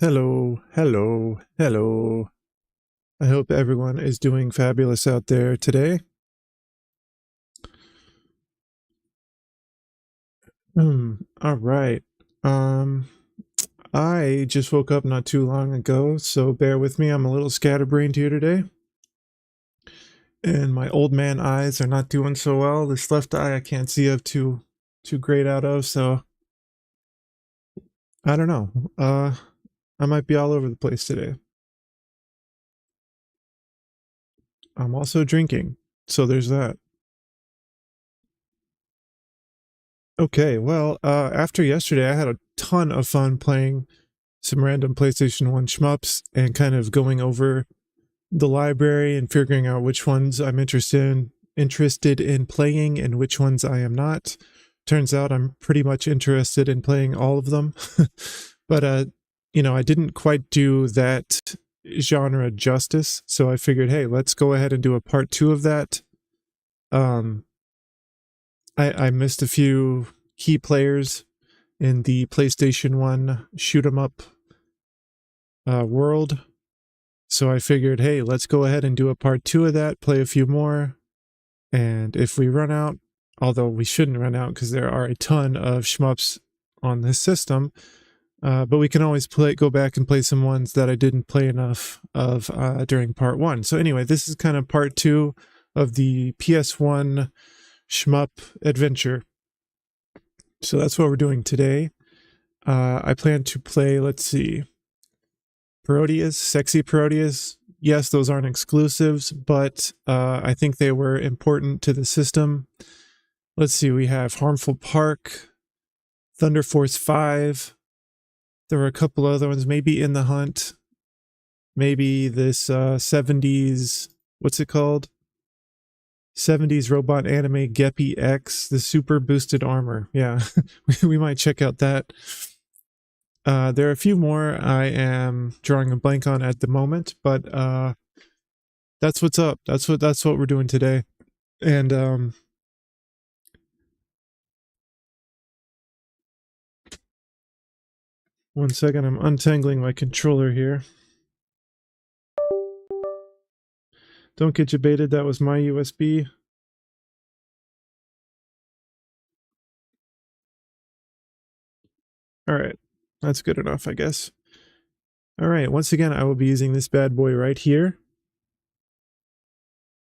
Hello, hello, hello. I hope everyone is doing fabulous out there today. All right. Um, I just woke up not too long ago, so bear with me. I'm a little scatterbrained here today. And my old man eyes are not doing so well. This left eye I can't see of too great out of, so I don't know. I might be all over the place today. I'm also drinking, so there's that. Okay, well, after yesterday, I had a ton of fun playing some random PlayStation 1 shmups and kind of going over the library and figuring out which ones I'm interested in playing and which ones I am not. Turns out I'm pretty much interested in playing all of them. But I didn't quite do that genre justice, so I figured, hey, let's go ahead and do a part 2 of that. Um I missed a few key players in the PlayStation 1 shoot 'em up world. So I figured, hey, let's go ahead and do a part 2 of that, play a few more. And if we run out, although we shouldn't run out because there are a ton of shmups on this system, but we can always go back and play some ones that I didn't play enough of during part 1. So anyway, this is kind of part 2 of the PS1 shmup adventure. So that's what we're doing today. I plan to play, let's see, Parodius, Sexy Parodius. Yes, those aren't exclusives, but I think they were important to the system. Let's see, we have Harmful Park, Thunder Force 5. There were a couple other ones, maybe In the Hunt. Maybe this 70s, what's it called? 70s robot anime Geppy X, the super boosted armor. Yeah, we might check out that. There are a few more I am drawing a blank on at the moment, but that's what's up. That's what we're doing today. And 1 second, I'm untangling my controller here. Don't get debated, that was my USB. Alright, that's good enough, I guess. Alright, once again, I will be using this bad boy right here.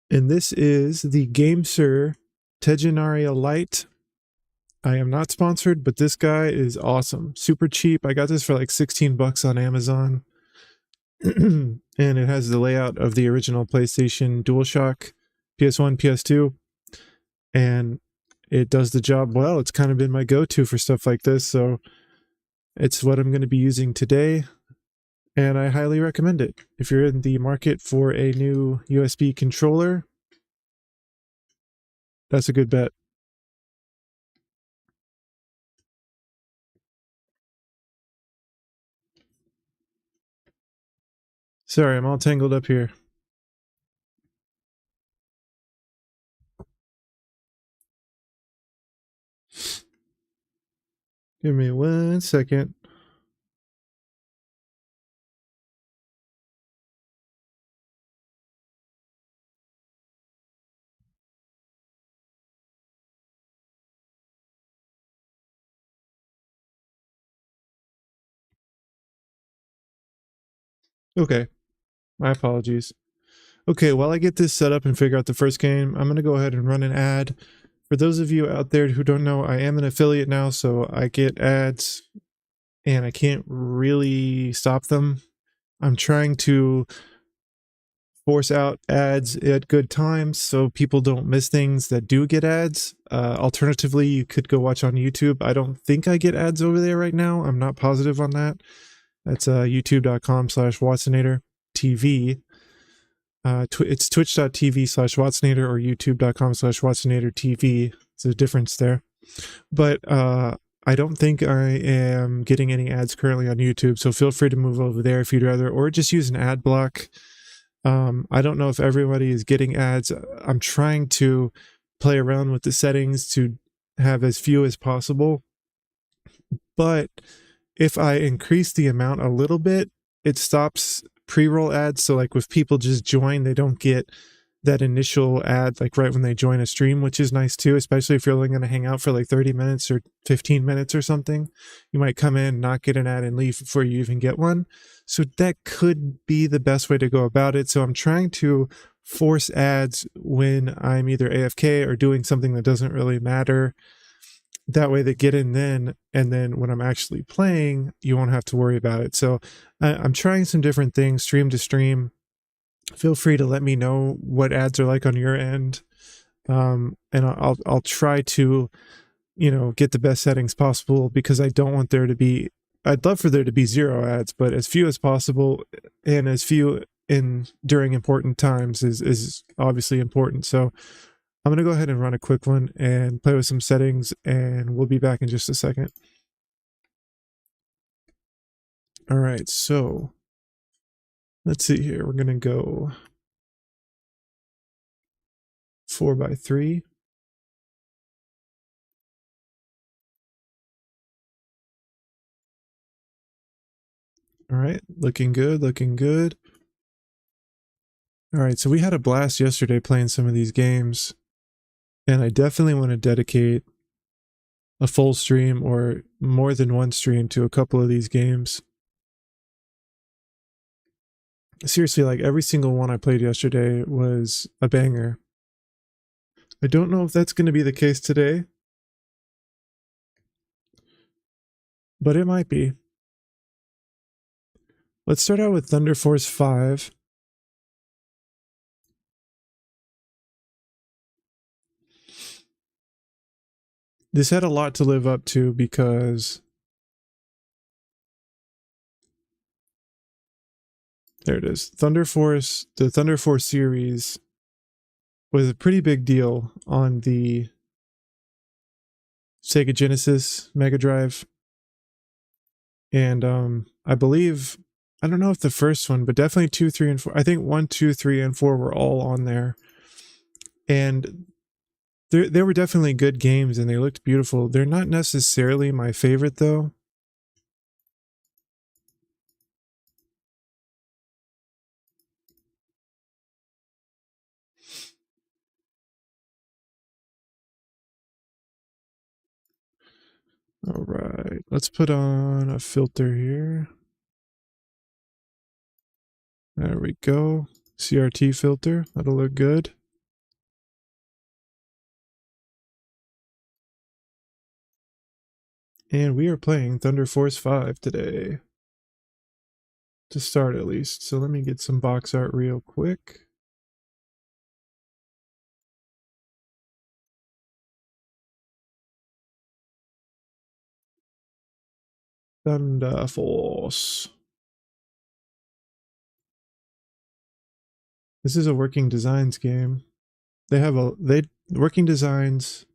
And this is the GameSir Tegenaria Lite. I am not sponsored, but this guy is awesome. Super cheap. I got this for like 16 bucks on Amazon. And it has the layout of the original PlayStation DualShock, PS1, PS2. And it does the job well. It's kind of been my go-to for stuff like this, so it's what I'm going to be using today. And I highly recommend it. If you're in the market for a new USB controller, that's a good bet. Sorry, I'm all tangled up here. Give me 1 second. Okay, my apologies. Okay, while I get this set up and figure out the first game, I'm going to go ahead and run an ad. For those of you out there who don't know, I am an affiliate now, so I get ads and I can't really stop them. I'm trying to force out ads at good times so people don't miss things that do get ads. Alternatively, you could go watch on YouTube. I don't think I get ads over there right now. I'm not positive on that. That's youtube.com/Watsonator TV. It's twitch.tv/Watsonator or youtube.com/Watsonator TV. There's a difference there. But I don't think I am getting any ads currently on YouTube, so feel free to move over there if you'd rather, or just use an ad block. I don't know if everybody is getting ads. I'm trying to play around with the settings to have as few as possible. But if I increase the amount a little bit, it stops pre-roll ads. So like if people just join, they don't get that initial ad like right when they join a stream, which is nice too, especially if you're only going to hang out for like 30 minutes or 15 minutes or something. You might come in, not get an ad, and leave before you even get one. So that could be the best way to go about it. So I'm trying to force ads when I'm either AFK or doing something that doesn't really matter. That way they get in then, and then when I'm actually playing, you won't have to worry about it. So I'm trying some different things, stream to stream. Feel free to let me know what ads are like on your end, and I'll try to, get the best settings possible, because I don't want there to be. I'd love for there to be 0 ads, but as few as possible, and as few in during important times is obviously important. So I'm going to go ahead and run a quick one and play with some settings, and we'll be back in just a second. All right, so let's see here. We're going to go 4x3. All right, looking good, looking good. All right, so we had a blast yesterday playing some of these games, and I definitely want to dedicate a full stream or more than one stream to a couple of these games. Seriously, like every single one I played yesterday was a banger. I don't know if that's going to be the case today, but it might be. Let's start out with Thunder Force 5. This had a lot to live up to because there it is. Thunder Force, the Thunder Force series was a pretty big deal on the Sega Genesis Mega Drive. And I believe, I don't know if the first one, but definitely 2, 3, and 4. I think 1, 2, 3, and 4 were all on there. And they were definitely good games, and they looked beautiful. They're not necessarily my favorite, though. All right, let's put on a filter here. There we go. CRT filter, that'll look good. And we are playing Thunder Force 5 today. To start at least. So let me get some box art real quick. Thunder Force. This is a Working Designs game. Working Designs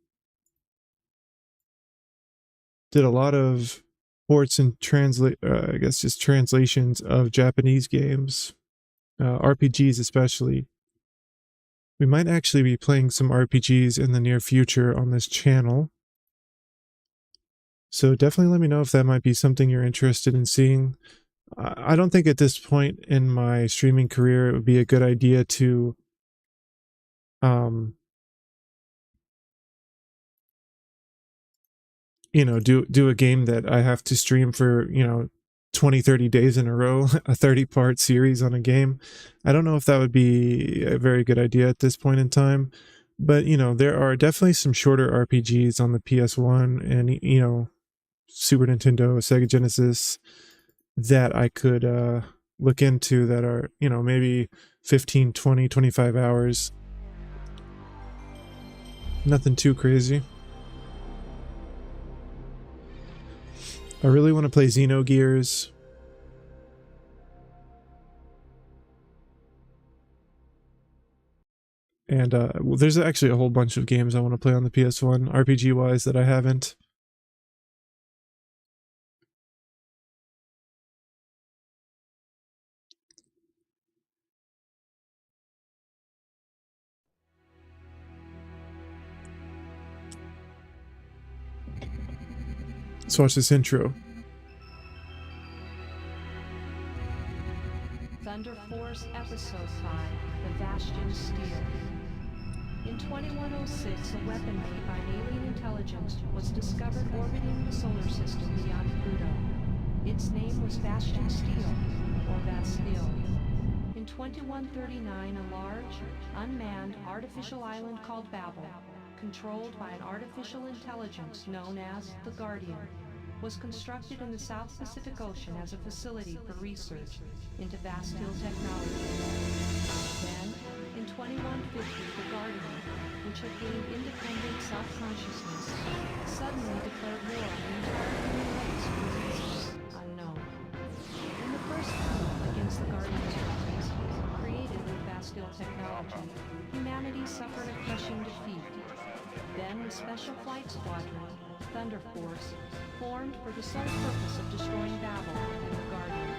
did a lot of ports and I guess just translations of Japanese games, RPGs especially. We might actually be playing some RPGs in the near future on this channel. So definitely let me know if that might be something you're interested in seeing. I don't think at this point in my streaming career it would be a good idea to do a game that I have to stream for 20, 30 days in a row, a 30-part series on a game. I don't know if that would be a very good idea at this point in time, but there are definitely some shorter RPGs on the PS1 and Super Nintendo, Sega Genesis that I could look into that are maybe 15, 20, 25 hours. Nothing too crazy. I really want to play Xenogears. And well, there's actually a whole bunch of games I want to play on the PS1, RPG-wise, that I haven't. Let's watch this intro. Force Episode 5, The Bastion Steel. In 2106, a weapon made by an alien intelligence was discovered orbiting the solar system beyond Pluto. Its name was Bastion Steel, or Bastille. In 2139, a large, unmanned artificial island called Babel, controlled by an artificial intelligence known as the Guardian, was constructed in the South Pacific Ocean as a facility for research into Bastille technology. Then, in 2150, the Guardian, which had gained independent self-consciousness, suddenly declared war on the entire human race for reasons unknown. In the first battle against the Guardian's forces, created with Bastille technology, humanity suffered a crushing defeat. Then the Special Flight Squadron, Thunder Force, formed for the sole purpose of destroying Babel and the Guardian,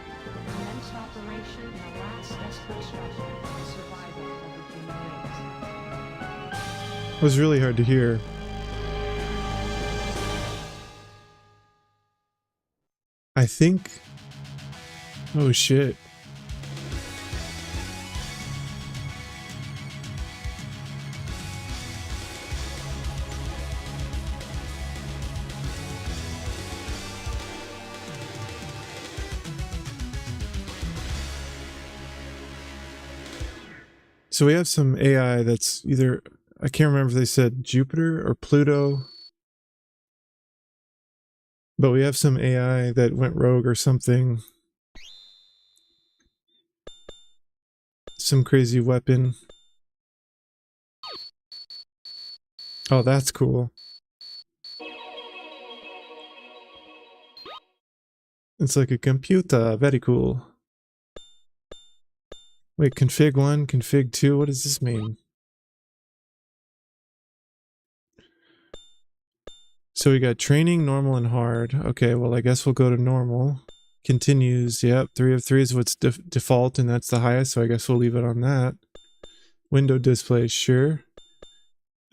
commenced operation in a last desperate struggle for the survival of the human race. It was really hard to hear. I think... Oh shit. So we have some AI that's either, I can't remember if they said Jupiter or Pluto, but we have some AI that went rogue or something. Some crazy weapon. Oh, that's cool. It's like a computer, very cool. Wait, config 1, config 2, what does this mean? So we got training, normal, and hard. Okay, well I guess we'll go to normal. Continues, yep, 3 of 3 is what's default, and that's the highest, so I guess we'll leave it on that. Window display, sure.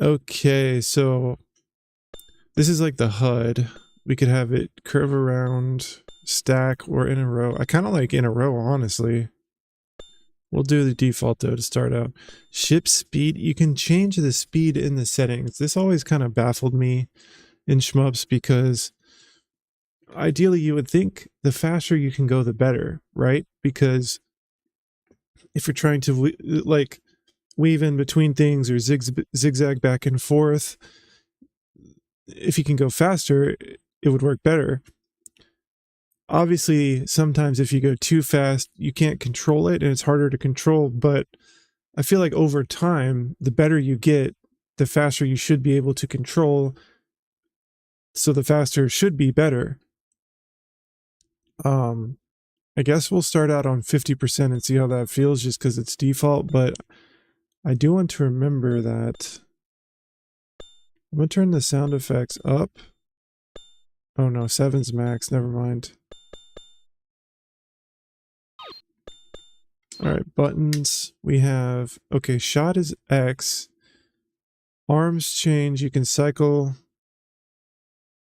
Okay, so this is like the HUD. We could have it curve around, stack, or in a row. I kind of like in a row, honestly. We'll do the default though to start out. Ship speed, you can change the speed in the settings. This always kind of baffled me in shmups because ideally you would think the faster you can go the better, right? Because if you're trying to like weave in between things or zigzag back and forth, if you can go faster, it would work better. Obviously, sometimes if you go too fast, you can't control it and it's harder to control, but I feel like over time, the better you get, the faster you should be able to control. So the faster should be better. I guess we'll start out on 50% and see how that feels just because it's default, but I do want to remember that I'm going to turn the sound effects up. Oh no, 7's max, never mind. Alright, buttons. We have, okay, shot is X. Arms change, you can cycle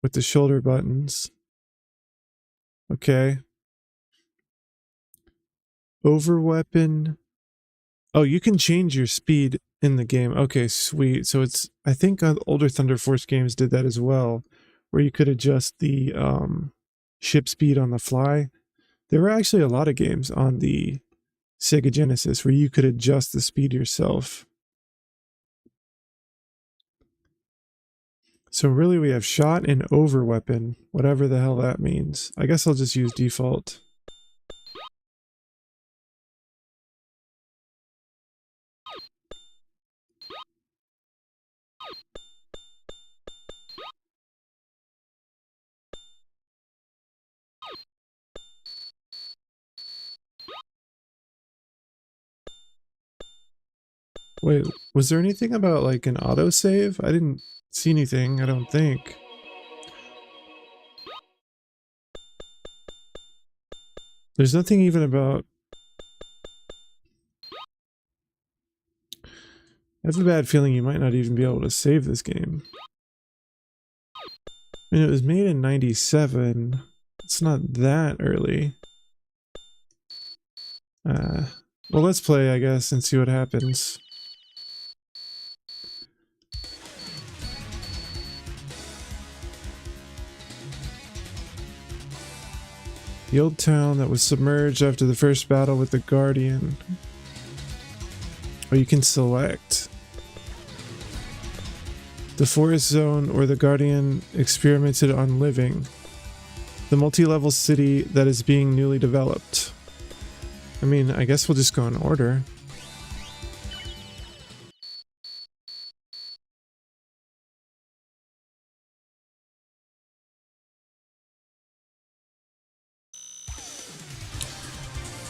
with the shoulder buttons. Okay. Over weapon. Oh, you can change your speed in the game. Okay, sweet. So it's, I think older Thunder Force games did that as well, where you could adjust the ship speed on the fly. There were actually a lot of games on the Sega Genesis where you could adjust the speed yourself. So really we have shot and over weapon, whatever the hell that means. I guess I'll just use default. Wait, was there anything about like an autosave? I didn't see anything, I don't think. There's nothing even about... I have a bad feeling you might not even be able to save this game. I mean, it was made in 97. It's not that early. Well, let's play, I guess, and see what happens. The old town that was submerged after the first battle with the Guardian. Or you can select the forest zone where the Guardian experimented on living. The multi-level city that is being newly developed. I mean, I guess we'll just go in order.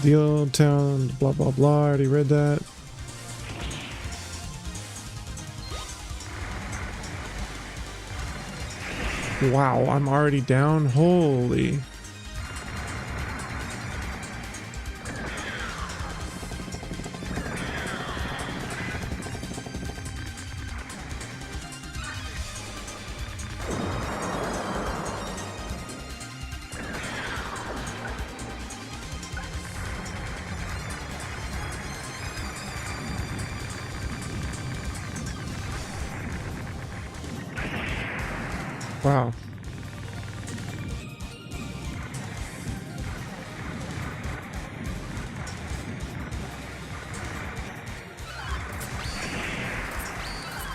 The old town, blah blah blah, already read that. Wow, I'm already down? Holy. Wow.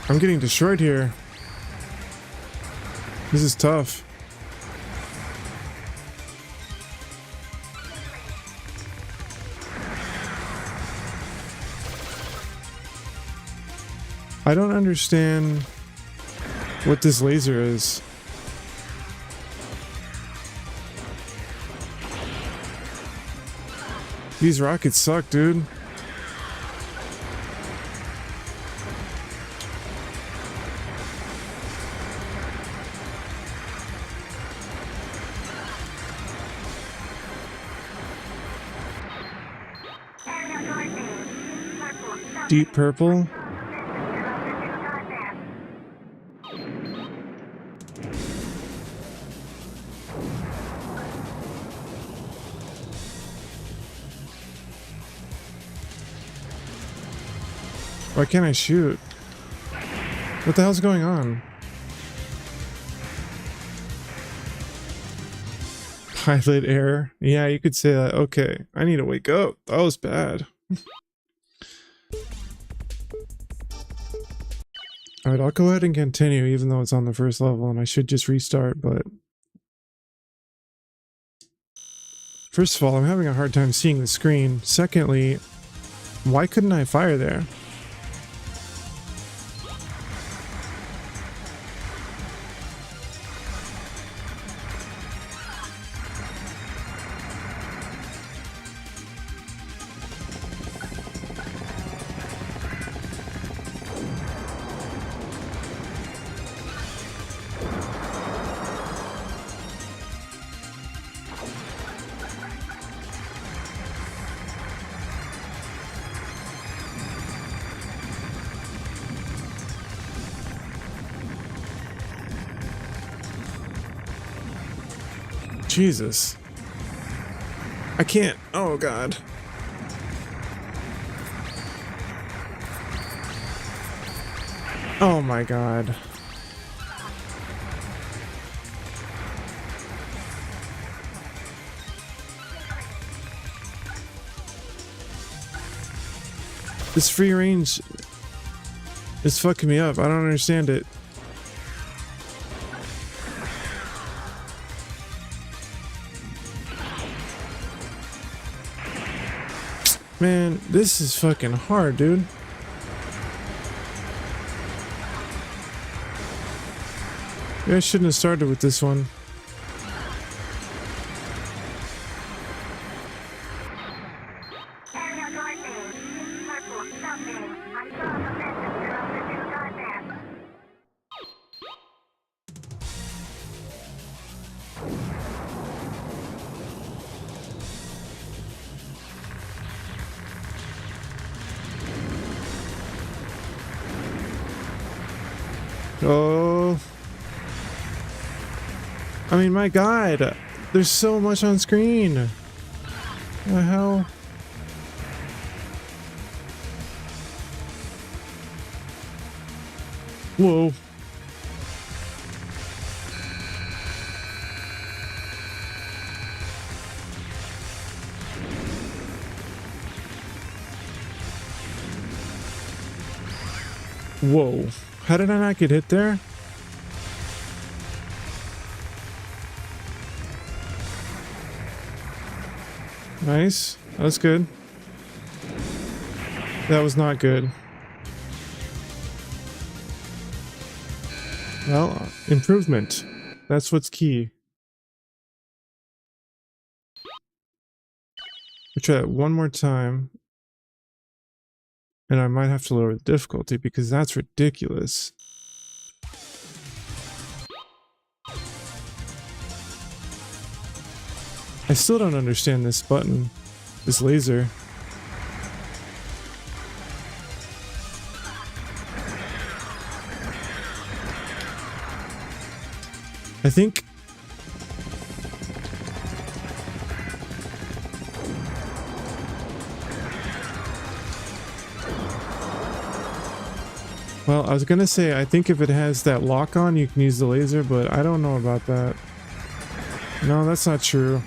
I'm getting destroyed here. This is tough. I don't understand what this laser is. These rockets suck, dude. Deep purple. Why can't I shoot? What the hell's going on? Pilot error. Yeah, you could say that. Okay, I need to wake up. That was bad. Alright, I'll go ahead and continue even though it's on the first level and I should just restart, but... First of all, I'm having a hard time seeing the screen. Secondly, why couldn't I fire there? Jesus. I can't. Oh, God. Oh, my God. This free range is fucking me up. I don't understand it. Man, this is fucking hard, dude. Maybe I shouldn't have started with this one. Oh. I mean, my God. There's so much on screen. What the hell? Whoa. Whoa. How did I not get hit there? Nice. That's good. That was not good. Well, improvement. That's what's key. We'll try that one more time. And I might have to lower the difficulty because that's ridiculous. I still don't understand this button, this laser. I think... Well, I was gonna say, I think if it has that lock on, you can use the laser, but I don't know about that. No, that's not true.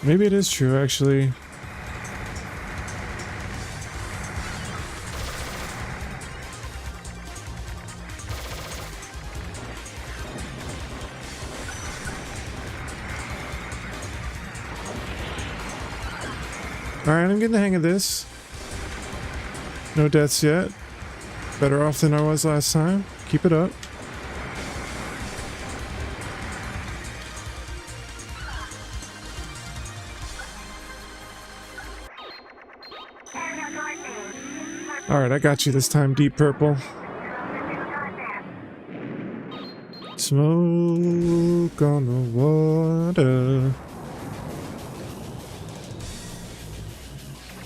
Maybe it is true, actually. Alright, I'm getting the hang of this. No deaths yet. Better off than I was last time. Keep it up. Alright, I got you this time, Deep Purple. Smoke on the water.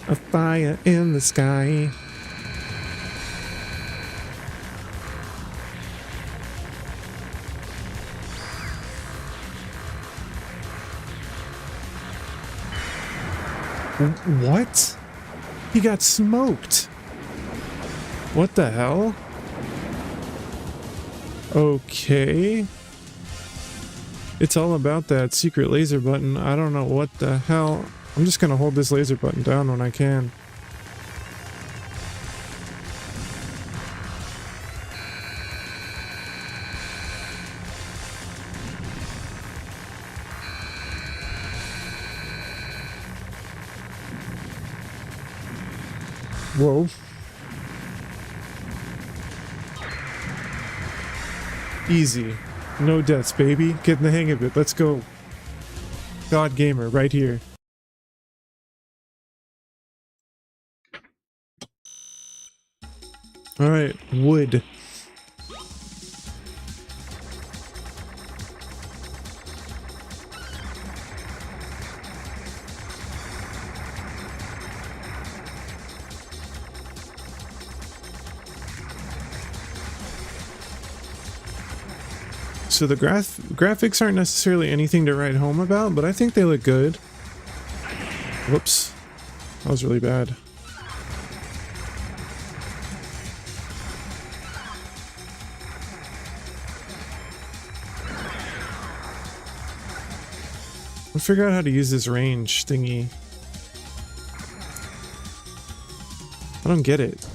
A fire in the sky. What? He got smoked. What the hell? Okay. It's all about that secret laser button. I don't know what the hell. I'm just gonna hold this laser button down when I can. Whoa. Easy. No deaths, baby. Getting the hang of it. Let's go. God Gamer, right here. Alright, wood. So the graphics aren't necessarily anything to write home about, but I think they look good. Whoops. That was really bad. I'll figure out how to use this range thingy. I don't get it.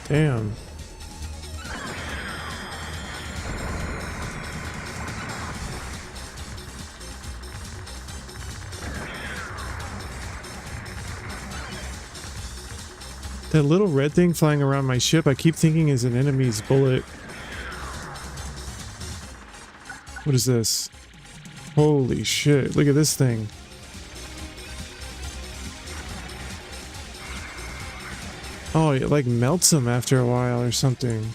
Damn. That little red thing flying around my ship, I keep thinking is an enemy's bullet. What is this? Holy shit, look at this thing. Oh, it like melts them after a while or something.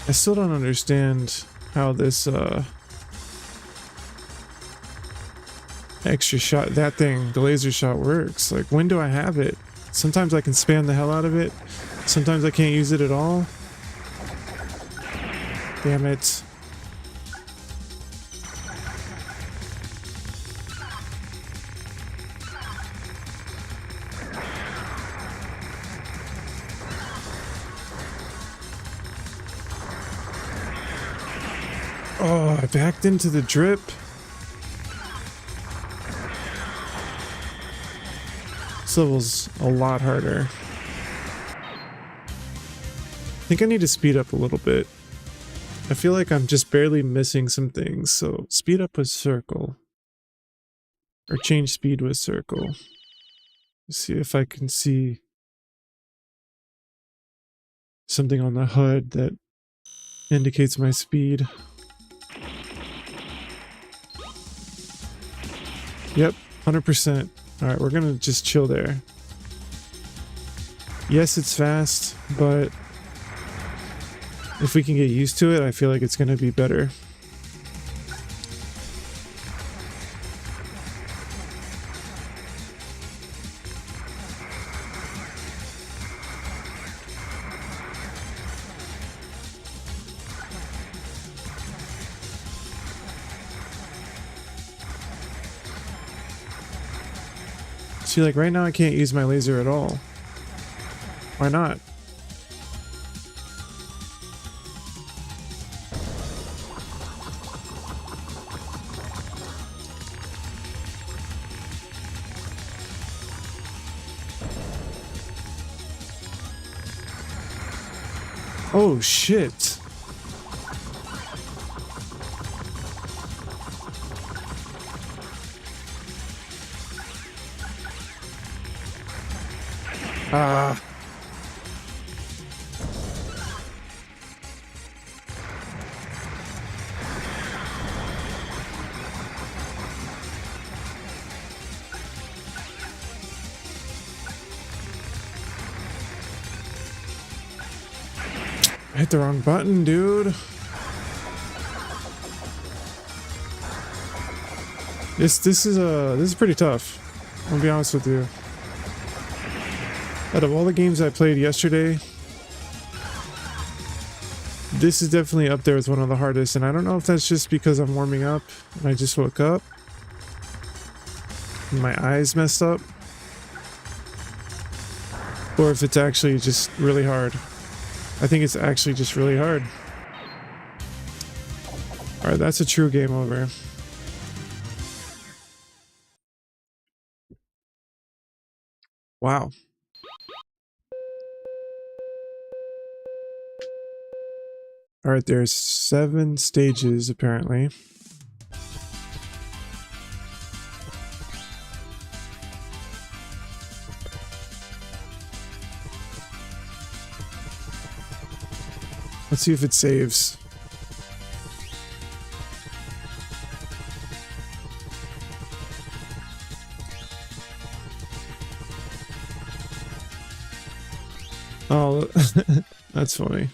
I still don't understand how this extra shot, that thing, the laser shot works. Like, when do I have it? Sometimes I can spam the hell out of it. Sometimes I can't use it at all. Damn it. Oh, I backed into the drip. This level's a lot harder. I think I need to speed up a little bit. I feel like I'm just barely missing some things, so speed up with circle. Or change speed with circle. Let's see if I can see something on the HUD that indicates my speed. Yep, 100%. Alright, we're gonna just chill there. Yes, it's fast, but if we can get used to it, I feel like it's gonna be better. See, like right now I can't use my laser at all. Why not? Oh shit. Ah. I hit the wrong button, dude. This is pretty tough. I'll be honest with you. Out of all the games I played yesterday, this is definitely up there with one of the hardest, and I don't know if that's just because I'm warming up and I just woke up and my eyes messed up, or if it's actually just really hard. I think it's actually just really hard. Alright, that's a true game over. Wow. Alright, there's 7 stages apparently. Let's see if it saves. Oh, that's funny.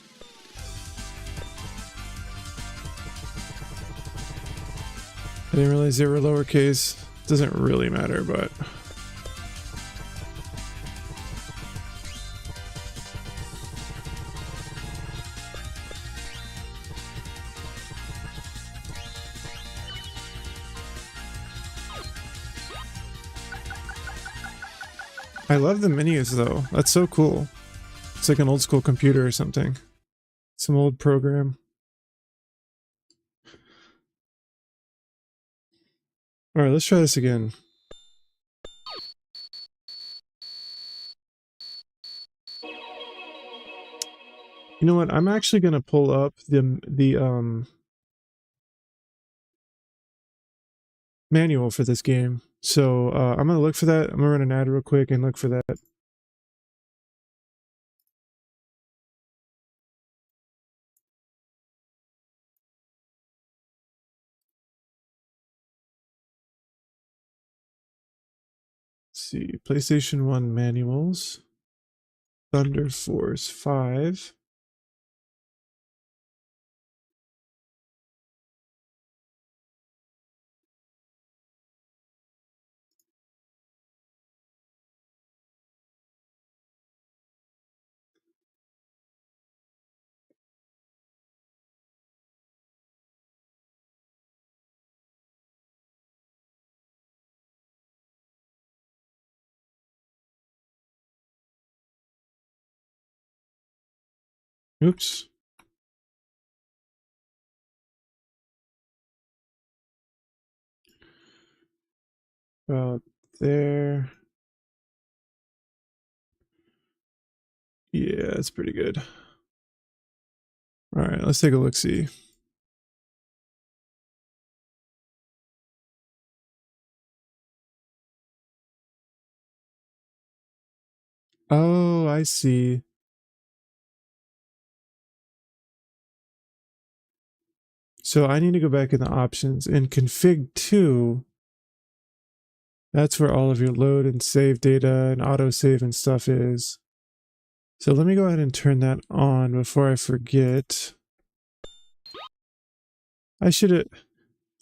I didn't realize they were lowercase. Doesn't really matter, but... I love the menus though. That's so cool. It's like an old school computer or something. Some old program. Alright, let's try this again. You know what? I'm actually gonna pull up the manual for this game. So I'm going to look for that. I'm going to run an ad real quick and look for that. Let's see, PlayStation 1 manuals, Thunder Force 5. Oops. About there. Yeah, it's pretty good. All right, let's take a look-see. Oh, I see. So I need to go back in the options. In config 2, that's where all of your load and save data and autosave and stuff is. So let me go ahead and turn that on before I forget. I should have...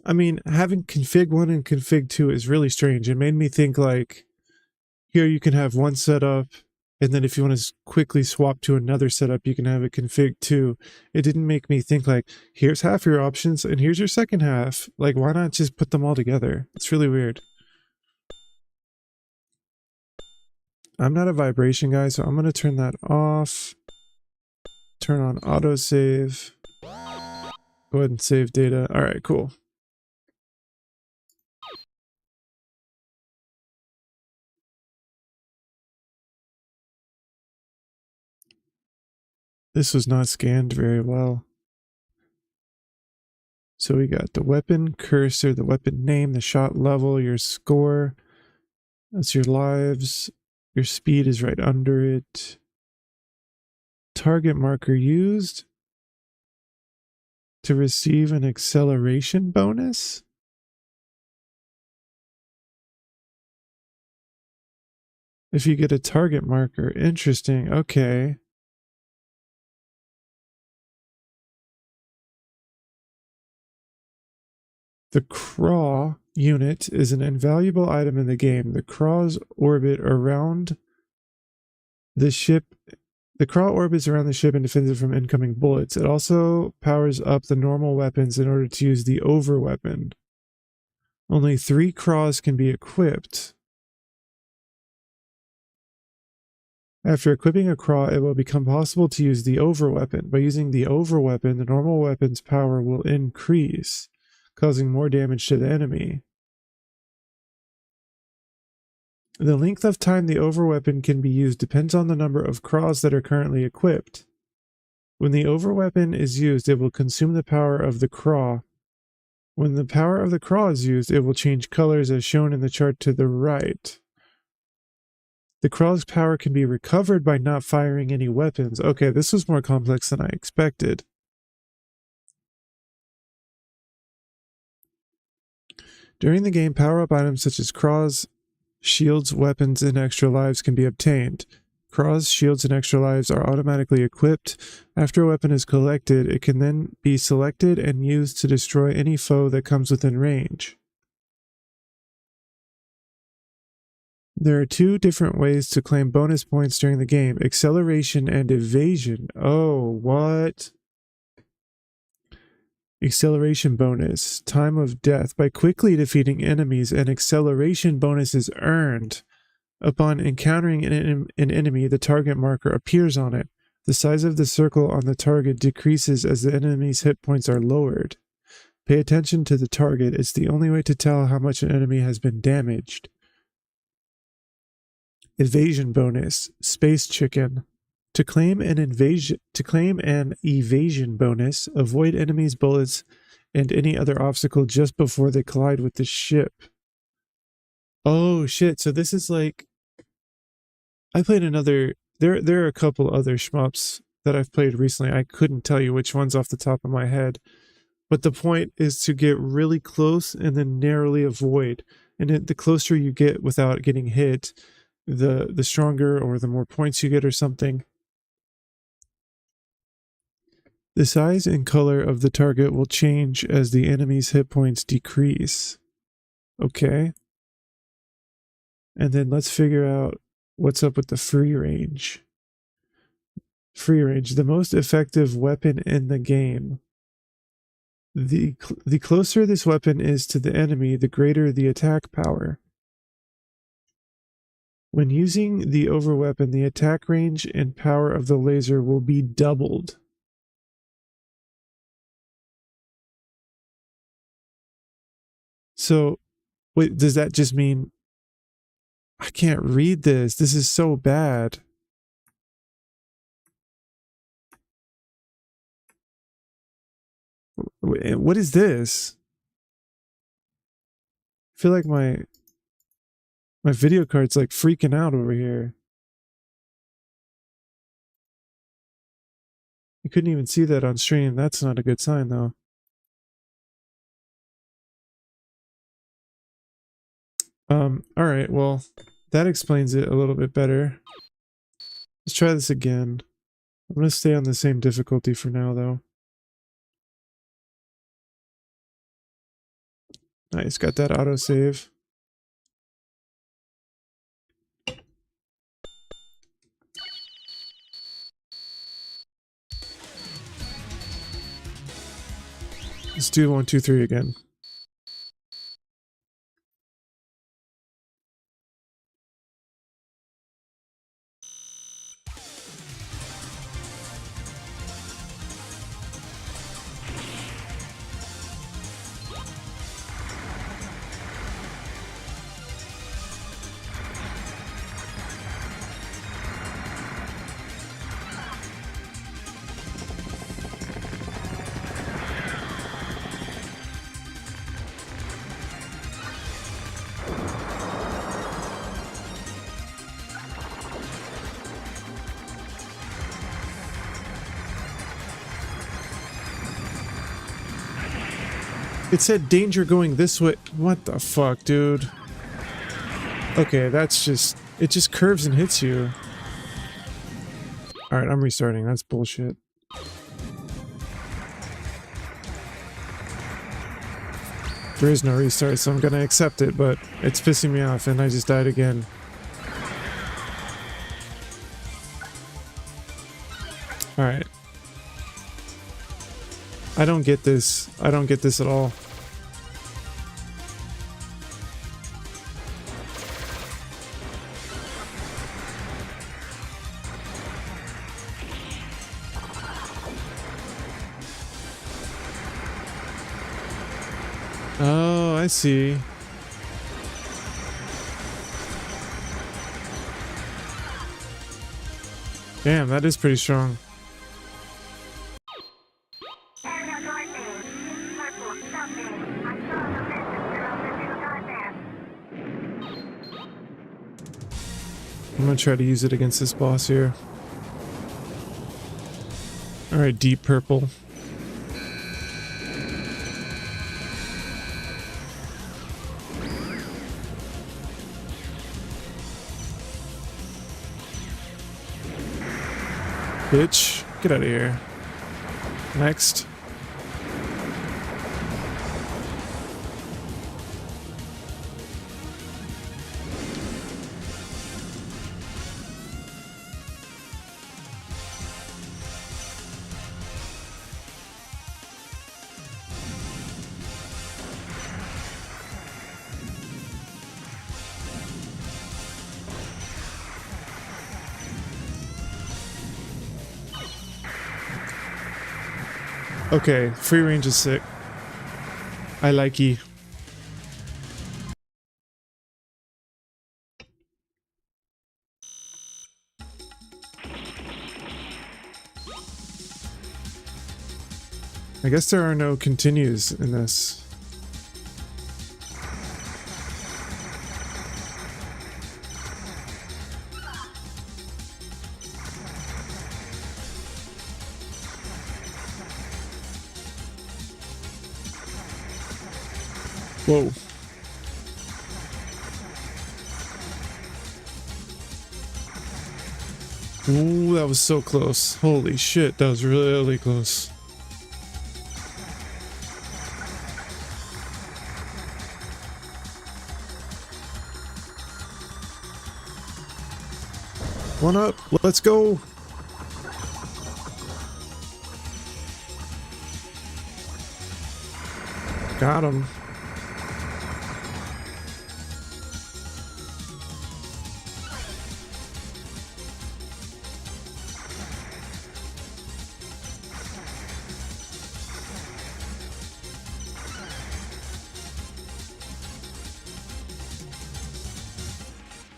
I mean, having config 1 and config 2 is really strange. It made me think like, here you can have one setup, and then if you want to quickly swap to another setup, you can have it config 2. It didn't make me think like, here's half your options, and here's your second half. Like, why not just put them all together? It's really weird. I'm not a vibration guy, so I'm going to turn that off. Turn on autosave. Go ahead and save data. All right, cool. This was not scanned very well. So we got the weapon cursor, the weapon name, the shot level, your score. That's your lives. Your speed is right under it. Target marker used to receive an acceleration bonus. If you get a target marker, interesting. Okay. The craw unit is an invaluable item in the game. The craws orbit around the ship. The craw orbits around the ship and defends it from incoming bullets. It also powers up the normal weapons in order to use the over weapon. Only 3 craws can be equipped. After equipping a craw, it will become possible to use the over weapon. By using the over weapon, the normal weapon's power will increase, causing more damage to the enemy. The length of time the over weapon can be used depends on the number of craws that are currently equipped. When the over weapon is used, it will consume the power of the craw. When the power of the craw is used, it will change colors as shown in the chart to the right. The craw's power can be recovered by not firing any weapons. Okay, this was more complex than I expected. During the game, power-up items such as craws, shields, weapons, and extra lives can be obtained. Craws, shields, and extra lives are automatically equipped. After a weapon is collected, it can then be selected and used to destroy any foe that comes within range. There are 2 different ways to claim bonus points during the game: acceleration and evasion. Oh, what? Acceleration bonus. Time of death. By quickly defeating enemies, an acceleration bonus is earned. Upon encountering an enemy, the target marker appears on it. The size of the circle on the target decreases as the enemy's hit points are lowered. Pay attention to the target. It's the only way to tell how much an enemy has been damaged. Evasion bonus. Space Chicken. To claim an evasion bonus, avoid enemies' bullets and any other obstacle just before they collide with the ship. Oh shit, so this is like I played another there are a couple other shmups that I've played recently. I couldn't tell you which ones off the top of my head. But the point is to get really close and then narrowly avoid. And the closer you get without getting hit, the stronger or the more points you get or something. The size and color of the target will change as the enemy's hit points decrease. Okay. And then let's figure out what's up with the free range. Free range, the most effective weapon in the game. The closer this weapon is to the enemy, the greater the attack power. When using the overweapon, the attack range and power of the laser will be doubled. So, wait, does that just mean... I can't read this. This is so bad. What is this? I feel like my video card's like freaking out over here. You couldn't even see that on stream. That's not a good sign though. Alright, well, that explains it a little bit better. Let's try this again. I'm gonna stay on the same difficulty for now though. Nice, got that autosave. Let's do 1, 2, 3 again. It said danger going this way. What the fuck, dude? Okay, that's just... It just curves and hits you. Alright, I'm restarting. That's bullshit. There is no restart, so I'm gonna accept it, but it's pissing me off and I just died again. Alright. I don't get this. I don't get this at all. Oh, I see. Damn, that is pretty strong. I'm gonna try to use it against this boss here. Alright, deep purple. Bitch, get out of here. Next. Okay, free range is sick. I like ye. I guess there are no continues in this. Whoa. Ooh, that was so close. Holy shit, that was really close. One up, let's go. Got him.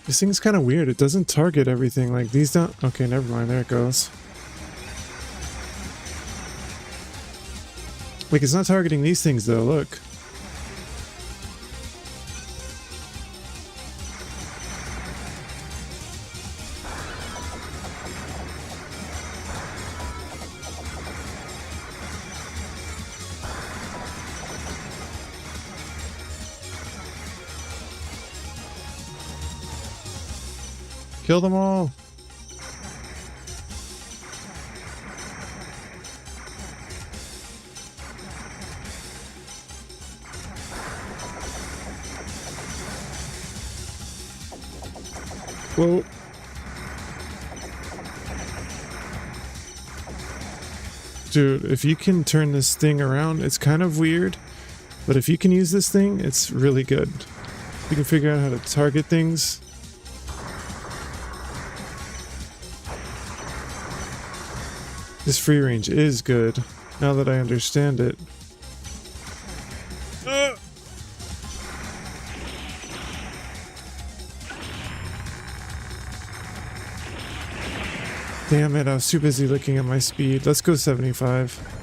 This thing's kind of weird. It doesn't target everything. Like these don't... Okay, never mind. There it goes. Like it's not targeting these things though. Look. Kill them all. Whoa. Dude, if you can turn this thing around, it's kind of weird. But if you can use this thing, it's really good. You can figure out how to target things. This free range is good, now that I understand it. Damn it, I was too busy looking at my speed. Let's go 75.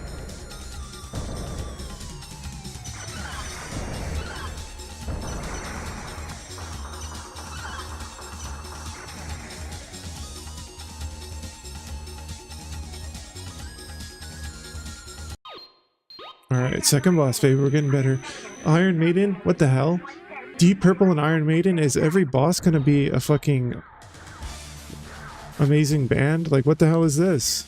Alright, second boss, baby. We're getting better. Iron Maiden? What the hell? Deep Purple and Iron Maiden? Is every boss gonna be a fucking amazing band? Like, what the hell is this?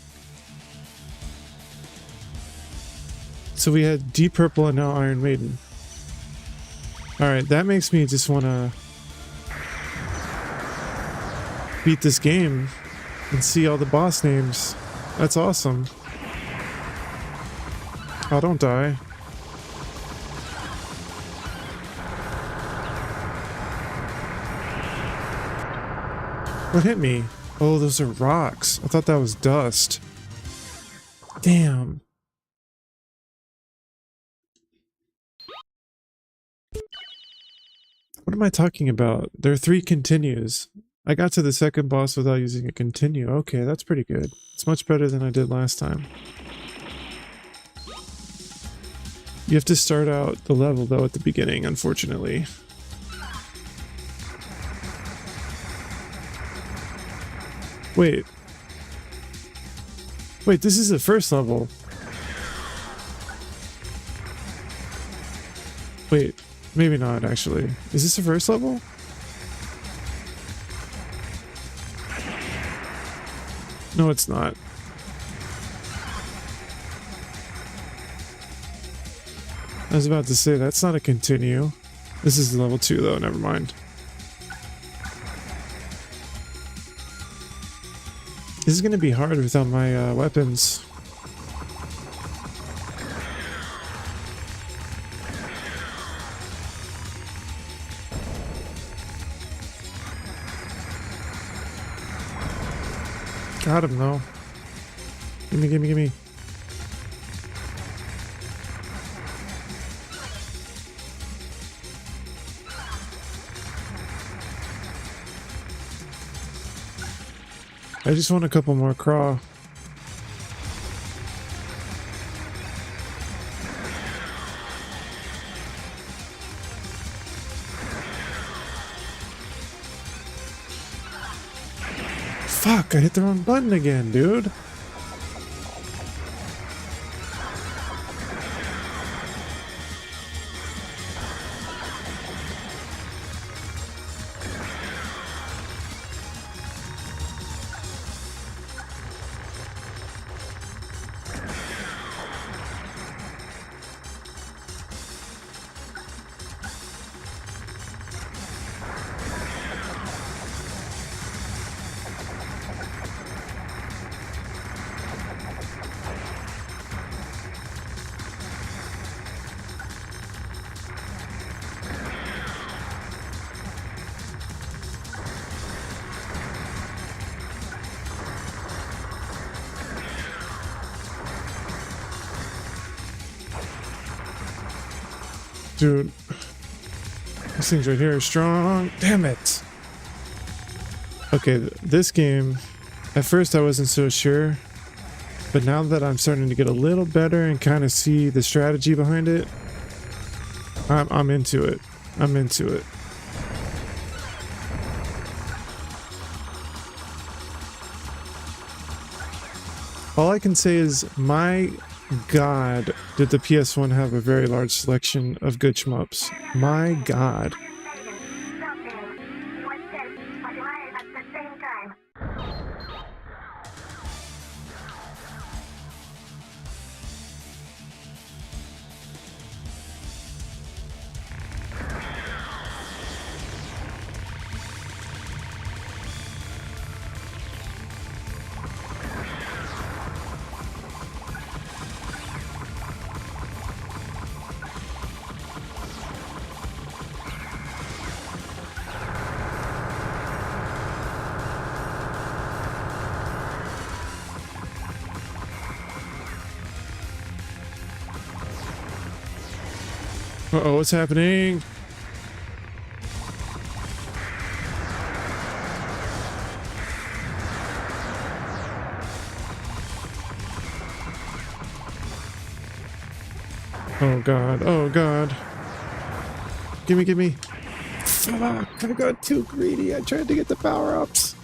So we had Deep Purple and now Iron Maiden. Alright, that makes me just wanna beat this game and see all the boss names. That's awesome. Oh, don't die. What hit me? Oh, those are rocks. I thought that was dust. Damn. What am I talking about? There are 3 continues. I got to the second boss without using a continue. Okay, that's pretty good. It's much better than I did last time. You have to start out the level, though, at the beginning, unfortunately. Wait. Wait, this is the first level. Wait, maybe not, actually. Is this the first level? No, it's not. I was about to say, that's not a continue. This is level 2, though. Never mind. This is going to be hard without my weapons. Got him, though. Gimme, gimme, gimme. I just want a couple more craw. Fuck, I hit the wrong button again, dude. Dude, these things right here are strong. Damn it. Okay, this game, at first I wasn't so sure, but now that I'm starting to get a little better and kind of see the strategy behind it, I'm into it. I'm into it. All I can say is, my God, did the PS1 have a very large selection of good shmups. My God. Uh-oh, what's happening? Oh God, oh God. Gimme, gimme. Fuck, I got too greedy. I tried to get the power-ups.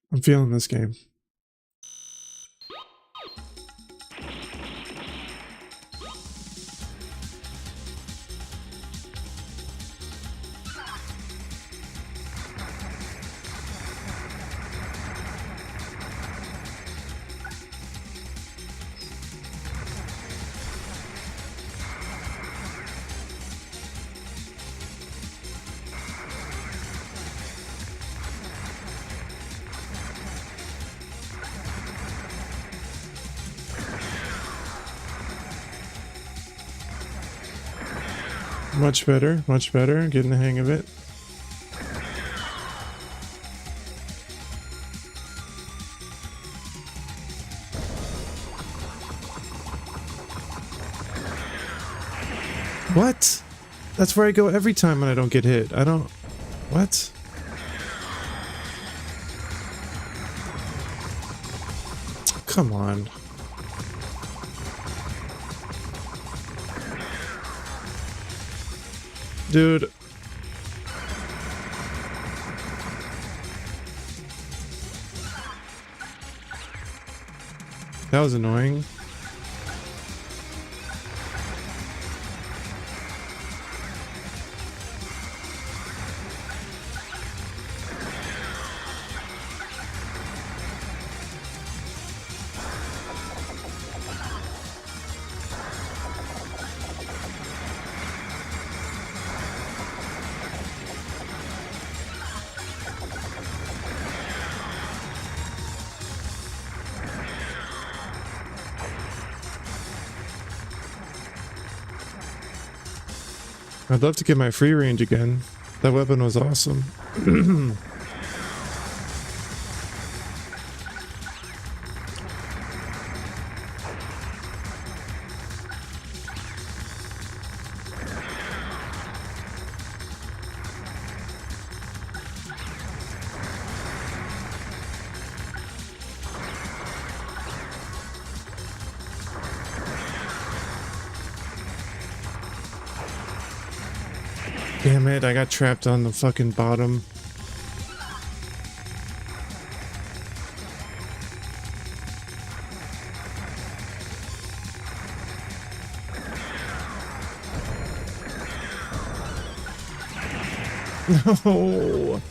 I'm feeling this game. Much better, much better. Getting the hang of it. What? That's where I go every time when I don't get hit. I don't... What? Come on. Dude. That was annoying. I'd love to get my free range again. That weapon was awesome. Damn it, I got trapped on the fucking bottom. No!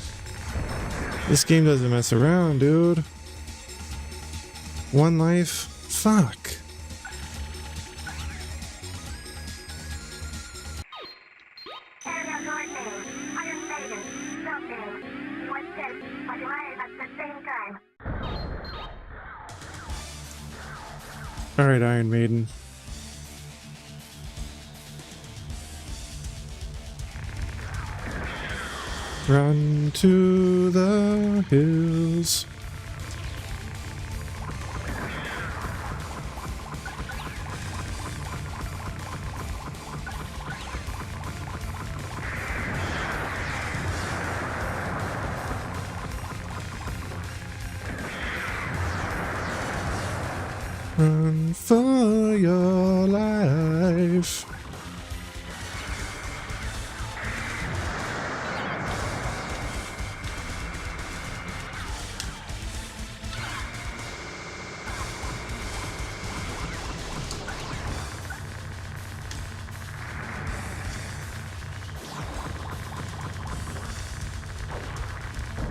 This game doesn't mess around, dude. One life? Fuck. Alright, Iron Maiden. Run to the hills. Run for your life.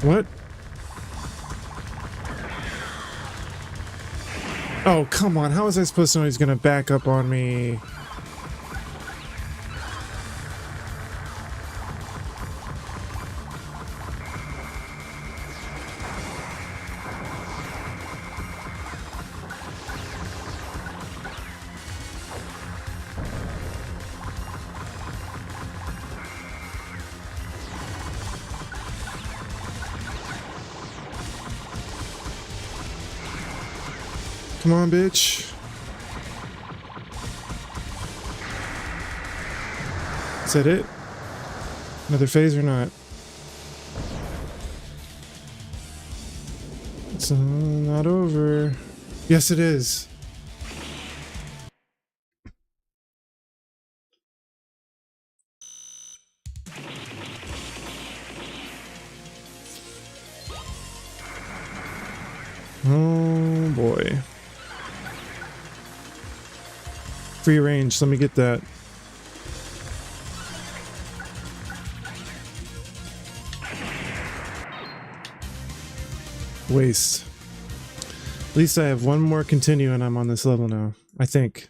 What? Oh, come on. How was I supposed to know he's gonna back up on me? Come on, bitch. Is that it? Another phase or not? It's not over. Yes, it is. Oh boy. Free range, let me get that. Waste. At least I have one more continue and I'm on this level now, I think.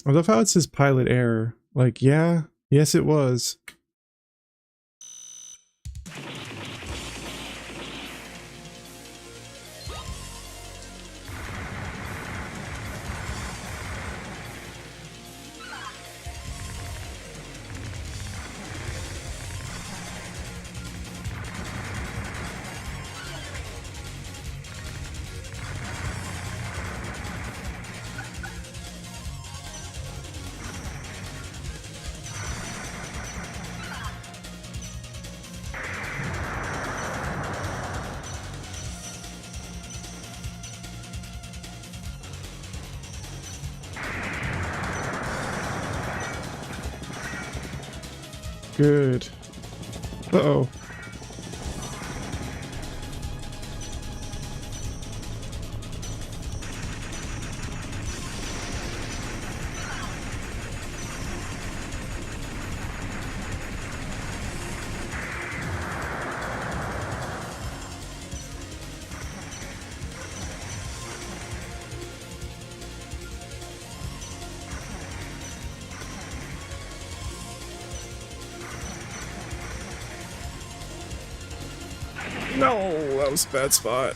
I love how it says pilot error. Like, yeah, yes it was. Good. Uh-oh. No, that was a bad spot.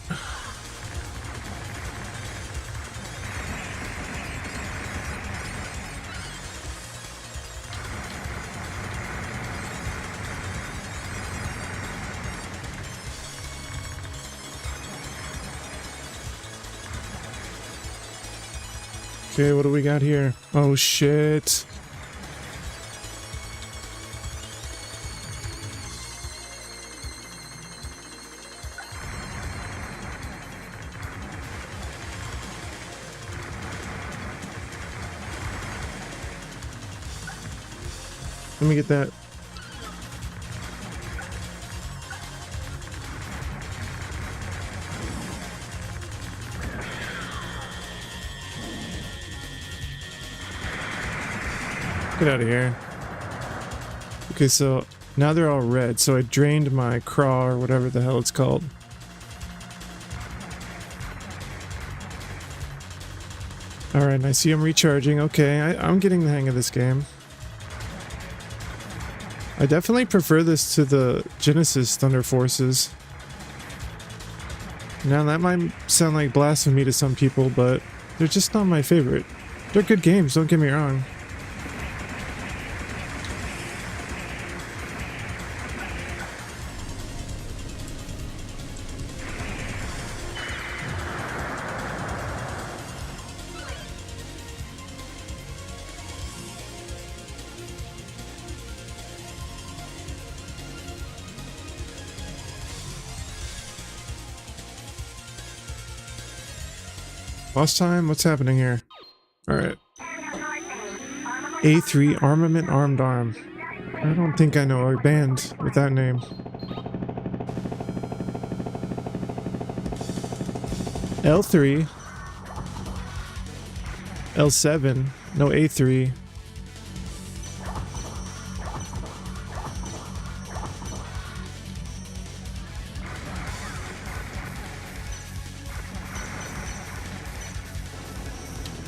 Okay, what do we got here? Oh shit. Let me get that. Get out of here. Okay, so now they're all red, so I drained my craw or whatever the hell it's called. Alright, I see them recharging. Okay, I'm getting the hang of this game. I definitely prefer this to the Genesis Thunder Forces. Now that might sound like blasphemy to some people, but they're just not my favorite. They're good games, don't get me wrong. Boss time? What's happening here? Alright. A3 Armament Armed Arm. I don't think I know a band with that name. L3. L7. No, A3.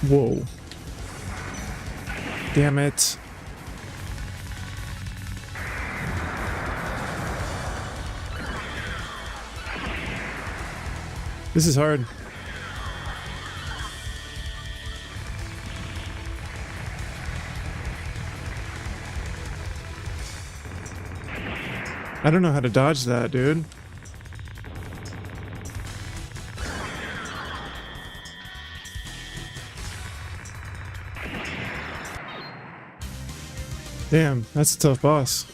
Whoa. Damn it. This is hard. I don't know how to dodge that, dude. Damn, that's a tough boss.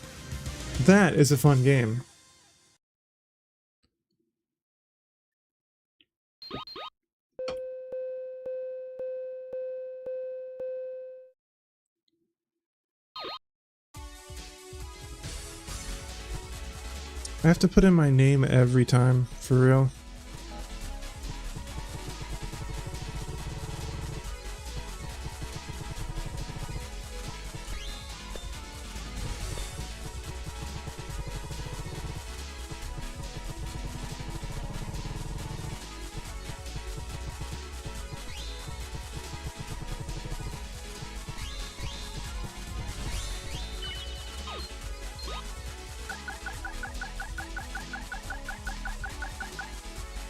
That is a fun game. I have to put in my name every time, for real.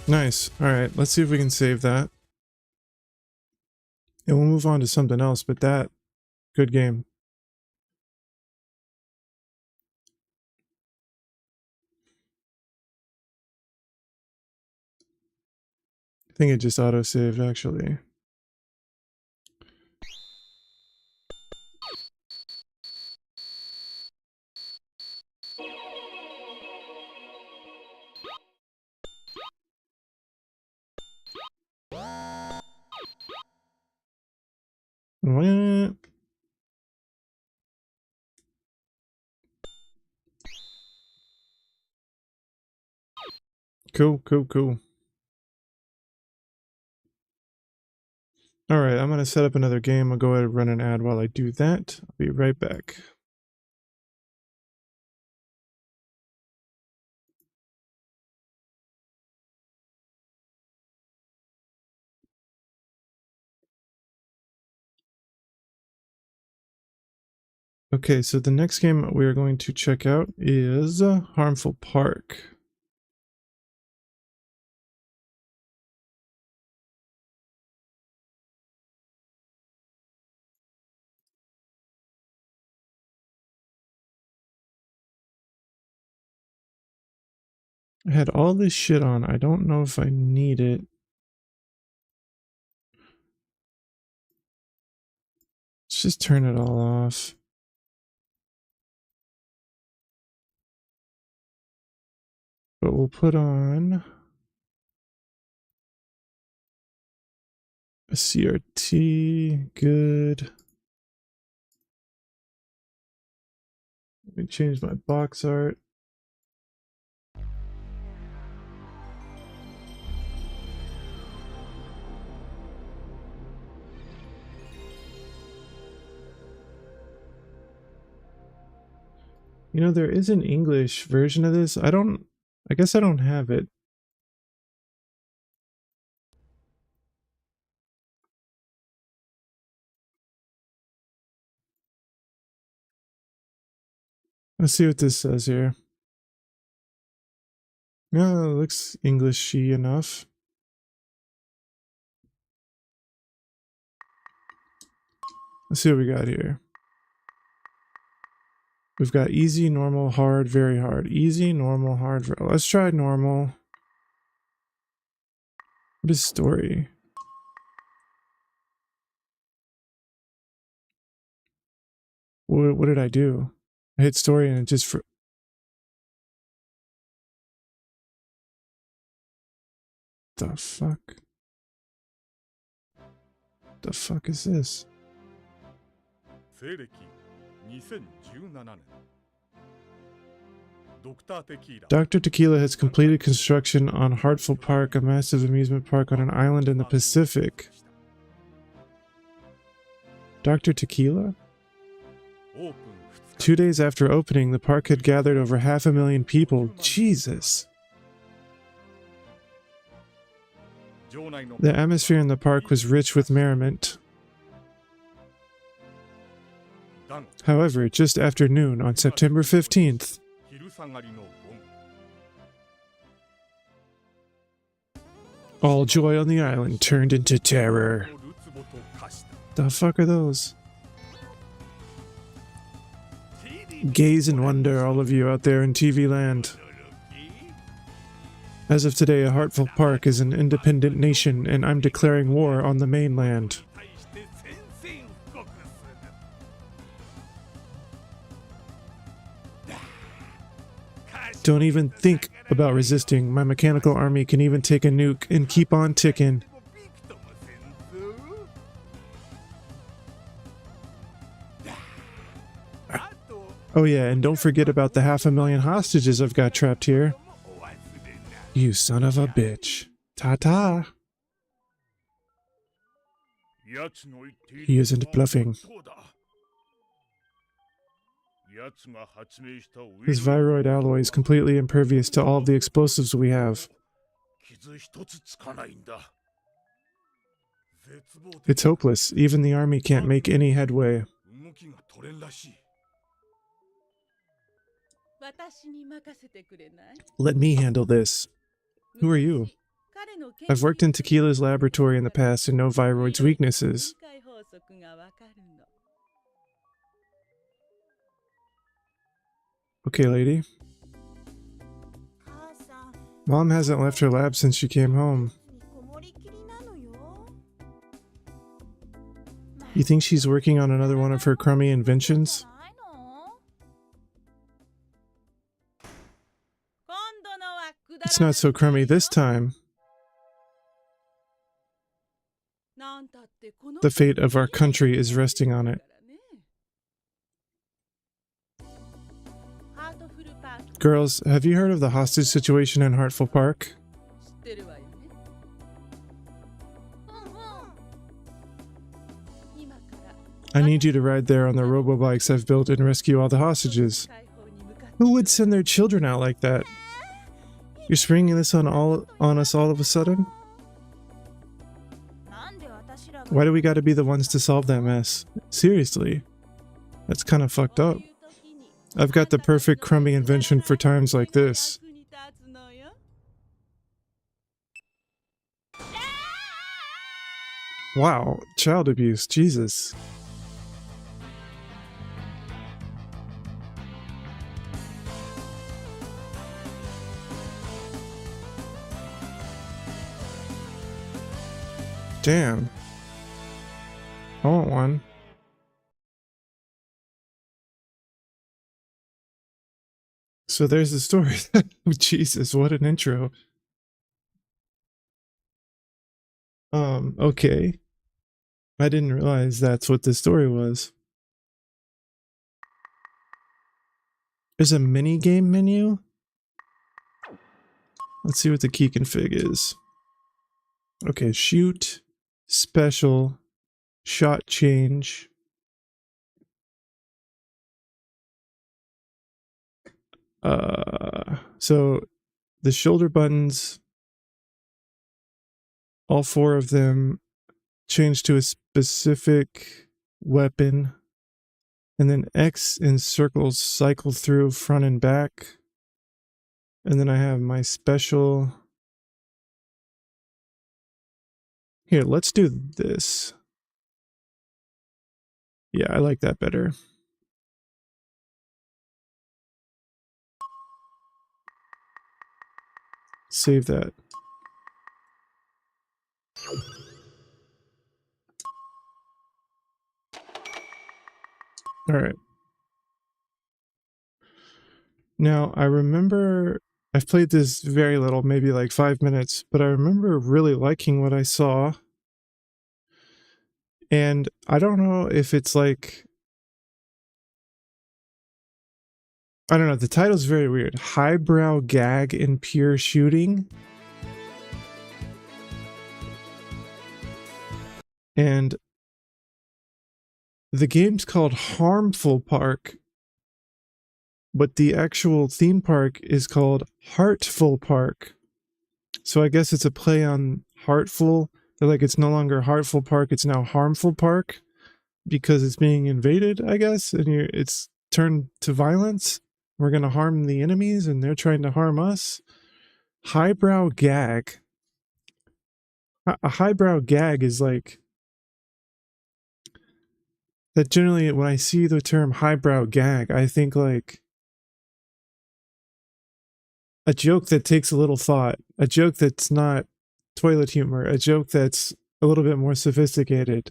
Nice. Alright, let's see if we can save that. And we'll move on to something else, but that, good game. I think it just auto-saved, actually. What? Cool, cool, cool. Alright, I'm gonna set up another game. I'll go ahead and run an ad while I do that. I'll be right back. Okay, so the next game we are going to check out is Harmful Park. I had all this shit on. I don't know if I need it. Let's just turn it all off. But we'll put on a CRT. Good. Let me change my box art. You know, there is an English version of this. I guess I don't have it. Let's see what this says here. No, it looks Englishy enough. Let's see what we got here. We've got easy, normal, hard, very hard. Easy, normal, hard. Let's try normal. What is story? What did I do? I hit story and it just the fuck? The fuck is this? 西暦2017年 Dr. Tequila Dr. Tequila has completed construction on Hartful Park, a massive amusement park on an island in the Pacific. Dr. Tequila? オープン 2 days after opening, the park had gathered over 500,000 people. Jesus. 場内の The atmosphere in the park was rich with merriment. だが However, just after noon on September 15th, 昼下がりのゴン all joy on the island turned into terror. のるつぼと化した The fuck are those? Gaze in wonder, all of you out there in TV land. As of today, Hartful Park is an independent nation, and I'm declaring war on the mainland. 対して宣戦布告する Don't even think about resisting. My mechanical army can even take a nuke and keep on ticking. でもびくともせんぞあと Oh yeah, and don't forget about the 500,000 hostages I've got trapped here. お忘れな You son of a bitch. Ta-ta. 奴の言っている He isn't bluffing. そうだ奴が発明したウイ This ル viroid alloy is completely impervious to all of the explosives we have. 傷一つつかないんだ絶望的 It's hopeless. Even the army can't make any headway. 動きが取れんらしい 私に任せてくれない Let me handle this. Who are you? I've worked in Tequila's laboratory in the past and know Viroid's weaknesses. Okay, lady. Mom hasn't left her lab since she came home. You think she's working on another one of her crummy inventions? It's not so crummy this time. The fate of our country is resting on it. Girls, have you heard of the hostage situation in Hartful Park? I need you to ride there on the robo-bikes I've built and rescue all the hostages. Who would send their children out like that? You're springing this on us all of a sudden? Why do we gotta be the ones to solve that mess? Seriously. That's kinda fucked up. I've got the perfect crummy invention for times like this. Wow, child abuse, Jesus. Damn. I want one. So there's the story. Jesus, what an intro. Okay. I didn't realize that's what the story was. There's a mini game menu? Let's see what the key config is. Okay, shoot, special, shot change. So the shoulder buttons, all four of them change to a specific weapon, and then X and circles cycle through front and back, and then I have my special. Here, let's do this. Yeah, I like that better. Save that. All right. Now, I remember I've played this very little, maybe like 5 minutes, but I remember really liking what I saw. And I don't know if it's like, I don't know, the title's very weird. Highbrow gag in pure shooting. And the game's called Harmful Park, but the actual theme park is called Heartful Park. So I guess it's a play on Heartful. They're like, it's no longer Heartful Park, it's now Harmful Park because it's being invaded, I guess, and it's turned to violence. We're going to harm the enemies and they're trying to harm us. Highbrow gag. A highbrow gag is like, that generally when I see the term highbrow gag, I think like a joke that takes a little thought, a joke that's not toilet humor, a joke that's a little bit more sophisticated.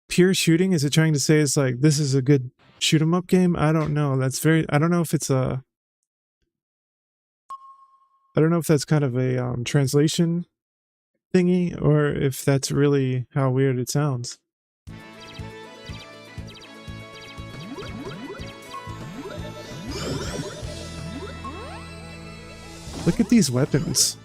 Pure shooting, is it trying to say it's like, this is a good shoot 'em up game? I don't know. That's very, I don't know if it's a, I don't know if that's kind of a translation thingy or if that's really how weird it sounds. Look at these weapons.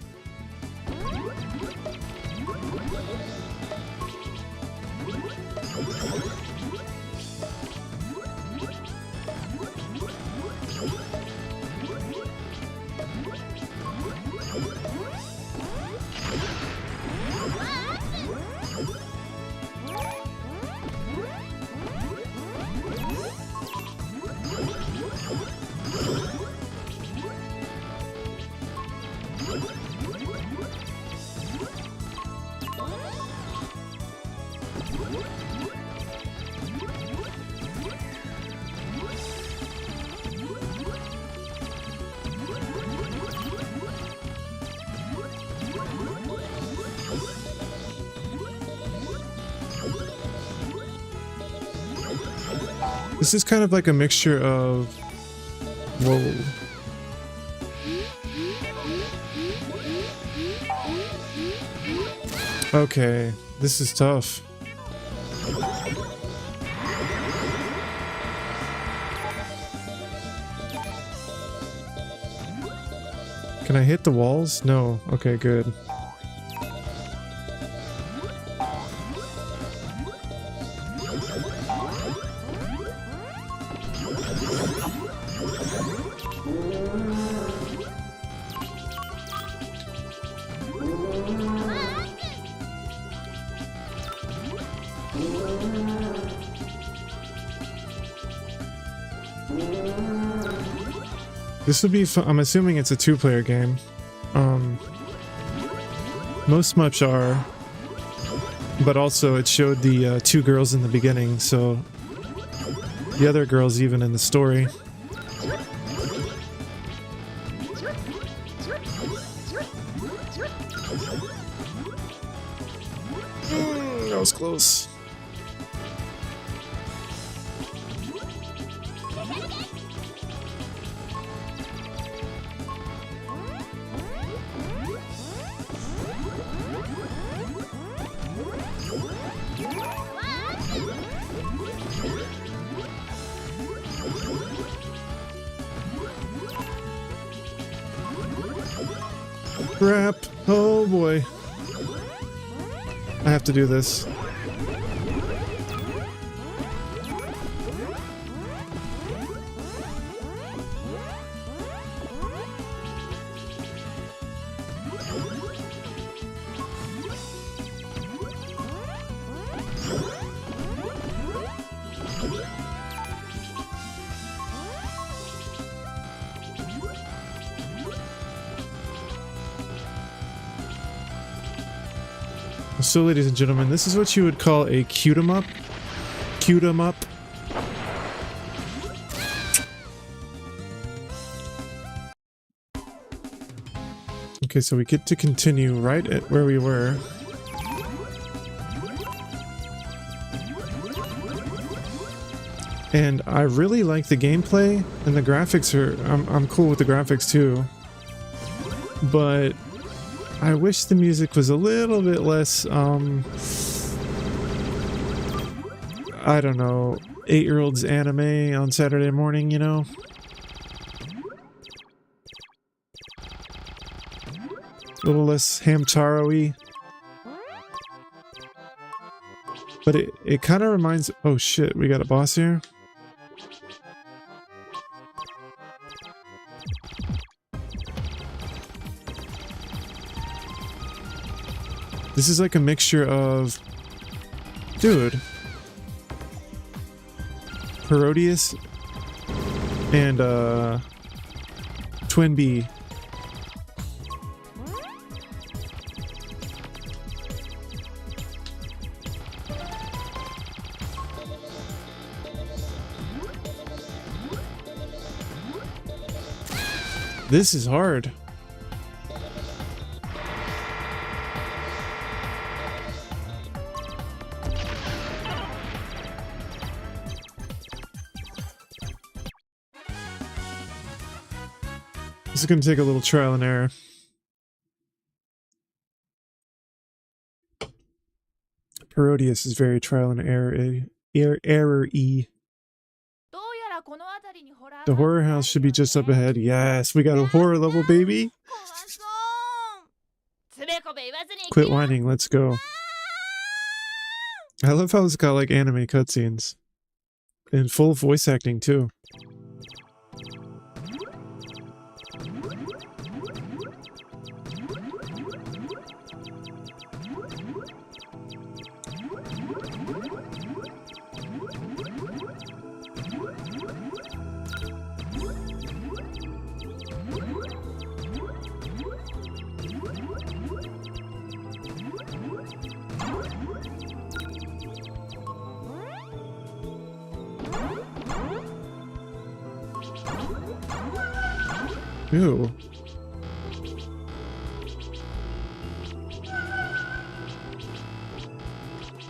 This is kind of like a mixture of... Whoa. Okay, this is tough. Can I hit the walls? No. Okay, good. This would be fun. I'm assuming it's a two-player game. Most Shmups are, but also it showed the two girls in the beginning, so the other girls even in the story. That was close. Crap. Oh boy. I have to do this. So, ladies and gentlemen, this is what you would call a cute 'em up. Cute 'em up. Okay, so we get to continue right at where we were. And I really like the gameplay, and the graphics are... I'm cool with the graphics too. But I wish the music was a little bit less I don't know, 8-year-old's anime on Saturday morning, you know? A little less Hamtaro-y. But it kind of reminds... Oh shit, we got a boss here? This is like a mixture of... Dude. Parodius and Twin B. This is hard. This is going to take a little trial and error. Parodius is very trial and error-y. The horror house should be just up ahead. Yes, we got a horror level, baby. Quit whining, let's go. I love how it's got like anime cutscenes. And full voice acting too. Ew.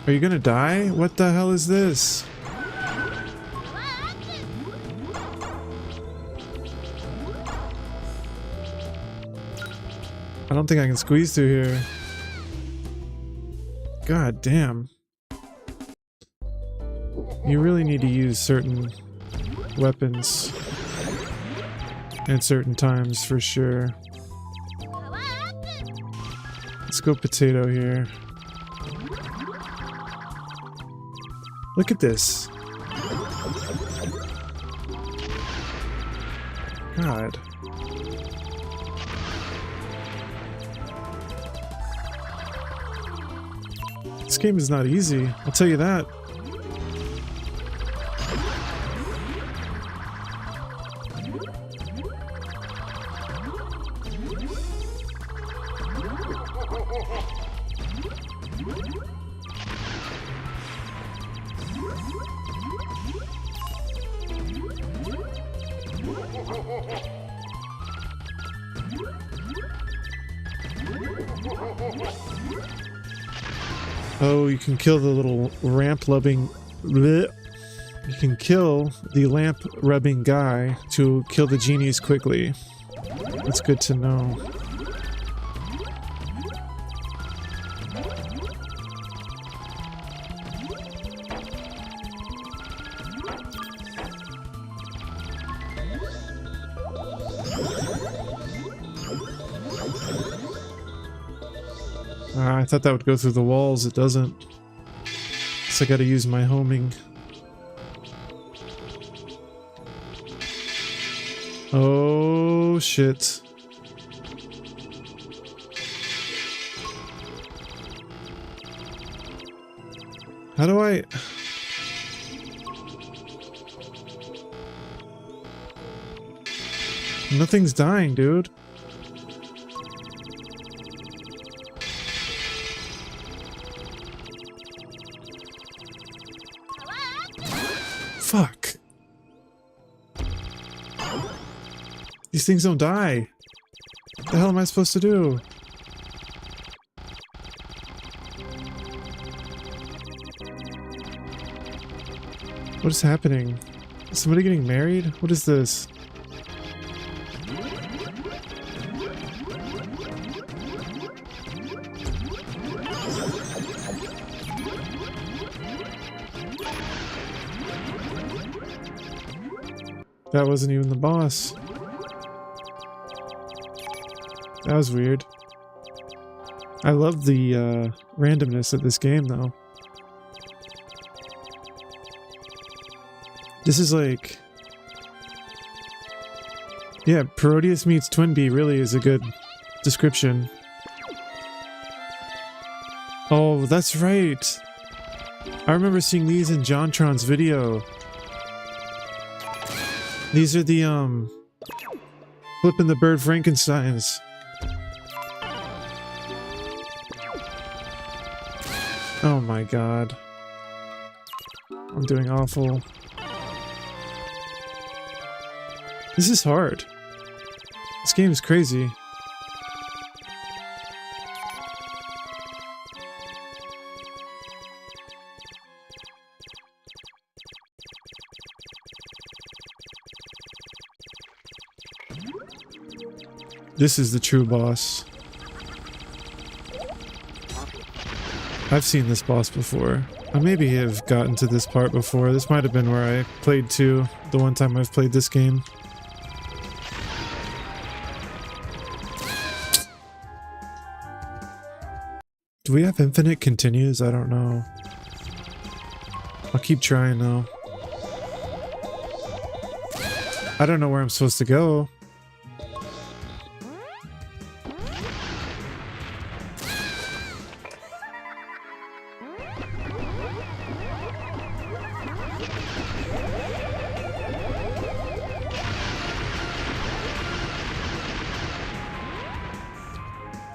Are you gonna die? What the hell is this? I don't think I can squeeze through here. God damn. You really need to use certain weapons at certain times for sure. Let's go potato here. Look at this. God. This game is not easy, I'll tell you that. Oh, you can kill the little lamp-rubbing... You can kill the lamp-rubbing guy to kill the genies quickly. That's good to know. I thought that would go through the walls. It doesn't. So I gotta use my homing. Oh shit. How do I... Nothing's dying, dude. Fuck. These things don't die. What the hell am I supposed to do? What is happening? Is somebody getting married? What is this? That wasn't even the boss. That was weird. I love the randomness of this game, though. This is like... Yeah, Parodius meets Twinbee really is a good description. Oh, that's right! I remember seeing these in JonTron's video. These are the, Flipping the Bird Frankensteins. Oh my god. I'm doing awful. This is hard. This game is crazy. This is the true boss. I've seen this boss before. I maybe have gotten to this part before. This might have been where I played too, the one time I've played this game. Do we have infinite continues? I don't know. I'll keep trying though. I don't know where I'm supposed to go.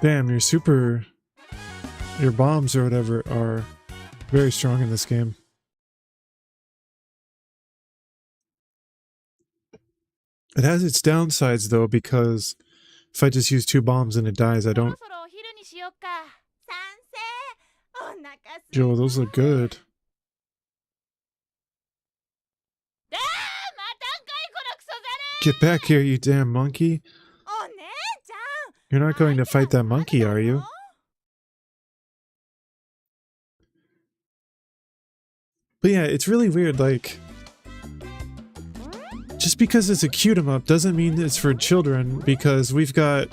Damn, your bombs or whatever are very strong in this game. It has its downsides though, because if I just use 2 bombs and it dies, I don't... Yo, those look good. Get back here, you damn monkey. You're not going to fight that monkey, are you? But yeah, it's really weird, like... Just because it's a cute 'em up doesn't mean it's for children, because we've got...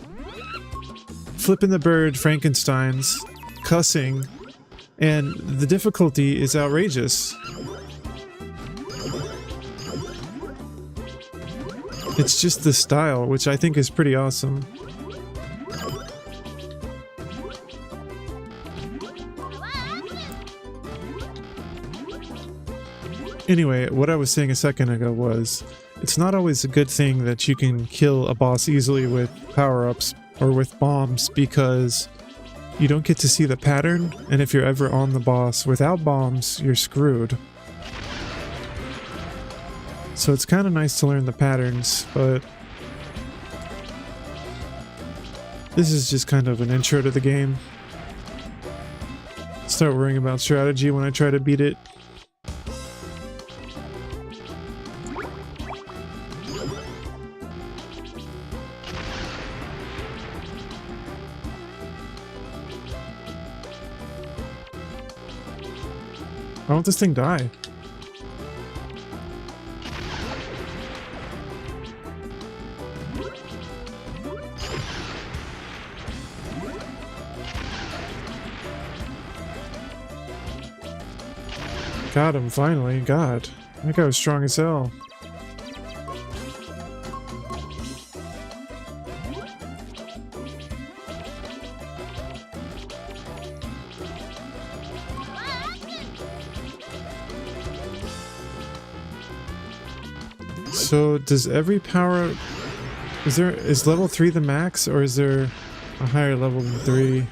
Flipping the Bird, Frankensteins, cussing, and the difficulty is outrageous. It's just the style, which I think is pretty awesome. Anyway, what I was saying a second ago was, it's not always a good thing that you can kill a boss easily with power-ups or with bombs, because you don't get to see the pattern, and if you're ever on the boss without bombs, you're screwed. So it's kind of nice to learn the patterns, but this is just kind of an intro to the game. Start worrying about strategy when I try to beat it. Why won't this thing die? Got him, finally. God. That guy was strong as hell. So does every power... Is level 3 the max, or is there a higher level than 3?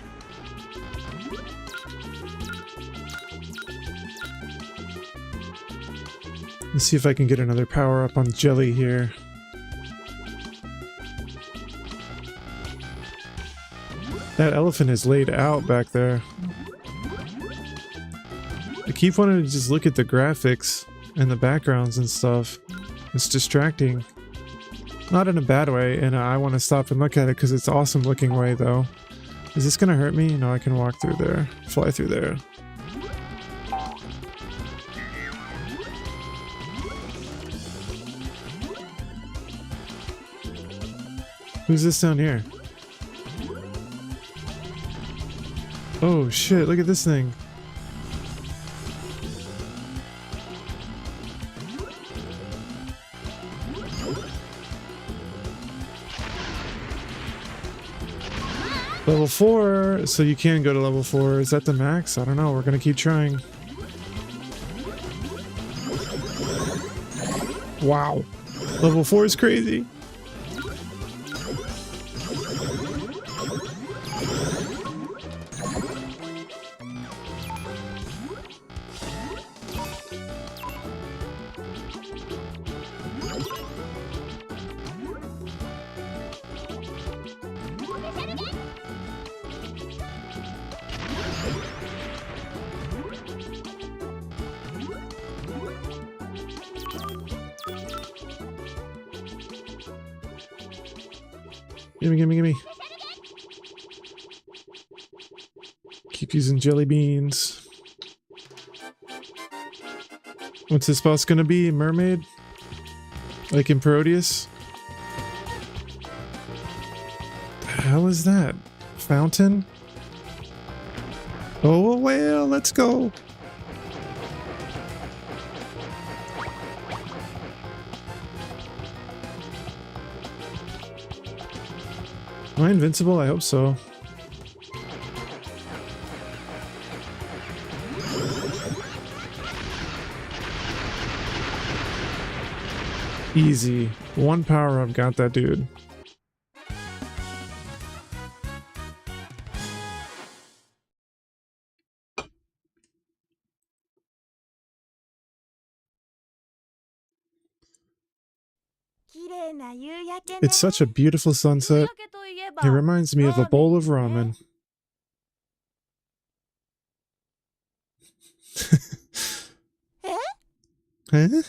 Let's see if I can get another power up on Jelly here. That elephant is laid out back there. I keep wanting to just look at the graphics and the backgrounds and stuff. It's distracting. Not in a bad way, and I want to stop and look at it because it's an awesome looking way though. Is this gonna hurt me? No, I can walk through there. Fly through there. Who's this down here? Oh shit, look at this thing. Level 4, so you can go to level 4. Is that the max? I don't know. We're gonna keep trying. Wow. Level 4 is crazy. Gimme, gimme, gimme. Keep using jelly beans. What's this boss gonna be? Mermaid? Like in Parodius? The hell is that? Fountain? Oh, a whale! Let's go! Am I invincible? I hope so. Easy. One power up got that dude. It's such a beautiful sunset. It reminds me of a bowl of ramen. Huh?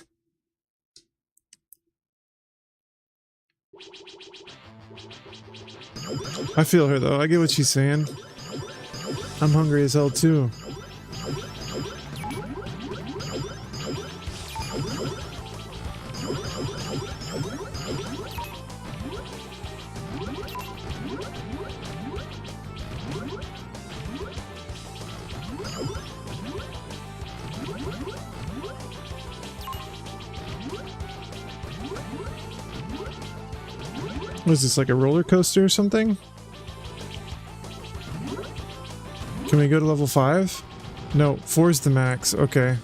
I feel her though. I get what she's saying. I'm hungry as hell too. What is this, like a roller coaster or something? Can we go to level 5? No, 4 is the max. Okay.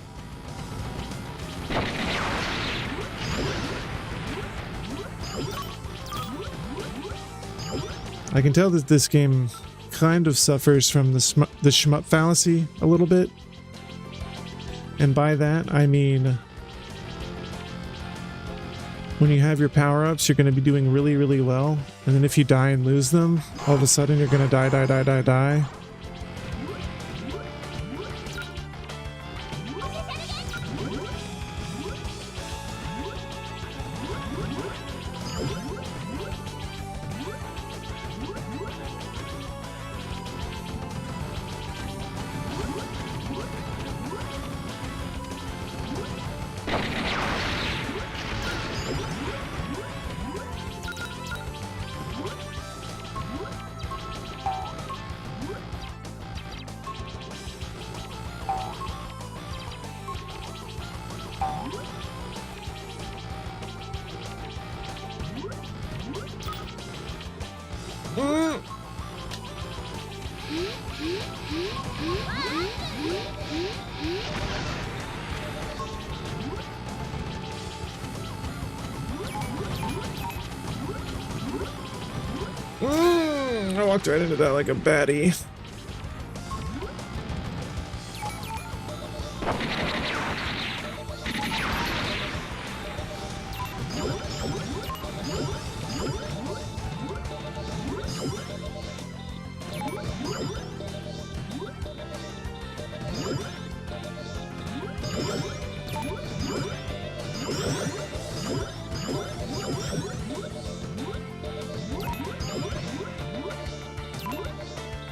I can tell that this game kind of suffers from the shmup fallacy a little bit. And by that, I mean, when you have your power-ups, you're going to be doing really, really well. And then if you die and lose them, all of a sudden you're going to die. I walked right into that like a baddie.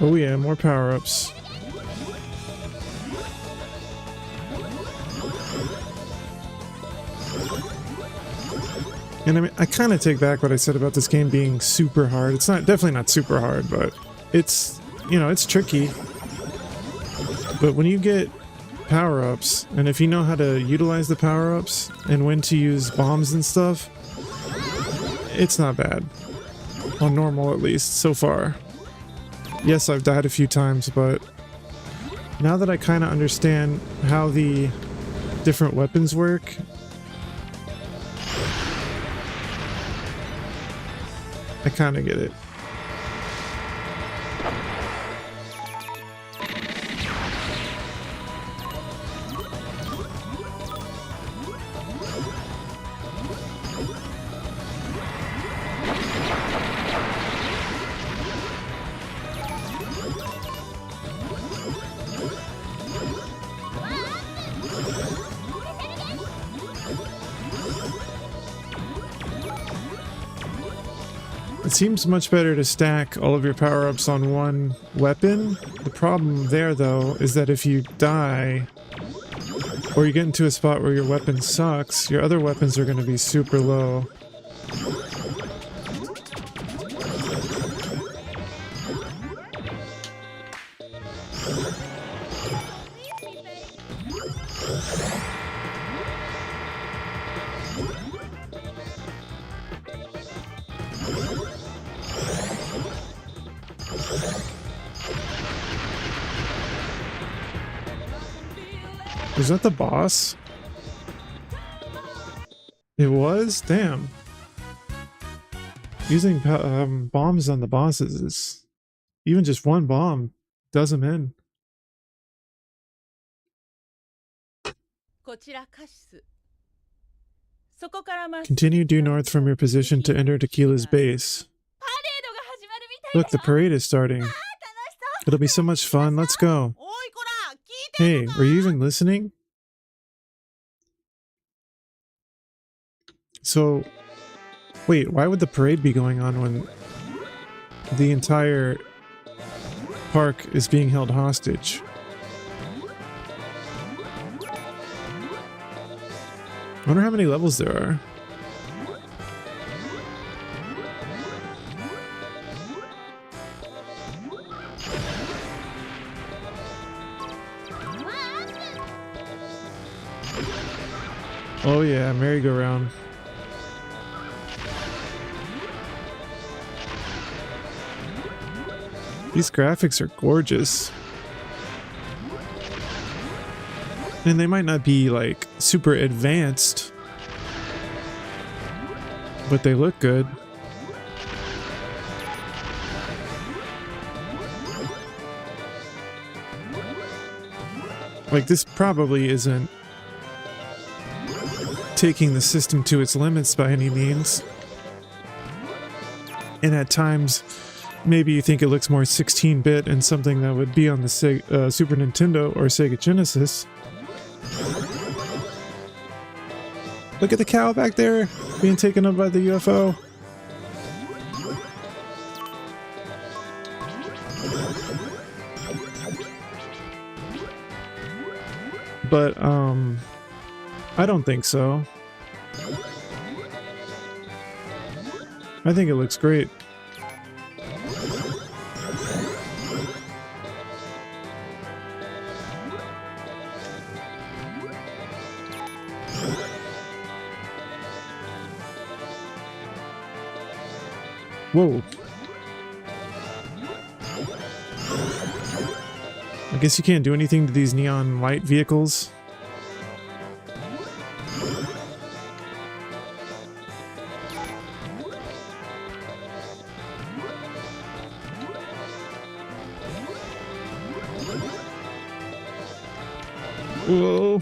Oh yeah, more power-ups. And I mean, I kind of take back what I said about this game being super hard. It's not, definitely not super hard, but it's, you know, it's tricky. But when you get power-ups, and if you know how to utilize the power-ups and when to use bombs and stuff, it's not bad. On normal, at least, so far. Yes, I've died a few times, but now that I kind of understand how the different weapons work, I kind of get it. It seems much better to stack all of your power-ups on one weapon. The problem there, though, is that if you die, or you get into a spot where your weapon sucks, your other weapons are going to be super low. Was that the boss? It was? Damn. Using bombs on the bosses is... Even just one bomb does them in. こちらカシス。そこからまっすぐ Continue due north from your position to enter Tequila's base. パレードが始まるみたいだよ。 Look, the parade is starting. 楽しそう。 It'll be so much fun. Let's go. おいこら、聞いて Hey, are you even listening? So, wait, why would the parade be going on when the entire park is being held hostage? I wonder how many levels there are. Oh yeah, merry-go-round. These graphics are gorgeous. And they might not be like super advanced, but they look good. Like, this probably isn't taking the system to its limits by any means. And at times, maybe you think it looks more 16-bit and something that would be on the Super Nintendo or Sega Genesis. Look at the cow back there, being taken up by the UFO. But, I don't think so. I think it looks great. Whoa. I guess you can't do anything to these neon light vehicles. Whoa.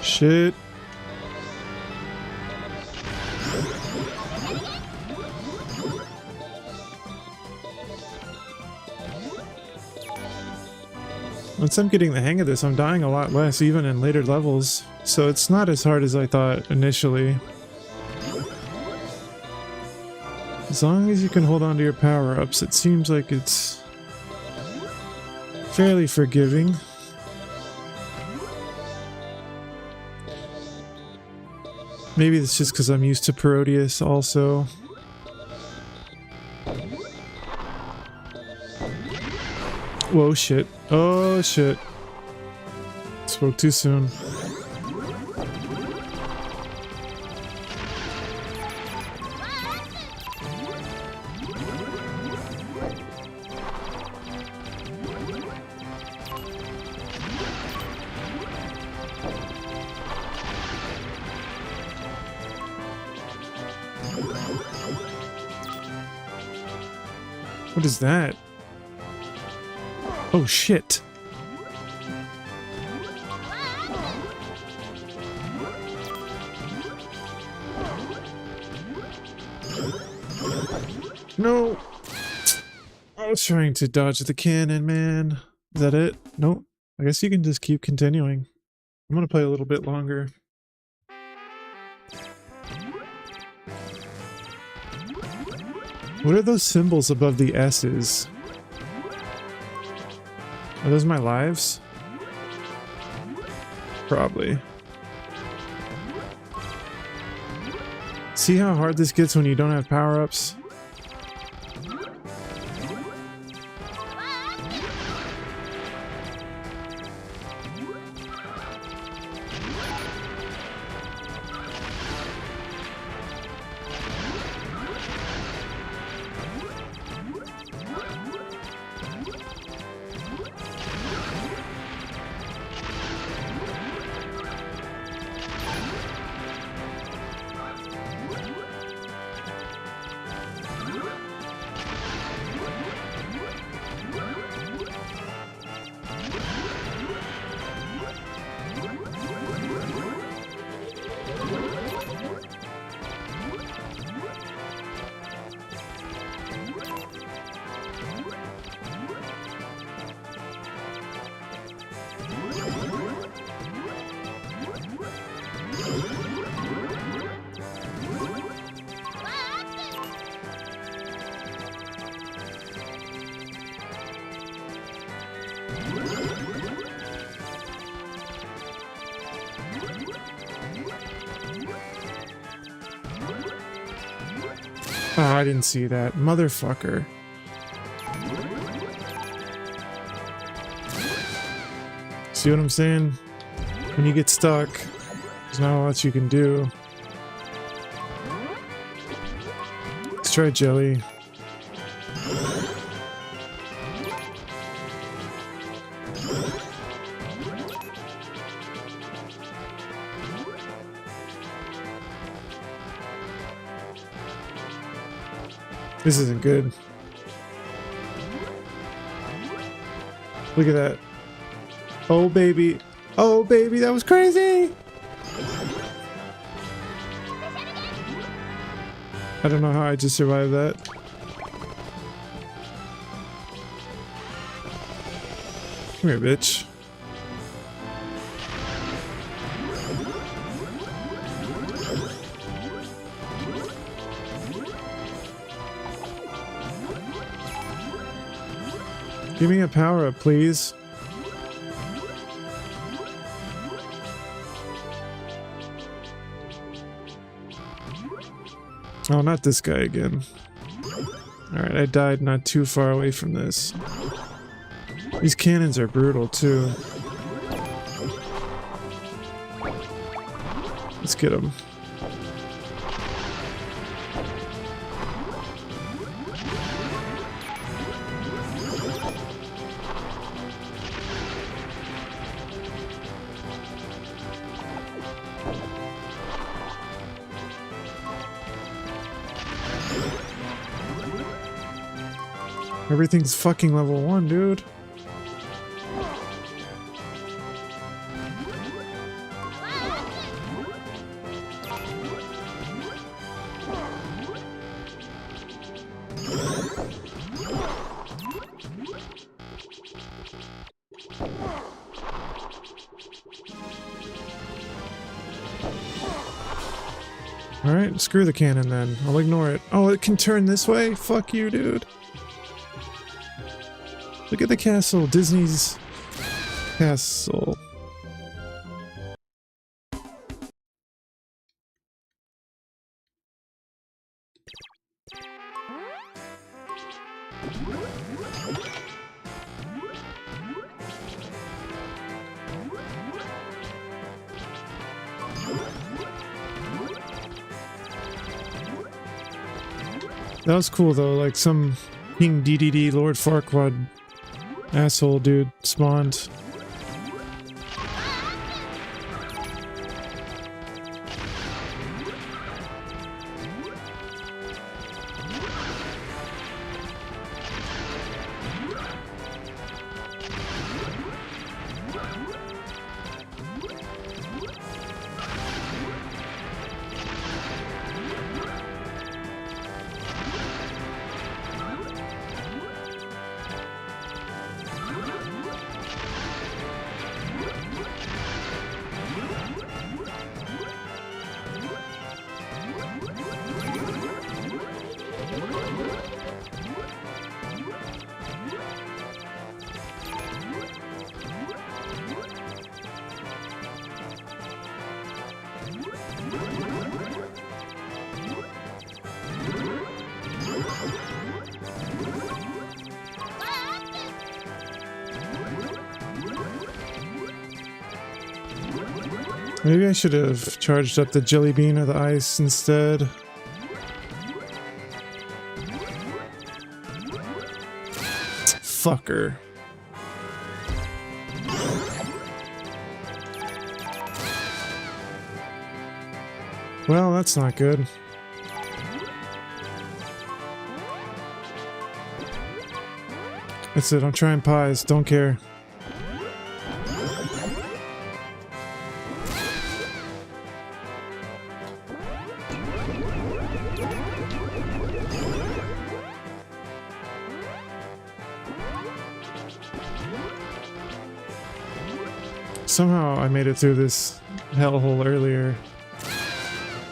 Shit. Once I'm getting the hang of this, I'm dying a lot less even in later levels, so it's not as hard as I thought initially. As long as you can hold on to your power-ups, it seems like it's fairly forgiving. Maybe it's just because I'm used to Parodius also. Whoa, shit. Oh, shit. Spoke too soon. What is that? Oh shit. No. I was trying to dodge the cannon, man. Is that it? Nope. I guess you can just keep continuing. I'm gonna play a little bit longer. What are those symbols above the S's? Are those my lives? Probably. See how hard this gets when you don't have power-ups? Oh, I didn't see that. Motherfucker. See what I'm saying? When you get stuck, there's not much you can do. Let's try jelly. This isn't good. Look at that. Oh baby. Oh baby, that was crazy! I don't know how I just survived that. Come here, bitch. Give me a power up, please. Oh, not this guy again. Alright, I died not too far away from this. These cannons are brutal, too. Let's get them. Everything's fucking level 1, dude. Alright, screw the cannon then. I'll ignore it. Oh, it can turn this way? Fuck you, dude. Look at the castle. Disney's castle. That was cool though, like some King DDD Lord Farquaad asshole dude spawned. Maybe I should have charged up the jelly bean or the ice instead. Fucker. Well, that's not good. That's it, I'm trying pies, don't care. Somehow I made it through this hellhole earlier.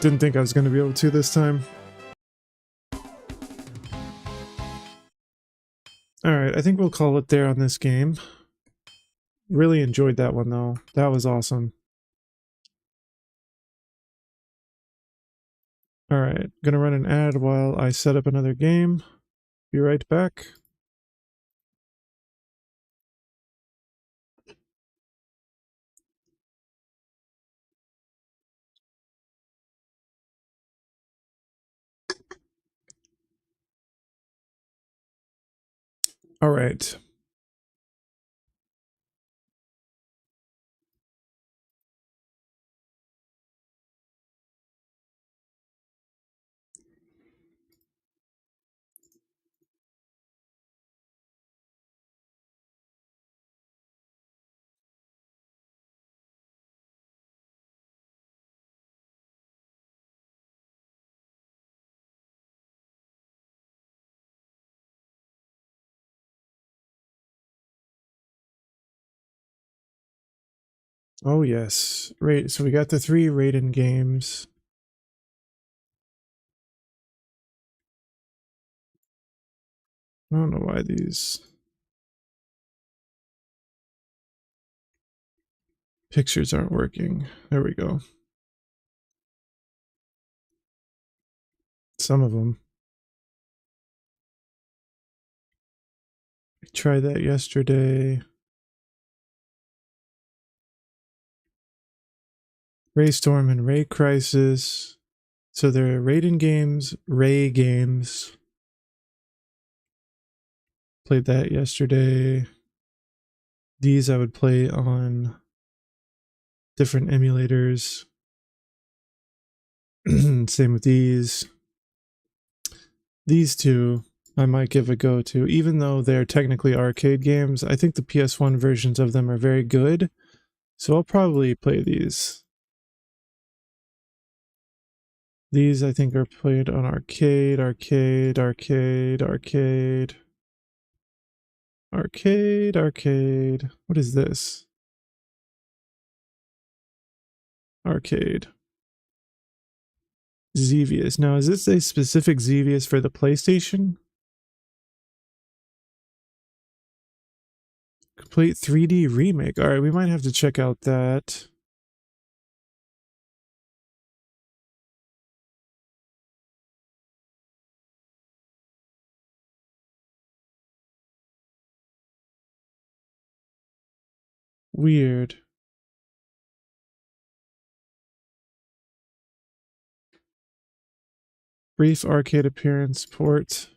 Didn't think I was going to be able to this time. Alright, I think we'll call it there on this game. Really enjoyed that one though. That was awesome. Alright, gonna run an ad while I set up another game. Be right back. Alright. Oh yes. Right, so we got the 3 Raiden games. I don't know why these pictures aren't working. There we go. Some of them. I tried that yesterday. Raystorm and Ray Crisis. So they're Raiden games, Ray games. Played that yesterday. These I would play on different emulators. Same with these. These two I might give a go to, even though they're technically arcade games. I think the PS1 versions of them are very good, so I'll probably play these. These I think are played on arcade, arcade, arcade, arcade. Arcade, arcade. What is this? Arcade. Xevious. Now, is this a specific Xevious for the PlayStation? Complete 3D remake. Alright, we might have to check out that. Weird. Brief arcade appearance port.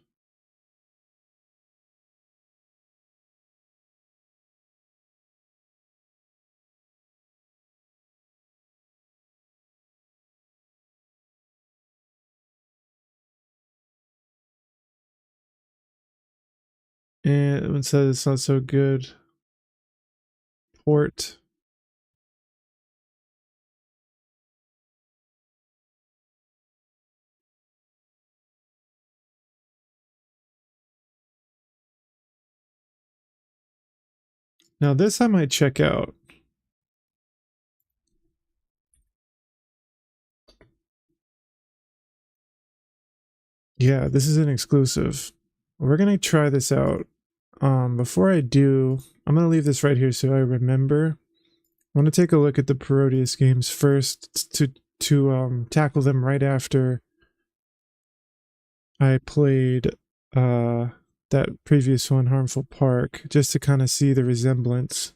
And it says it's not so good. Port. Now this I might check out. Yeah, this is an exclusive. We're gonna try this out. Before I do, I'm gonna leave this right here so I remember. I want to take a look at the Parodius games first to tackle them right after I played that previous one, Harmful Park, just to kind of see the resemblance.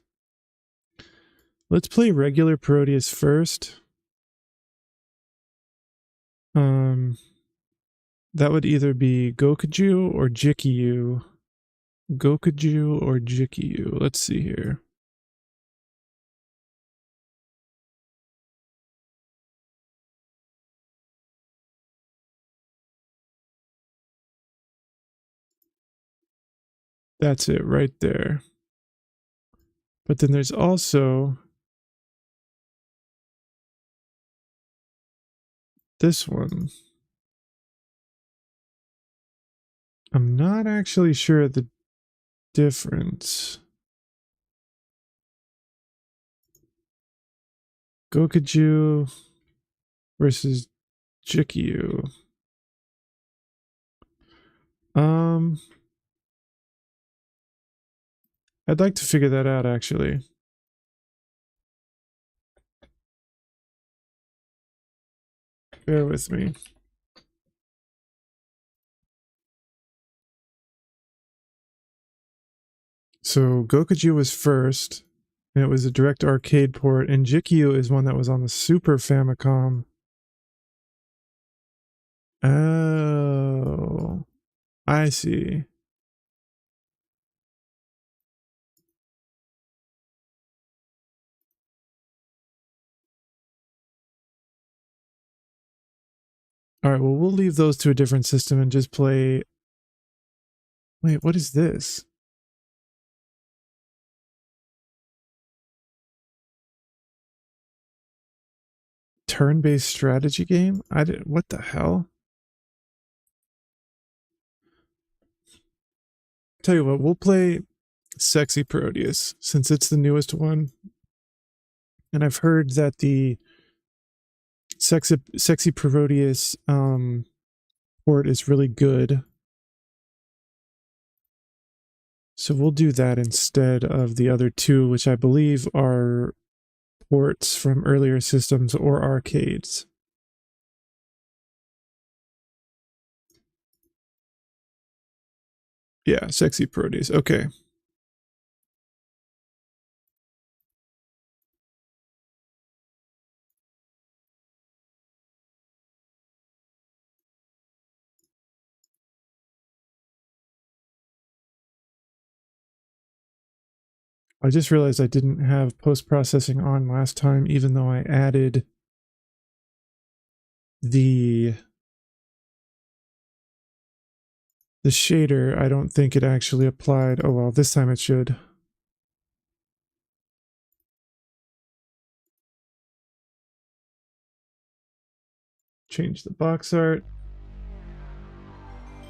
Let's play regular Parodius first. That would either be Gokuju or Jikyu. Gokuju or Jikyu. Let's see here. That's it right there. But then there's also this one. I'm not actually sure the difference. Gokuju versus Jikyu. I'd like to figure that out actually. Bear with me. So Gokuju was first, and it was a direct arcade port, and Jikyu is one that was on the Super Famicom. Oh, I see. All right, well, we'll leave those to a different system and just play... Wait, what is this? Turn-based strategy game? What the hell? Tell you what, we'll play Sexy Parodius, since it's the newest one. And I've heard that the Sexy Parodius port is really good. So we'll do that instead of the other two, which I believe are ports from earlier systems or arcades. Yeah, Sexy Parodius. Okay. I just realized I didn't have post-processing on last time, even though I added the shader. I don't think it actually applied. Oh well, this time it should. Change the box art.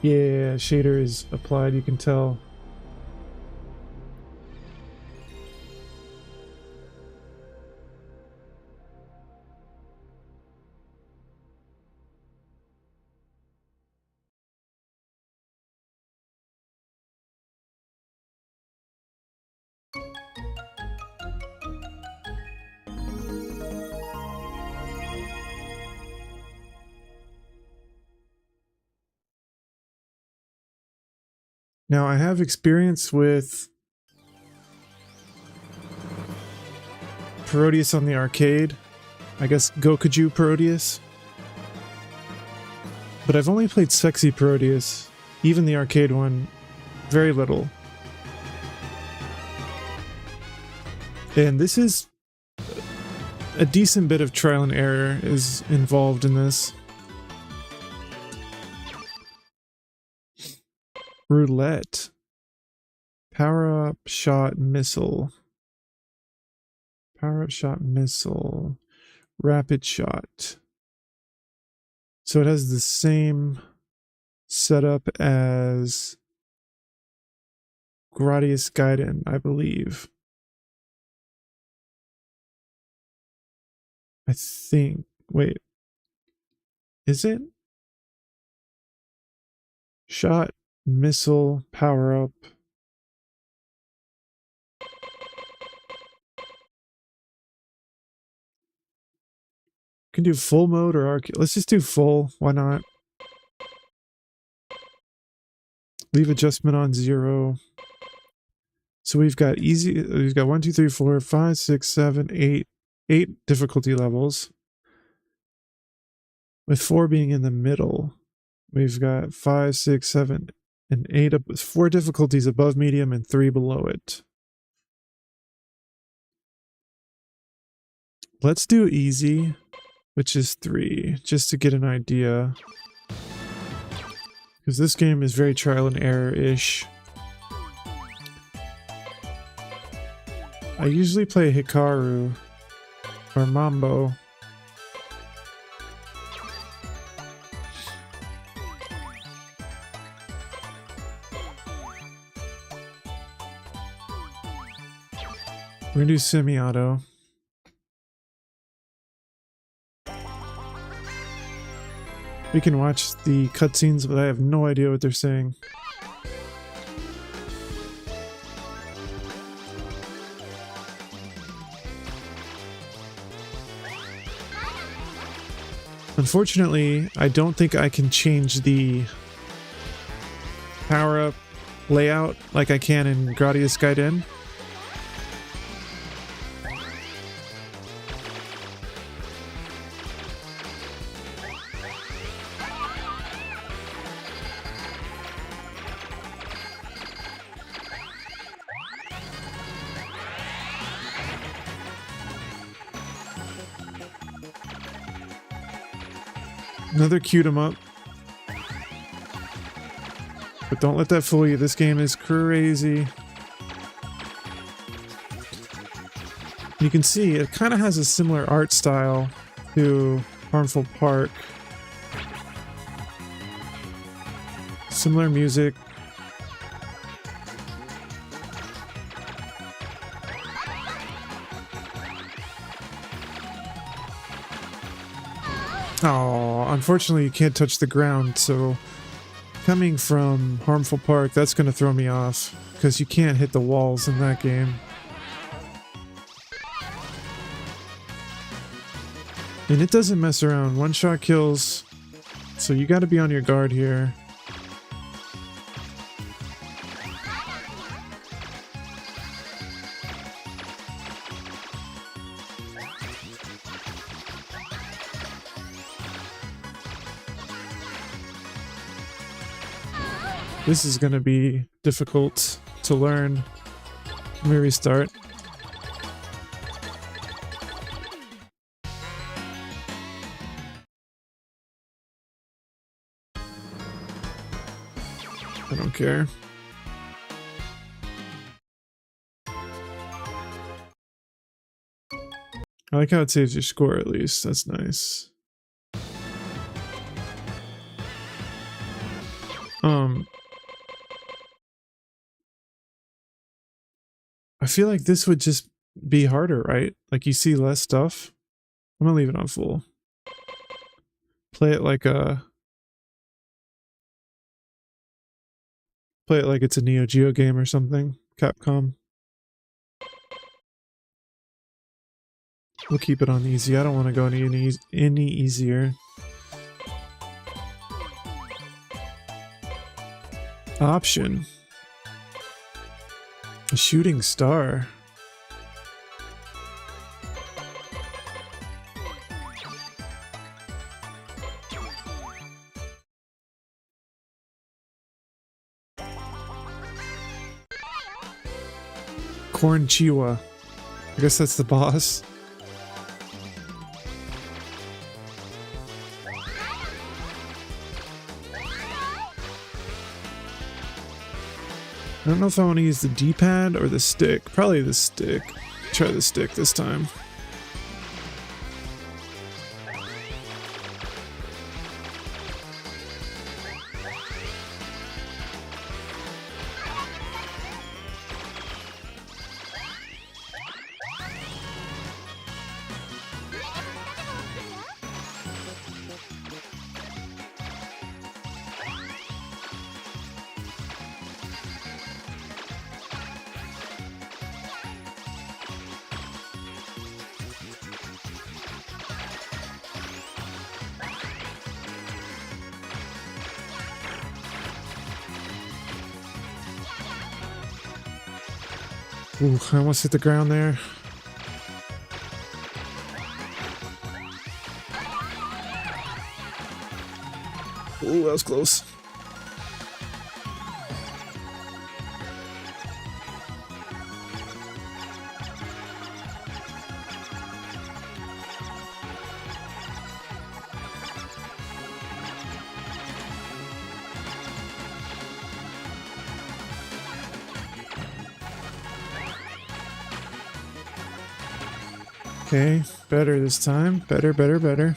Yeah, shader is applied, you can tell. Now, I have experience with Parodius on the arcade. I guess Gokuju Parodius. But I've only played Sexy Parodius, even the arcade one, very little. And this is a decent bit of trial and error is involved in this. Roulette. Power up shot missile. Power up shot missile. Rapid shot. So it has the same setup as Gradius Gaiden, I believe. I think. Wait. Is it? Shot, missile, power up. Can do full mode or arcade. Let's just do full. Why not? Leave adjustment on 0. So we've got easy. We've got 1, 2, 3, 4, 5, 6, 7, 8. 8 difficulty levels. With 4 being in the middle. We've got 5, 6, 7, and 8. 4 difficulties above medium and 3 below it. Let's do easy, which is 3, just to get an idea. Because this game is very trial and error-ish. I usually play Hikaru or Mambo. We're gonna do semi-auto. We can watch the cutscenes, but I have no idea what they're saying. Unfortunately, I don't think I can change the power-up layout like I can in Gradius Gaiden. Another cute 'em up. But don't let that fool you. This game is crazy. You can see it kind of has a similar art style to Harmful Park. Similar music. Oh, unfortunately you can't touch the ground, so coming from Harmful Park, that's going to throw me off, because you can't hit the walls in that game. And it doesn't mess around. One-shot kills, so you got to be on your guard here. This is going to be difficult to learn. Let me restart. I don't care. I like how it saves your score at least. That's nice. I feel like this would just be harder, right? Like you see less stuff. I'm gonna leave it on full. Play it like it's a Neo Geo game or something. Capcom. We'll keep it on easy. I don't want to go any easier. Option. A shooting star. Corn Chiwa. I guess that's the boss. I don't know if I want to use the D-pad or the stick. Probably the stick. Try the stick this time. Ooh, I almost hit the ground there. Ooh, that was close. Okay, better this time. Better, better, better.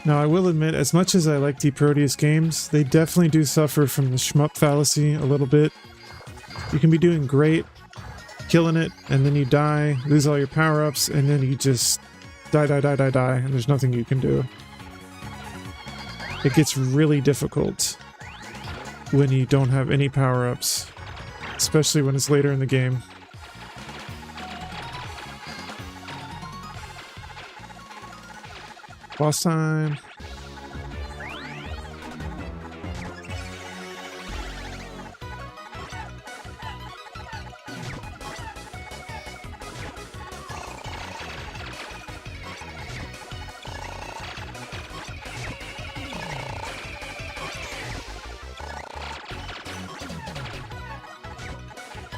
Now, I will admit, as much as I like the Parodius games, they definitely do suffer from the shmup fallacy a little bit. You can be doing great, killing it, and then you die, lose all your power-ups, and then you just die, and there's nothing you can do. It gets really difficult when you don't have any power-ups, especially when it's later in the game. Boss time.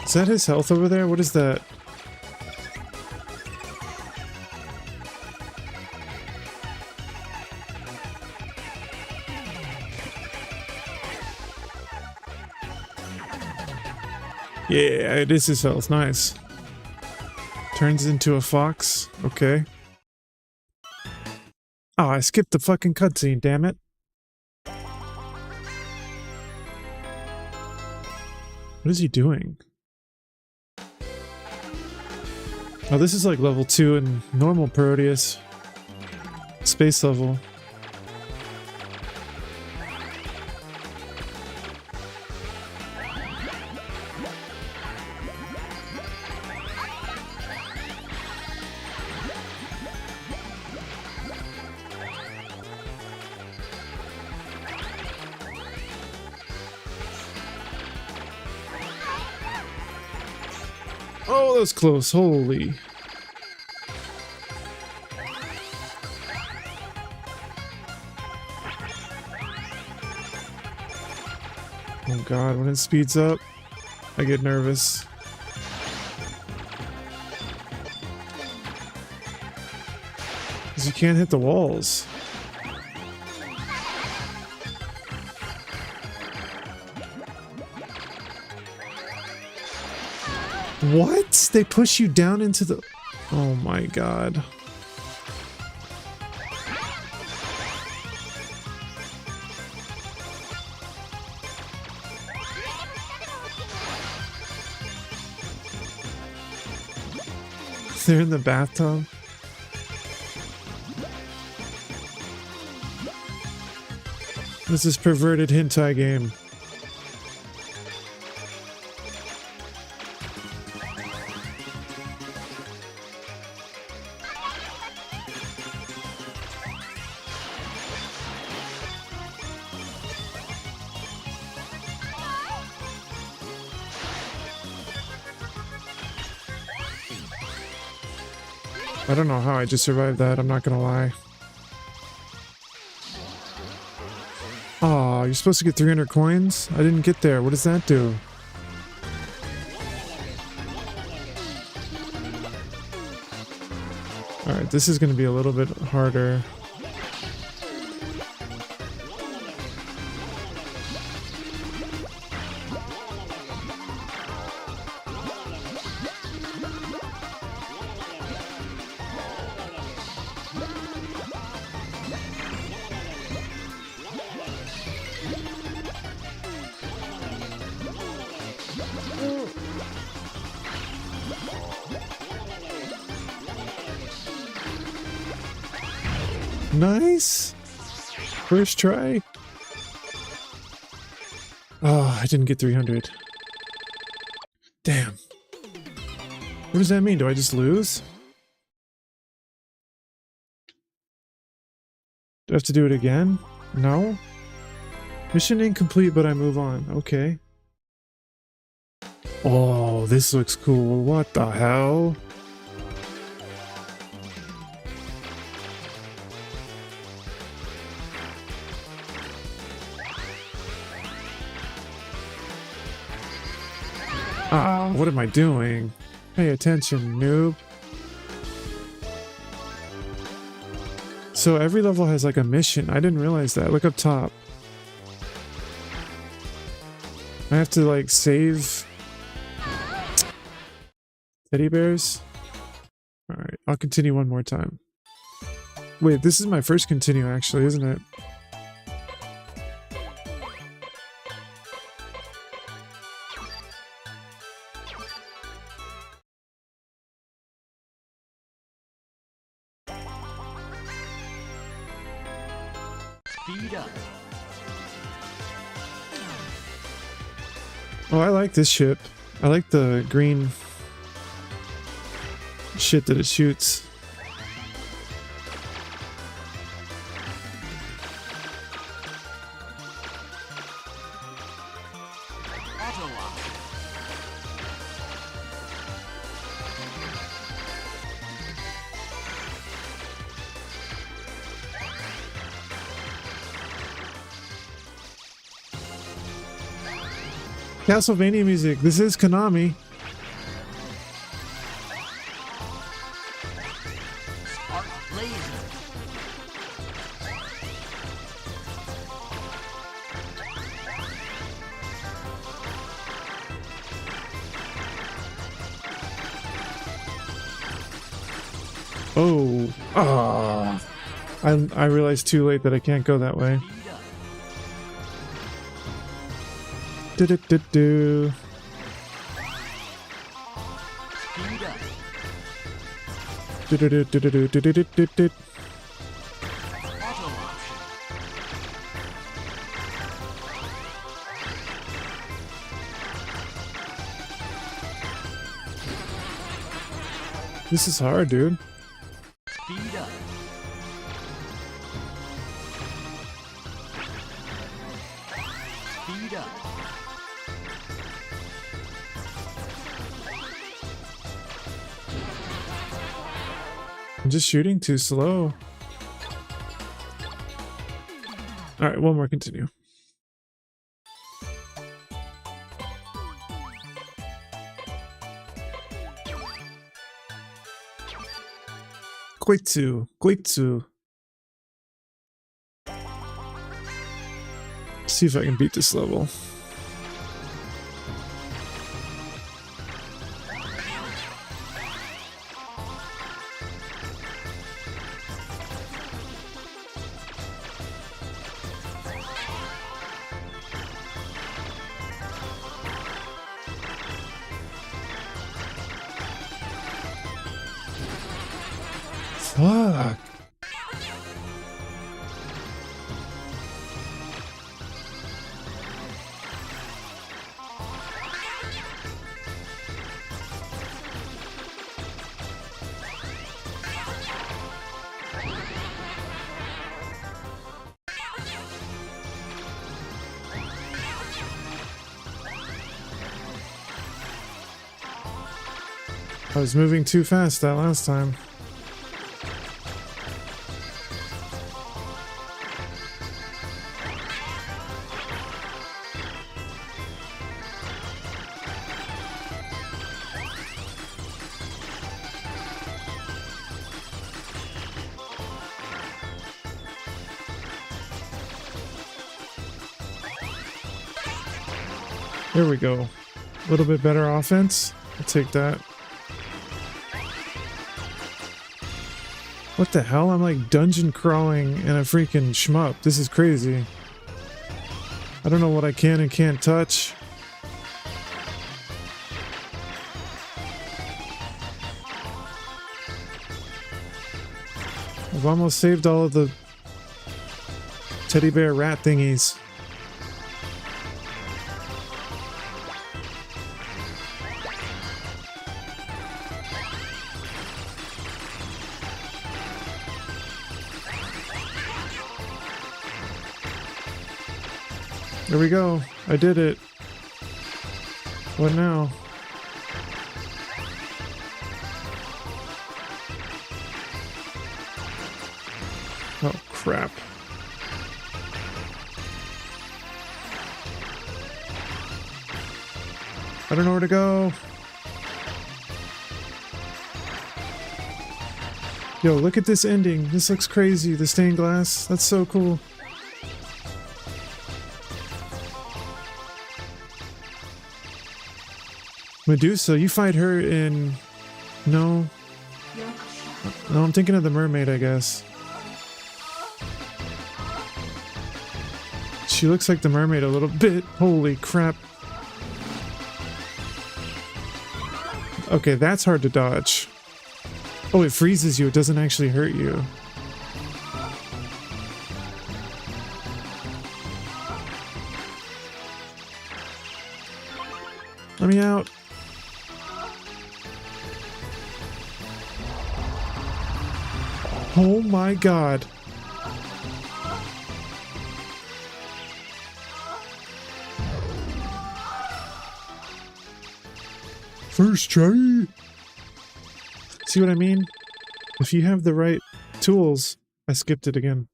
Is that his health over there? What is that? Yeah, it is his health. Nice. Turns into a fox. Okay. Oh, I skipped the fucking cutscene, damn it. What is he doing? Oh, this is like level 2 in normal Parodius. Space level. Oh, that was close. Holy. Oh god, when it speeds up, I get nervous. Because you can't hit the walls. What? They push you down into the... Oh my god. They're in the bathtub. This is perverted hentai game. I don't know how I just survived that, I'm not gonna lie. Aw, you're supposed to get 300 coins? I didn't get there. What does that do? Alright, this is going to be a little bit harder. Nice! First try. Oh, I didn't get 300. Damn. What does that mean? Do I just lose? Do I have to do it again? No? Mission incomplete, but I move on. Okay. Oh, this looks cool. What the hell? Ah, what am I doing? Pay attention, noob. So every level has like a mission. I didn't realize that. Look up top. I have to like save teddy bears. Alright, I'll continue one more time. Wait, this is my first continue actually, isn't it? Speed up. Oh, I like this ship. I like the green shit that it shoots. Auto lock. Castlevania music. This is Konami. Spark laser. Oh. Ah. I realized too late that I can't go that way. Speed up. Do-do-do-do. Speed up. Do-do-do-do-do-do-do-do-do. Auto option. This is hard, dude. Speed up. Speed up. I'm just shooting too slow. Alright, one more continue. Koitsu. Koitsu. See if I can beat this level. Fuck. I was moving too fast that last time. There we go. A little bit better offense. I'll take that. What the hell? I'm like dungeon crawling in a freaking shmup. This is crazy. I don't know what I can and can't touch. I've almost saved all of the teddy bear rat thingies. There we go. I did it. What now? Oh, crap. I don't know where to go. Yo, look at this ending. This looks crazy. The stained glass. That's so cool. Medusa, you fight her in... No. No, I'm thinking of the mermaid, I guess. She looks like the mermaid a little bit. Holy crap. Okay, that's hard to dodge. Oh, it freezes you. It doesn't actually hurt you. Let me out. Oh my god. First try. See what I mean? If you have the right tools... I skipped it again.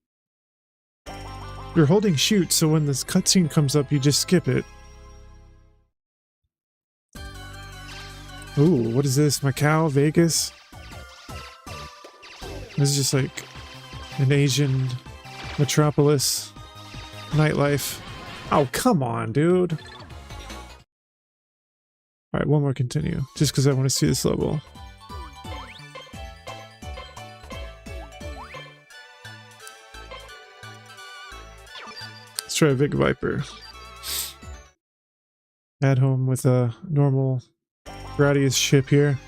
You're holding shoot, so when this cutscene comes up, you just skip it. Ooh, what is this? Macau? Vegas? This is just like an Asian metropolis nightlife. Oh, come on, dude. Alright, one more continue. Just because I want to see this level. Let's try a Big Viper. At home with a normal Parodius ship here.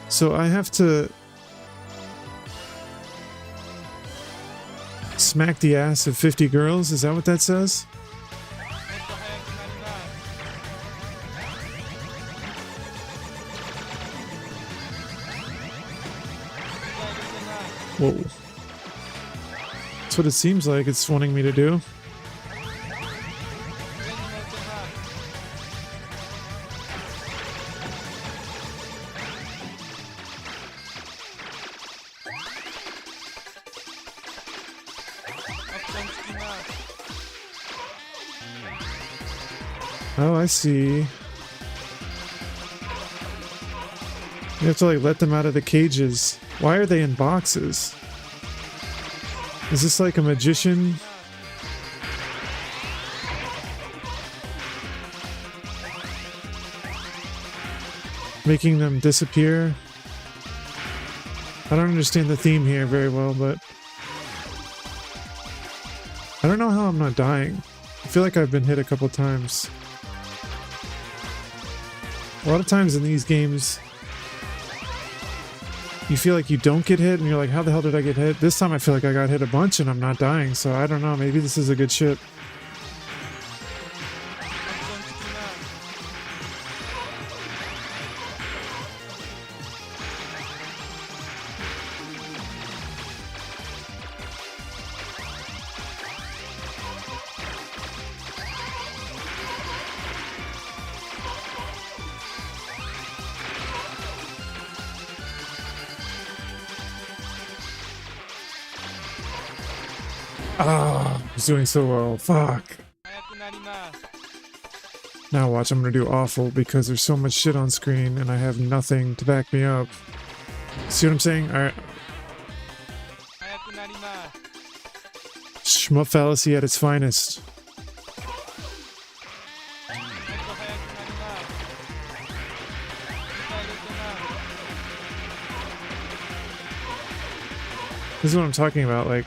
So I have to smack the ass of 50 girls? Is that what that says? Whoa. That's what it seems like it's wanting me to do. Oh, I see. You have to like let them out of the cages. Why are they in boxes? Is this like a magician? Making them disappear? I don't understand the theme here very well, but I don't know how I'm not dying. I feel like I've been hit a couple times. A lot of times in these games, you feel like you don't get hit, and you're like, how the hell did I get hit? This time I feel like I got hit a bunch and I'm not dying, so I don't know, maybe this is a good ship. Ah, he's doing so well. Fuck. Now watch, I'm gonna do awful because there's so much shit on screen and I have nothing to back me up. See what I'm saying? Alright. Shmup fallacy at its finest. This is what I'm talking about. Like,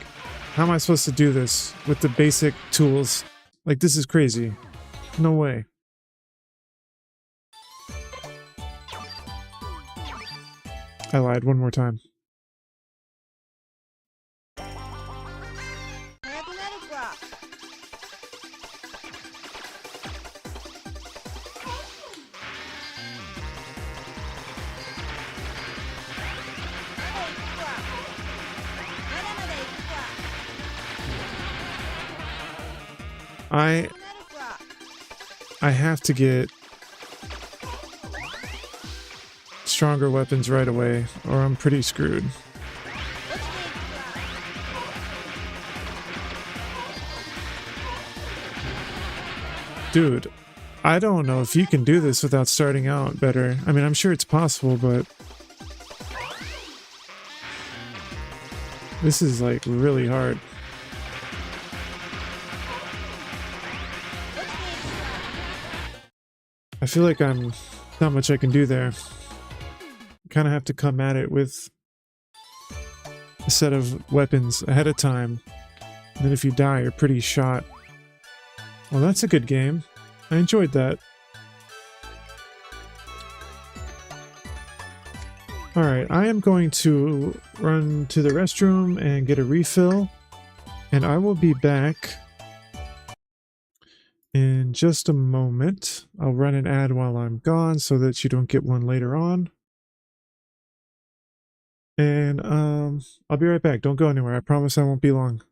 how am I supposed to do this with the basic tools? Like, this is crazy. No way. I lied one more time. I have to get stronger weapons right away, or I'm pretty screwed. Dude, I don't know if you can do this without starting out better. I mean, I'm sure it's possible, but this is like really hard. I feel like not much I can do there. Kind of have to come at it with a set of weapons ahead of time. And then if you die, you're pretty shot. Well, that's a good game. I enjoyed that. Alright, I am going to run to the restroom and get a refill. And I will be back in just a moment. I'll run an ad while I'm gone so that you don't get one later on. And I'll be right back. Don't go anywhere. I promise I won't be long.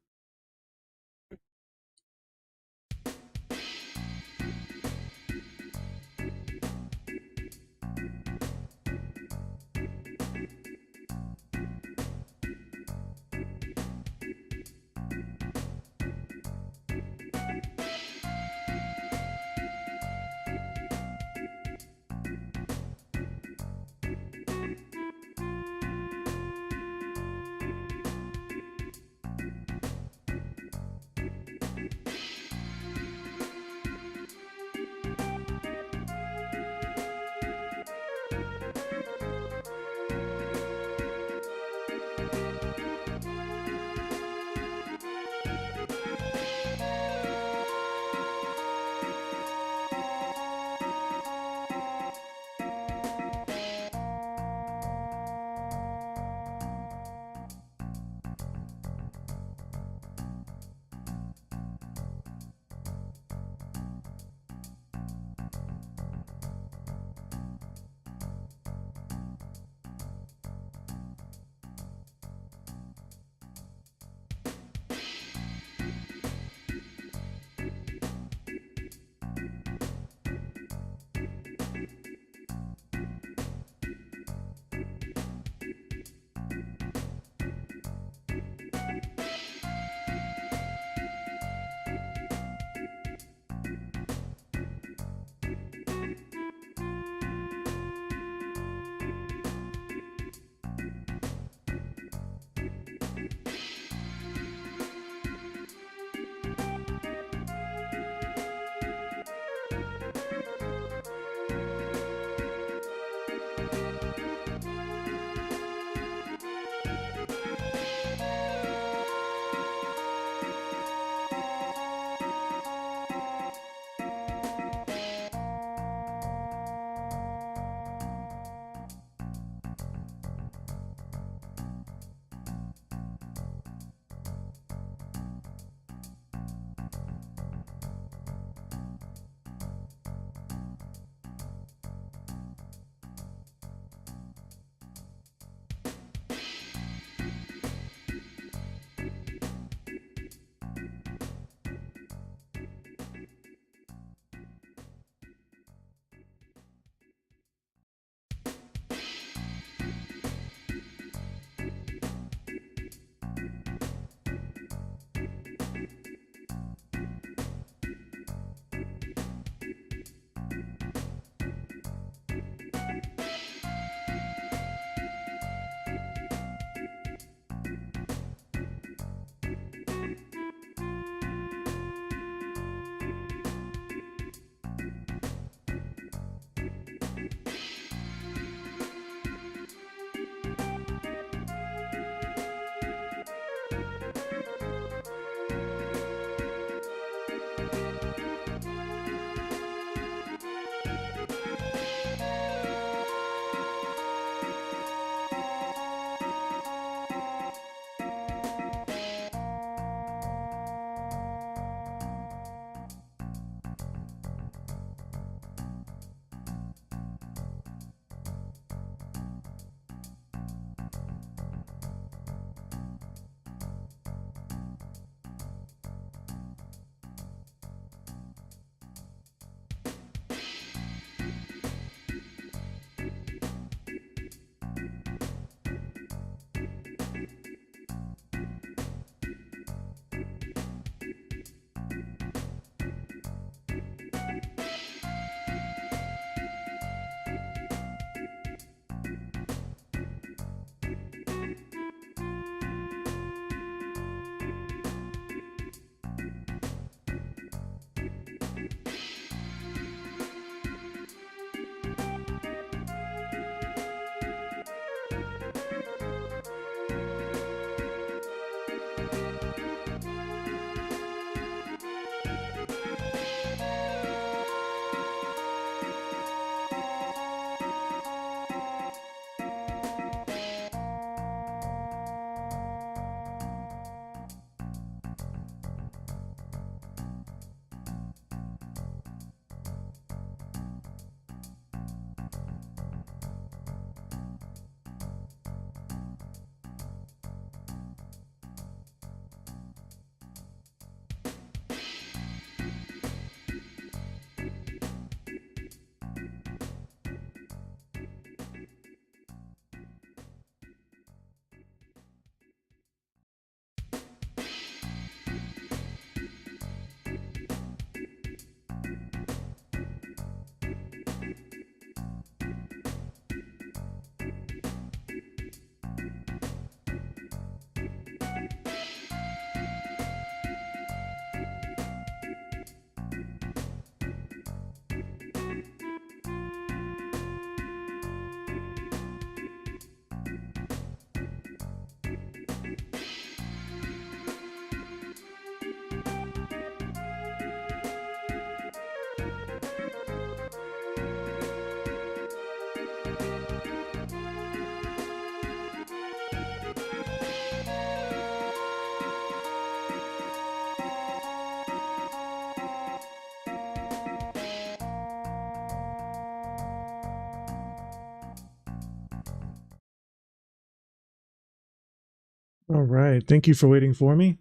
All right. Thank you for waiting for me.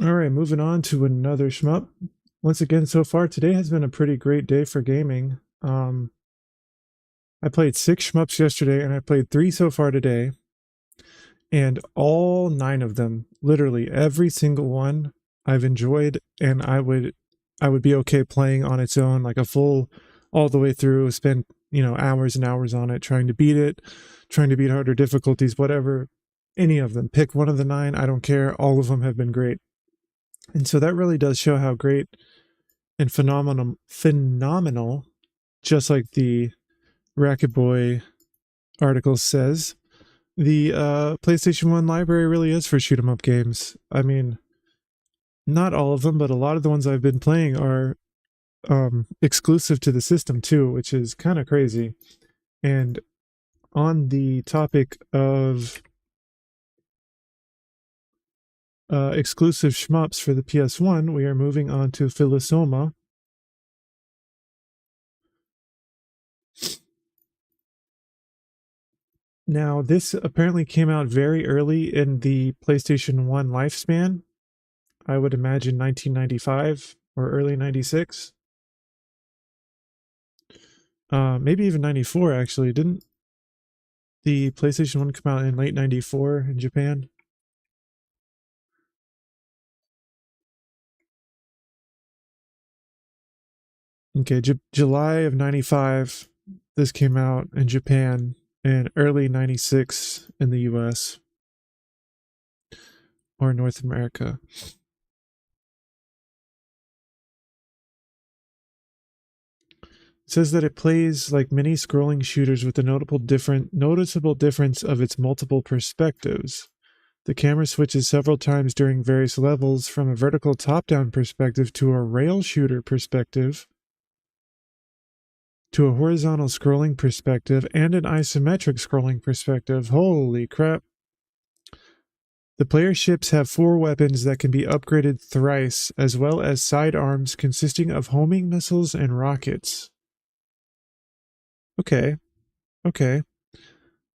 All right, moving on to another shmup. Once again, so far today has been a pretty great day for gaming. I played 6 shmups yesterday and I played 3 so far today. And all 9 of them, literally every single one, I've enjoyed, and I would be okay playing on its own, like a full all the way through, spend, hours and hours on it, trying to beat harder difficulties, whatever. Any of them. Pick one of the 9, I don't care. All of them have been great. And so that really does show how great and phenomenal, just like the Racket Boy article says, the PlayStation 1 library really is for shoot 'em up games. I mean, not all of them, but a lot of the ones I've been playing are exclusive to the system too, which is kind of crazy. And on the topic of exclusive shmups for the PS1, we are moving on to Philosoma. Now, this apparently came out very early in the PlayStation 1 lifespan. I would imagine 1995 or early 96. Maybe even 94, actually. Didn't the PlayStation 1 come out in late 94 in Japan? Okay, July of 95, this came out in Japan, and early 96 in the US or North America. It says that it plays like many scrolling shooters with the noticeable difference of its multiple perspectives. The camera switches several times during various levels, from a vertical top-down perspective to a rail shooter perspective, to a horizontal scrolling perspective, and an isometric scrolling perspective. Holy crap. The player ships have 4 weapons that can be upgraded thrice, as well as sidearms consisting of homing missiles and rockets. Okay.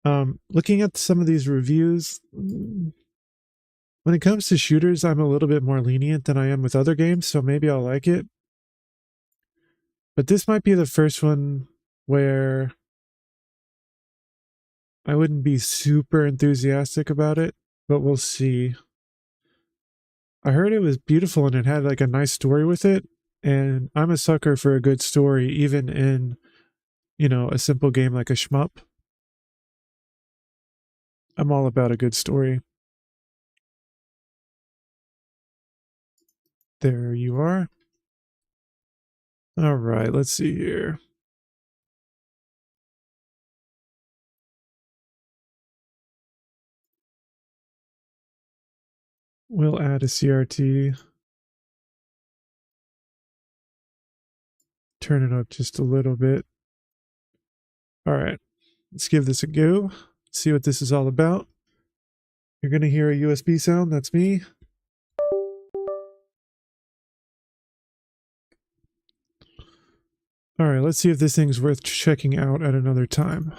Looking at some of these reviews, when it comes to shooters, I'm a little bit more lenient than I am with other games, so maybe I'll like it. But this might be the first one where I wouldn't be super enthusiastic about it, but we'll see. I heard it was beautiful and it had like a nice story with it, and I'm a sucker for a good story, even in, a simple game like a shmup. I'm all about a good story. There you are. All right, let's see here. We'll add a CRT. Turn it up just a little bit. All right, let's give this a go. See what this is all about. You're going to hear a USB sound. That's me. All right, let's see if this thing's worth checking out at another time.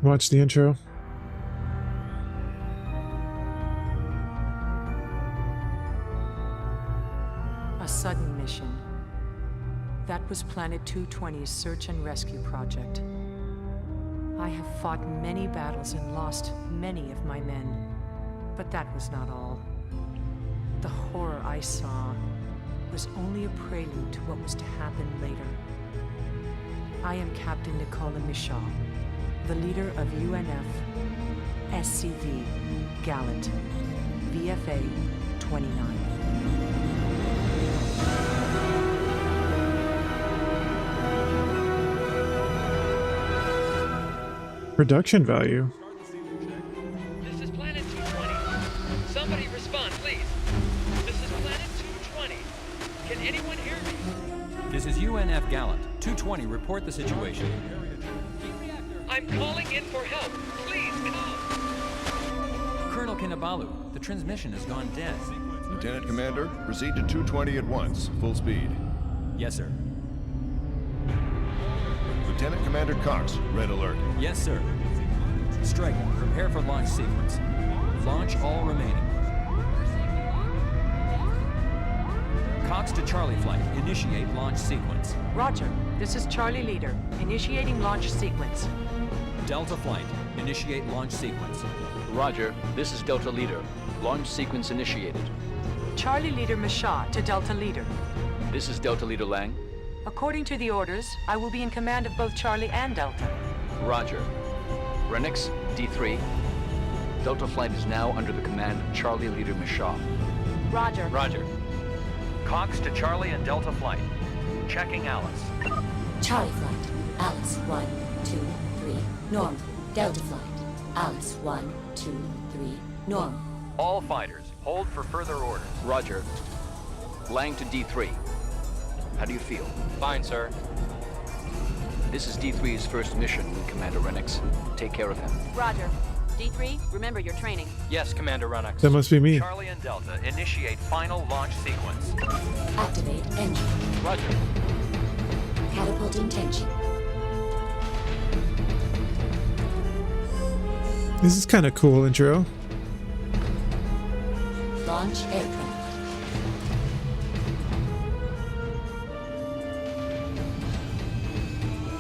Watch the intro. A sudden mission. That was Planet 220's search and rescue project. I have fought many battles and lost many of my men, but that was not all. The horror I saw was only a prelude to what was to happen later. I am Captain Nicola Michaud, the leader of UNF, SCV, Gallant, VFA 29. Production value. This is Planet 220. Somebody respond, please. This is Planet 220. Can anyone hear me? This is UNF Gallant. 220, report the situation. I'm calling in for help. Please, come. Colonel Kinabalu, the transmission has gone dead. Lieutenant Commander, proceed to 220 at once. Full speed. Yes, sir. Lieutenant Commander Cox, red alert. Yes, sir. Strike, prepare for launch sequence. Launch all remaining. Cox to Charlie flight, initiate launch sequence. Roger, this is Charlie Leader, initiating launch sequence. Delta flight, initiate launch sequence. Roger, this is Delta Leader. Launch sequence initiated. Charlie Leader Misha to Delta Leader. This is Delta Leader Lang. According to the orders, I will be in command of both Charlie and Delta. Roger. Renix, D3. Delta flight is now under the command of Charlie Leader Misha. Roger. Roger. Cox to Charlie and Delta flight. Checking Alice. Charlie flight, Alice 1, 2, 3, normal. Delta flight, Alice 1, 2, 3, normal. All fighters, hold for further orders. Roger. Lang to D3. How do you feel? Fine, sir. This is D3's first mission, Commander Renix. Take care of him. Roger. D3, remember your training. Yes, Commander Runnox. That must be me. Charlie and Delta, initiate final launch sequence. Activate engine. Roger. Catapulting tension. This is kind of cool intro. Launch aircraft.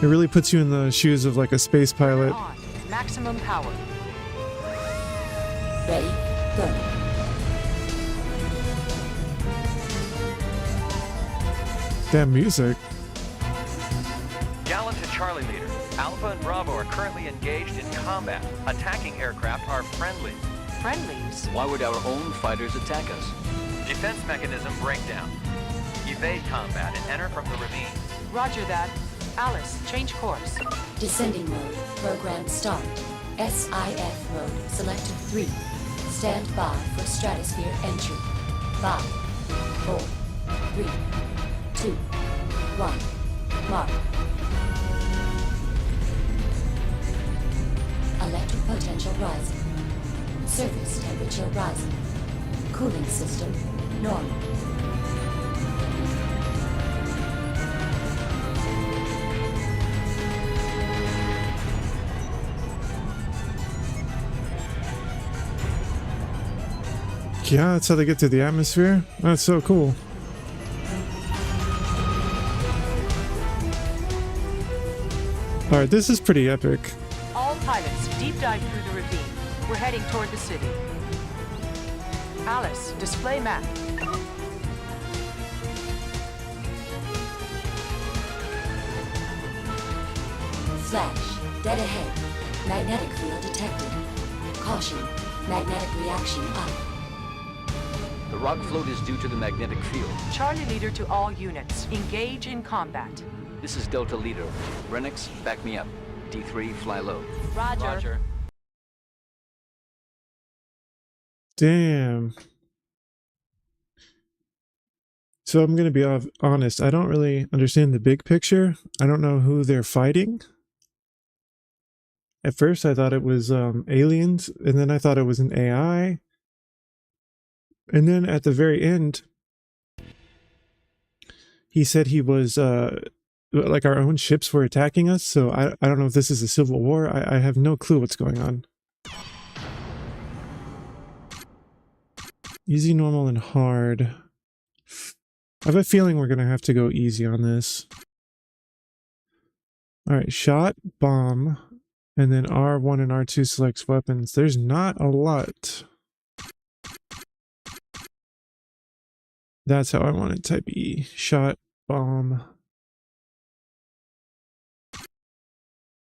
It really puts you in the shoes of like a space pilot. On. Maximum power. Ready, go. Damn music. Gallant to Charlie Leader. Alpha and Bravo are currently engaged in combat. Attacking aircraft are friendly. Friendlies. Why would our own fighters attack us? Defense mechanism breakdown. Evade combat and enter from the ravine. Roger that. Alice, change course. Descending mode, program start. SIF mode, selected 3. Stand by for stratosphere entry. 5, 4, 3, 2, 1. Mark. Electric potential rising. Surface temperature rising. Cooling system normal. Yeah, that's how they get to the atmosphere. That's so cool. Alright, this is pretty epic. All pilots, deep dive through the ravine. We're heading toward the city. Alice, display map. Flash, dead ahead. Magnetic field detected. Caution, magnetic reaction up. The rock float is due to the magnetic field. Charlie Leader to all units. Engage in combat. This is Delta Leader. Renix, back me up. D3, fly low. Roger. Damn. So I'm going to be honest. I don't really understand the big picture. I don't know who they're fighting. At first I thought it was aliens, and then I thought it was an AI. And then at the very end, he said he was, like our own ships were attacking us. So I don't know if this is a civil war. I have no clue what's going on. Easy, normal, and hard. I have a feeling we're going to have to go easy on this. Alright, shot, bomb, and then R1 and R2 selects weapons. There's not a lot. That's how I want it. Type E. Shot, bomb.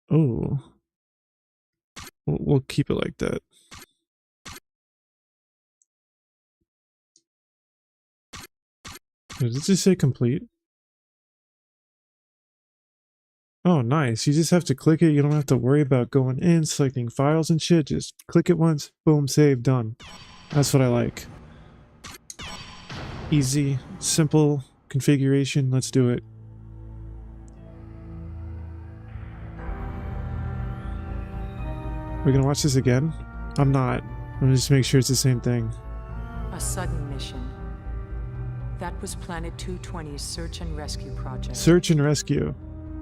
Oh. We'll keep it like that. Did it just say complete? Oh, nice. You just have to click it. You don't have to worry about going in, selecting files and shit. Just click it once, boom, save, done. That's what I like. Easy, simple configuration. Let's do it. We're gonna watch this again? I'm not. I'm gonna just make sure it's the same thing. A sudden mission. That was Planet 220's search and rescue project. Search and rescue.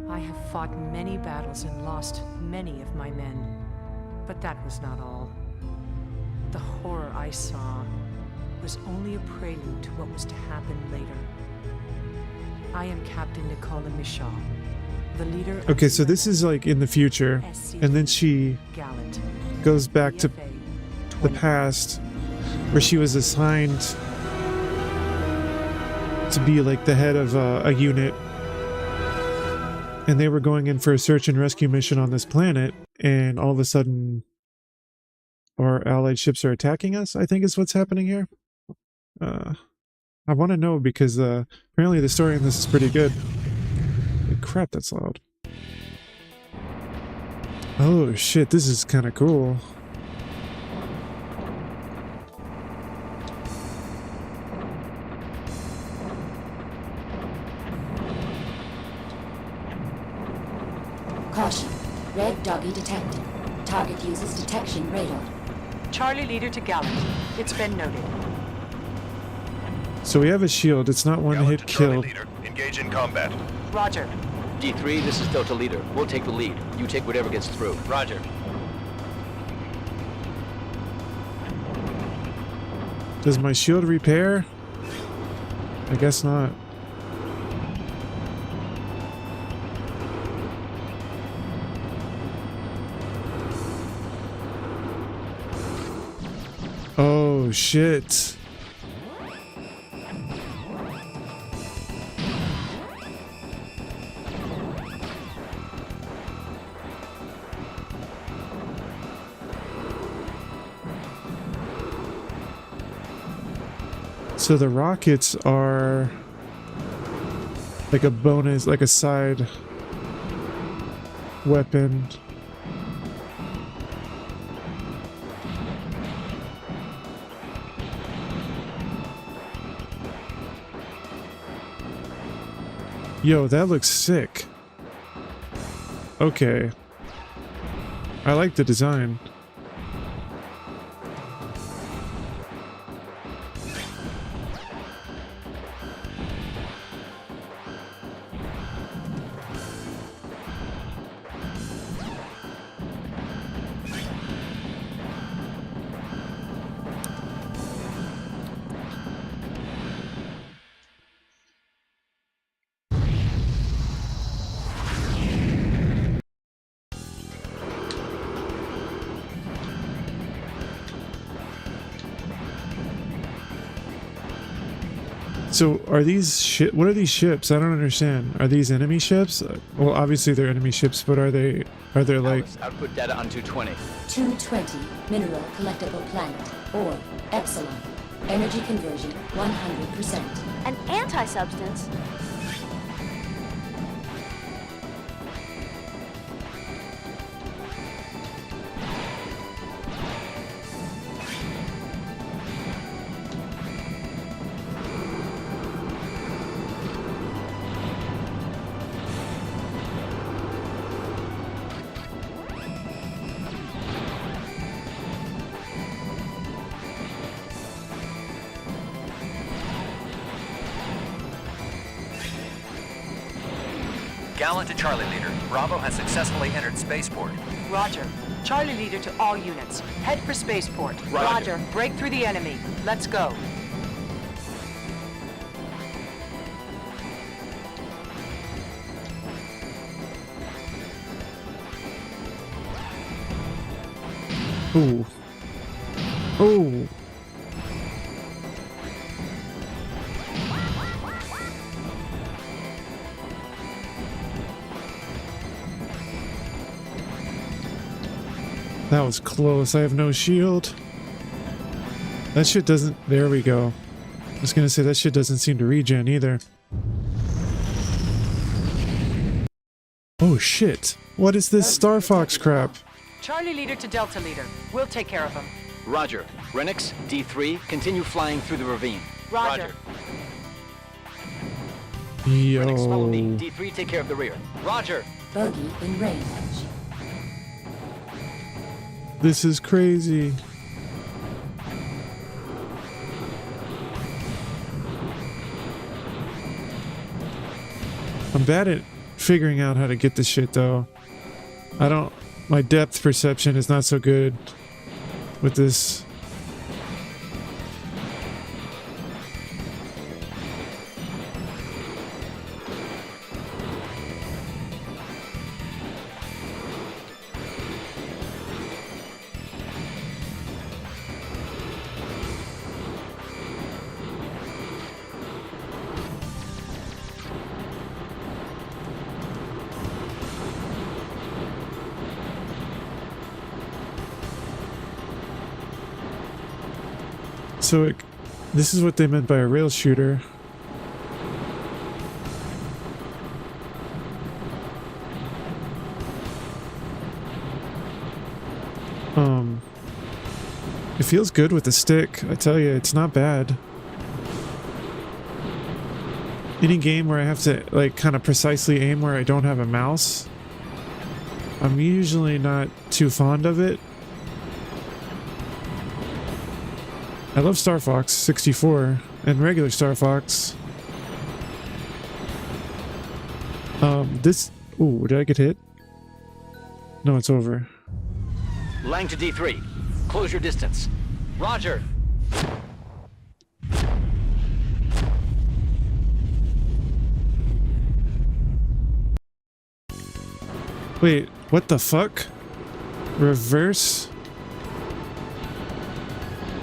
I have fought many battles and lost many of my men. But that was not all. The horror I saw was only a prelude to what was to happen later. I am Captain Nicola Michaud, the leader of Okay, so this is like in the future, and then she Gallant, goes back to the past where she was assigned to be like the head of a unit, and they were going in for a search and rescue mission on this planet, and all of a sudden our allied ships are attacking us, I think is what's happening here. I want to know because apparently the story in this is pretty good. Holy crap, that's loud. Oh shit, this is kind of cool. Caution. Red doggy detected. Target uses detection radar. Charlie leader to Gallant. It's been noted. So we have a shield. It's not one hit kill. Engage in combat. Roger. D3, this is Delta Leader. We'll take the lead. You take whatever gets through. Roger. Does my shield repair? I guess not. Oh shit. So the rockets are like a bonus, like a side weapon. Yo, that looks sick. Okay. I like the design. So are these what are these ships? I don't understand. Are these enemy ships? Well, obviously they're enemy ships, but are they like Alice, output data on 220. 220 mineral collectible planet or Epsilon. Energy conversion 100%. An anti-substance? Gallant to Charlie leader. Bravo has successfully entered spaceport. Roger. Charlie leader to all units. Head for spaceport. Roger. Break through the enemy. Let's go. ooh. Oh. That was close. I have no shield. That shit doesn't... There we go. I was gonna say that shit doesn't seem to regen either. Oh shit. What is this Star Fox crap? Charlie leader to Delta leader. We'll take care of him. Roger. Renix, D3, continue flying through the ravine. Roger. Renix, follow me. Yo. D3, take care of the rear. Roger. Bogey in range. This is crazy. I'm bad at figuring out how to get this shit though. My depth perception is not so good with this. So this is what they meant by a rail shooter. It feels good with the stick. I tell you, it's not bad. Any game where I have to like kind of precisely aim where I don't have a mouse, I'm usually not too fond of it. I love Star Fox 64 and regular Star Fox. Ooh, did I get hit? No, it's over. Lang to D3. Close your distance. Roger. Wait, what the fuck? Reverse?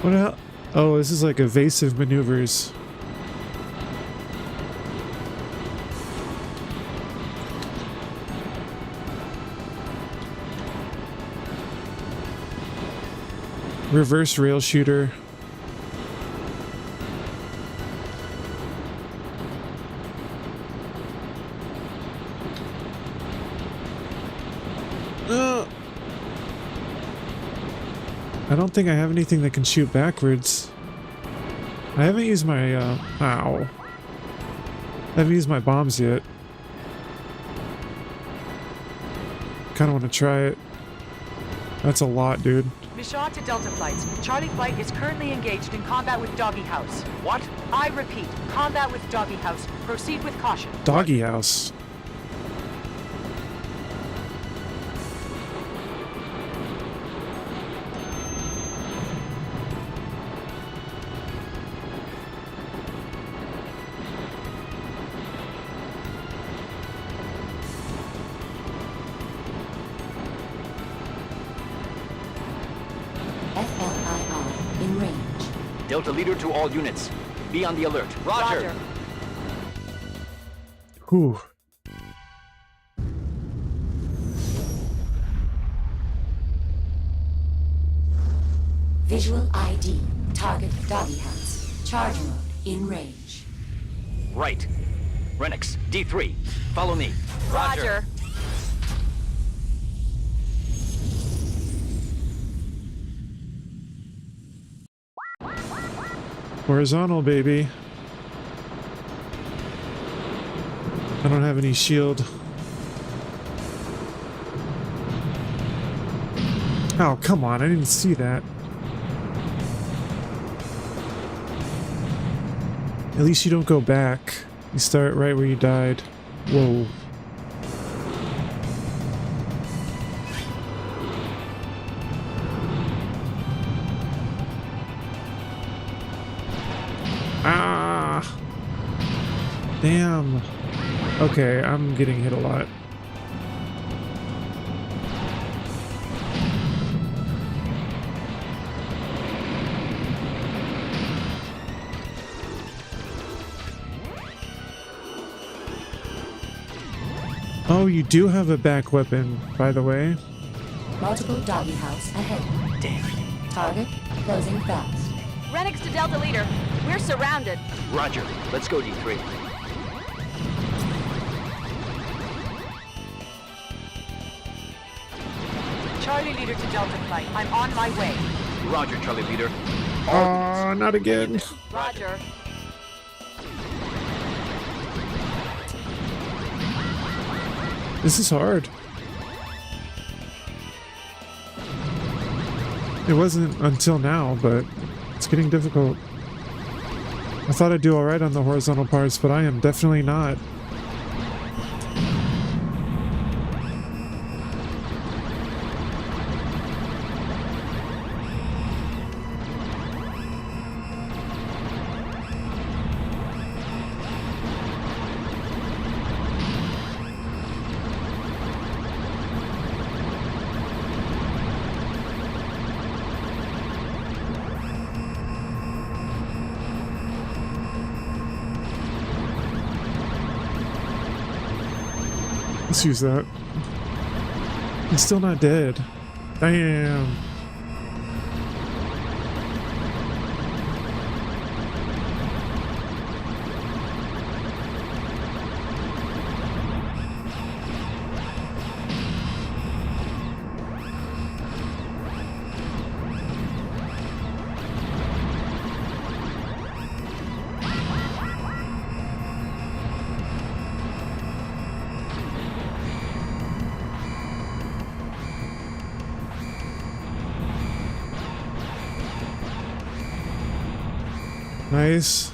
What the hell? Oh, this is like evasive maneuvers. Reverse rail shooter. I don't think I have anything that can shoot backwards. I haven't used my, ow. I haven't used my bombs yet. Kinda wanna try it. That's a lot, dude. Michaud to Delta flights. Charlie flight is currently engaged in combat with Doggy House. What? I repeat, combat with Doggy House. Proceed with caution. Doggy House. FLIR in range. Delta leader to all units. Be on the alert. Roger. Whew. Visual ID. Target Doggy House. Charge mode in range. Right. Renix, D3. Follow me. Roger. Horizontal, baby. I don't have any shield. Oh, come on. I didn't see that. At least you don't go back. You start right where you died. Whoa. Ah! Damn. Okay, I'm getting hit a lot. Oh, you do have a back weapon, by the way. Multiple Doggy House ahead. Damn. Target closing fast. Renix to Delta Leader. We're surrounded. Roger. Let's go, D3. Charlie Leader to Delta Flight. I'm on my way. Roger, Charlie Leader. Oh, not again. Roger. This is hard. It wasn't until now, but it's getting difficult. I thought I'd do alright on the horizontal parts, but I am definitely not. Let's use that. He's still not dead. Damn. Nice.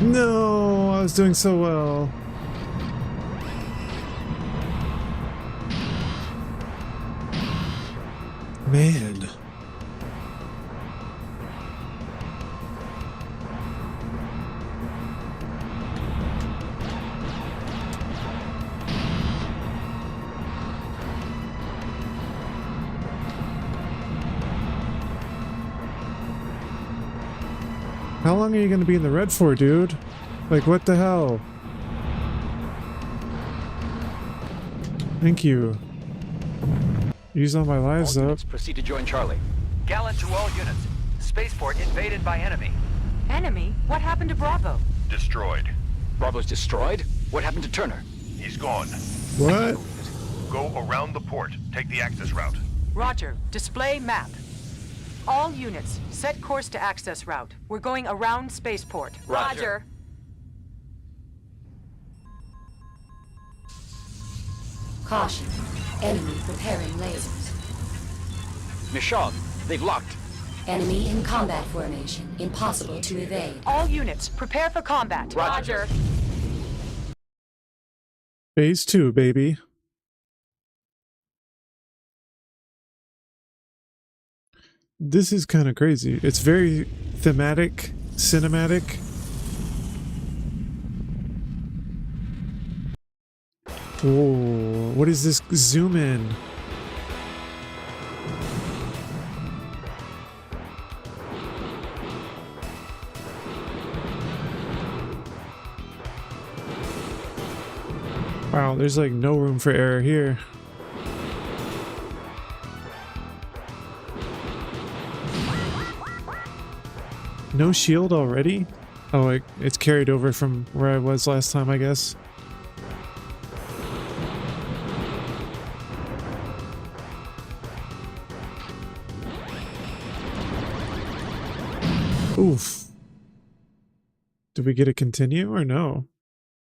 No, I was doing so well. Man. How long are you going to be in the red for, dude? Like, what the hell? Thank you. Use all my lives up. Proceed to join Charlie. Gallant to all units. Spaceport invaded by enemy. Enemy? What happened to Bravo? Destroyed. Bravo's destroyed? What happened to Turner? He's gone. What? Go around the port. Take the access route. Roger. Display map. All units, set course to access route. We're going around spaceport. Roger. Caution. Enemy preparing lasers. Nishad, they've locked. Enemy in combat formation. Impossible to evade. All units, prepare for combat. Roger. Phase 2, baby. This is kind of crazy. It's very thematic, cinematic. Whoa, what is this zoom in? Wow, there's like no room for error here. No shield already? Oh, it's carried over from where I was last time, I guess. Oof. Did we get a continue or no?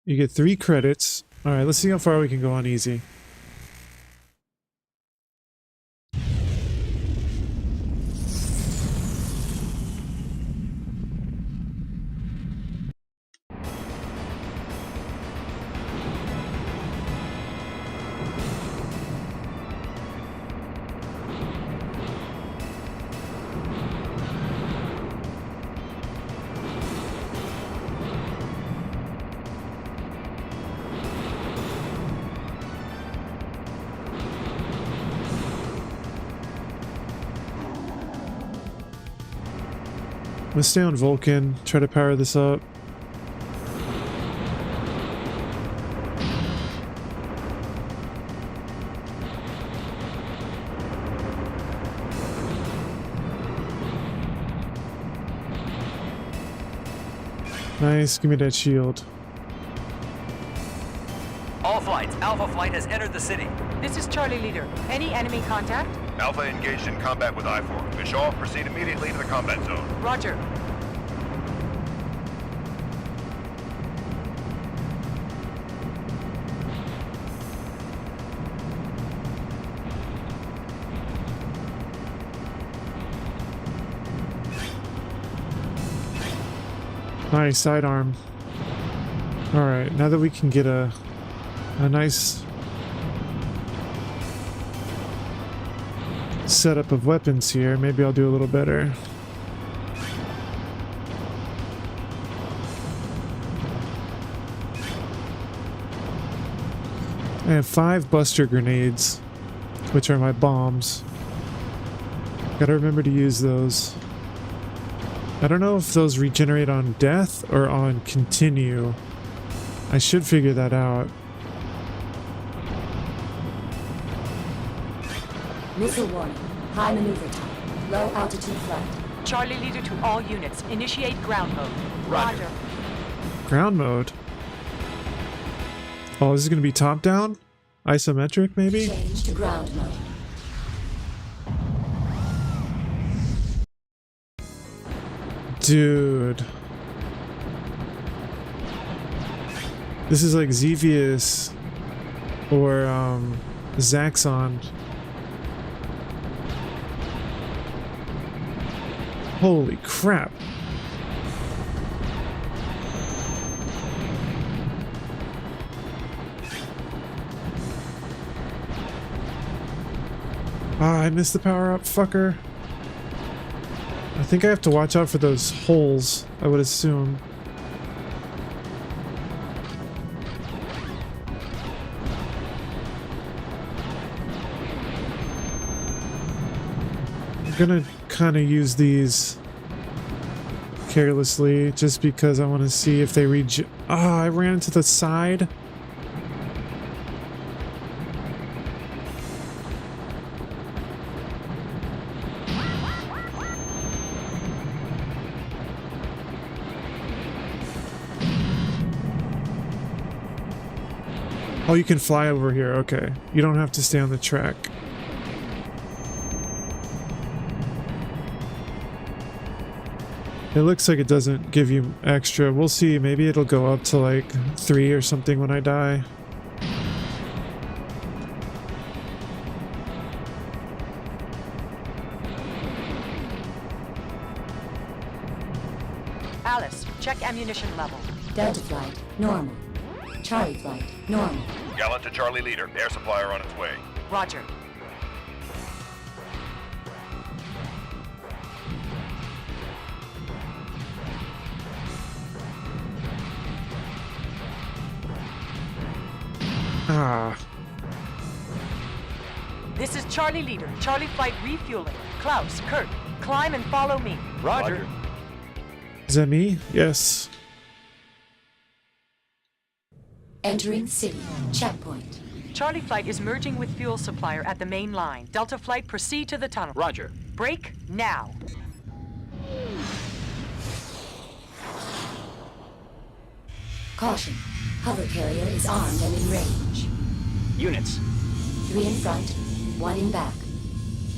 You get 3 credits. Alright, let's see how far we can go on easy. I'm gonna stay on Vulcan, try to power this up. Nice, give me that shield. All flights, Alpha Flight has entered the city. This is Charlie Leader. Any enemy contact? Alpha engaged in combat with I-4. Bischoff, proceed immediately to the combat zone. Roger. Nice, sidearm. Alright, now that we can get a nice setup of weapons here, maybe I'll do a little better. I have 5 buster grenades, which are my bombs. Gotta remember to use those. I don't know if those regenerate on death or on continue. I should figure that out. Missile warning. High maneuver time. Low altitude flight. Charlie Leader to all units. Initiate ground mode. Roger. Ground mode? Oh, this is gonna be top down? Isometric, maybe? Change to ground mode. Dude. This is like Xevious or Zaxxon. Holy crap. Ah, I missed the power up, fucker. I think I have to watch out for those holes, I would assume. I'm gonna kind of use these carelessly just because I want to see if they I ran into the side. Oh, you can fly over here. Okay. You don't have to stay on the track. It looks like it doesn't give you extra. We'll see. Maybe it'll go up to like 3 or something when I die. Alice, check ammunition level. Delta flight, normal. Charlie flight, normal. Gallant to Charlie Leader. Air supplier on its way. Roger. Ah. This is Charlie Leader. Charlie flight refueling. Klaus, Kurt, climb and follow me. Roger. Is that me? Yes. Entering city. Checkpoint. Charlie flight is merging with fuel supplier at the main line. Delta flight, proceed to the tunnel. Roger. Brake now. Caution. Hover carrier is armed and in range. Units. 3 in front, 1 in back.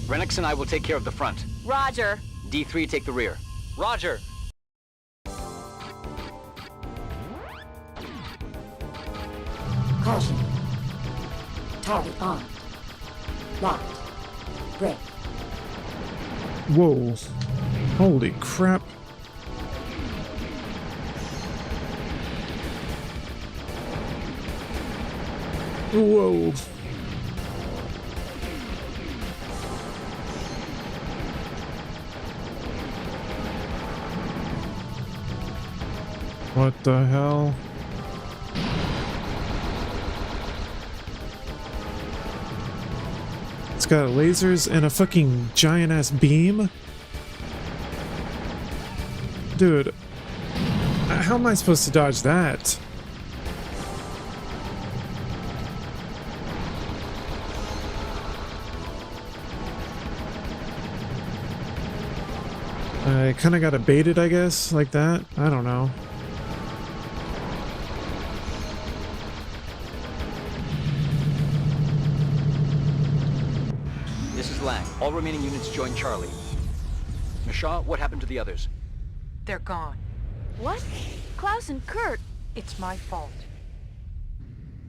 Renix and I will take care of the front. Roger. D3 take the rear. Roger. Caution. Target armed. Locked. Brake. Whoa. Holy crap. Whoa. What the hell? It's got lasers and a fucking giant ass beam? Dude, how am I supposed to dodge that? I kind of got it baited, I guess, like that. I don't know. All remaining units join Charlie. Mishaw, what happened to the others? They're gone. What? Klaus and Kurt. It's my fault.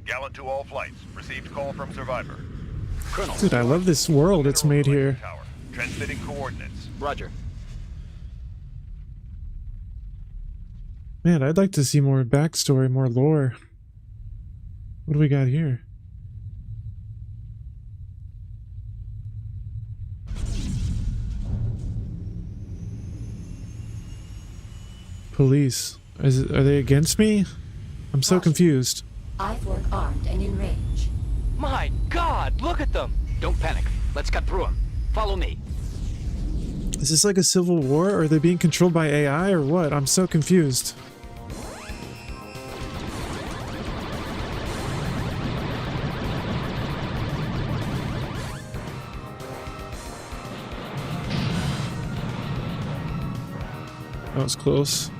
Gallant to all flights. Received call from survivor. Colonel. Dude, I love this world it's made here. Tower. Transmitting coordinates. Roger. Man, I'd like to see more backstory, more lore. What do we got here? Police. Are they against me? I'm so confused. I-Fork armed and in range. My God, look at them! Don't panic. Let's cut through them. Follow me. Is this like a civil war? Or are they being controlled by AI or what? I'm so confused. That was close.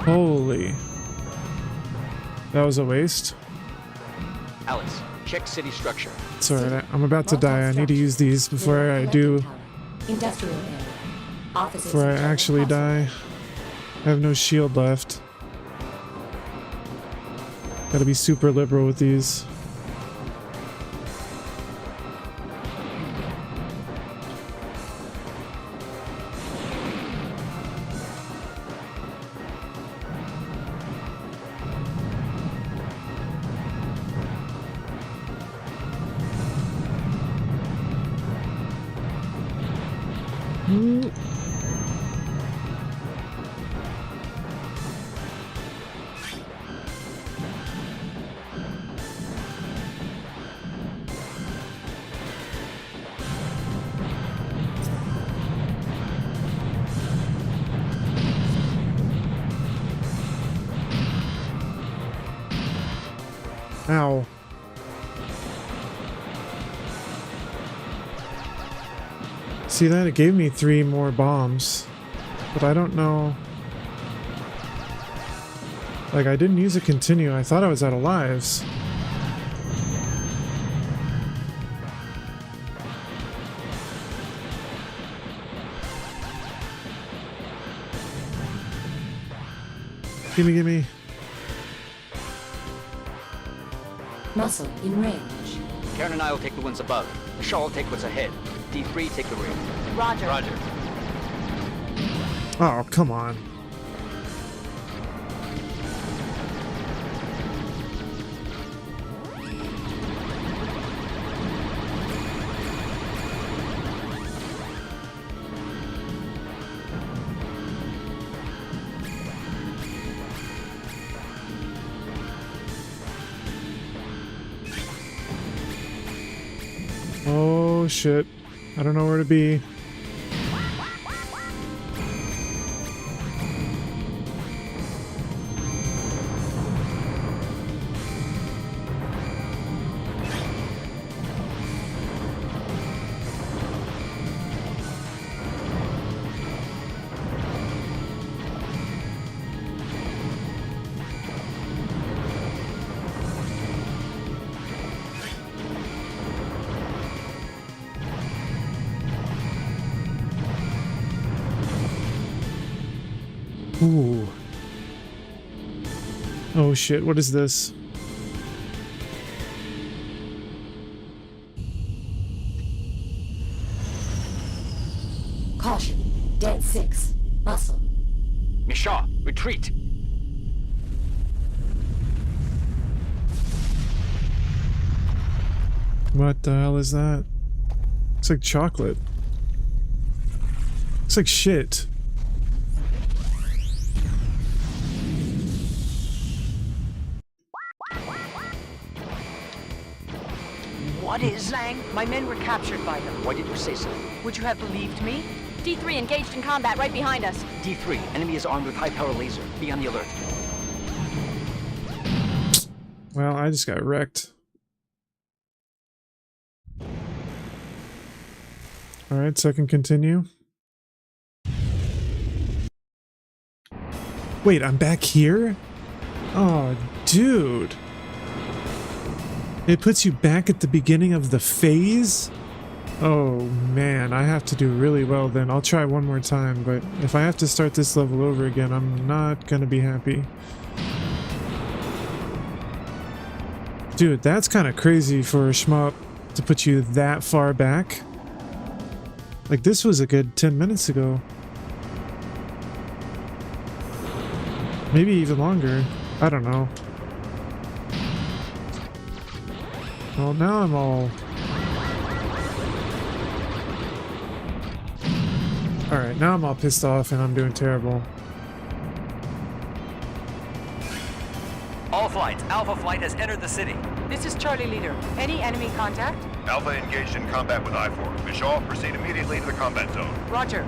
Holy. That was a waste. Alice, check city structure. It's alright, I'm about to die. I need to use these before I do. Industrial area. Offices Before I and actually die. I have no shield left. Gotta be super liberal with these. Ow. See that? It gave me 3 more bombs. But I don't know. Like, I didn't use a continue. I thought I was out of lives. Gimme, gimme. Muscle in range. Karen and I will take the ones above. Mishaw will take what's ahead. D3, take the rear. Roger. Roger. Oh, come on. Oh shit. I don't know where to be. Ooh. Oh shit, what is this? Caution. Dead 6. Muscle. Mishaw, retreat. What the hell is that? Looks like chocolate. Looks like shit. What is? Lang, my men were captured by them. Why did you say so? Would you have believed me? D3 engaged in combat right behind us. D3, enemy is armed with high-power laser. Be on the alert. Well, I just got wrecked. Alright, so I can continue. Wait, I'm back here? Oh, Dude. It puts you back at the beginning of the phase? Oh man, I have to do really well then. I'll try one more time, but if I have to start this level over again, I'm not gonna be happy. Dude, that's kind of crazy for a shmup to put you that far back. Like, this was a good 10 minutes ago. Maybe even longer. I don't know. Well, now I'm all... Alright, now I'm all pissed off and I'm doing terrible. All flights, Alpha Flight has entered the city. This is Charlie Leader. Any enemy contact? Alpha engaged in combat with I-4. Vishal, proceed immediately to the combat zone. Roger.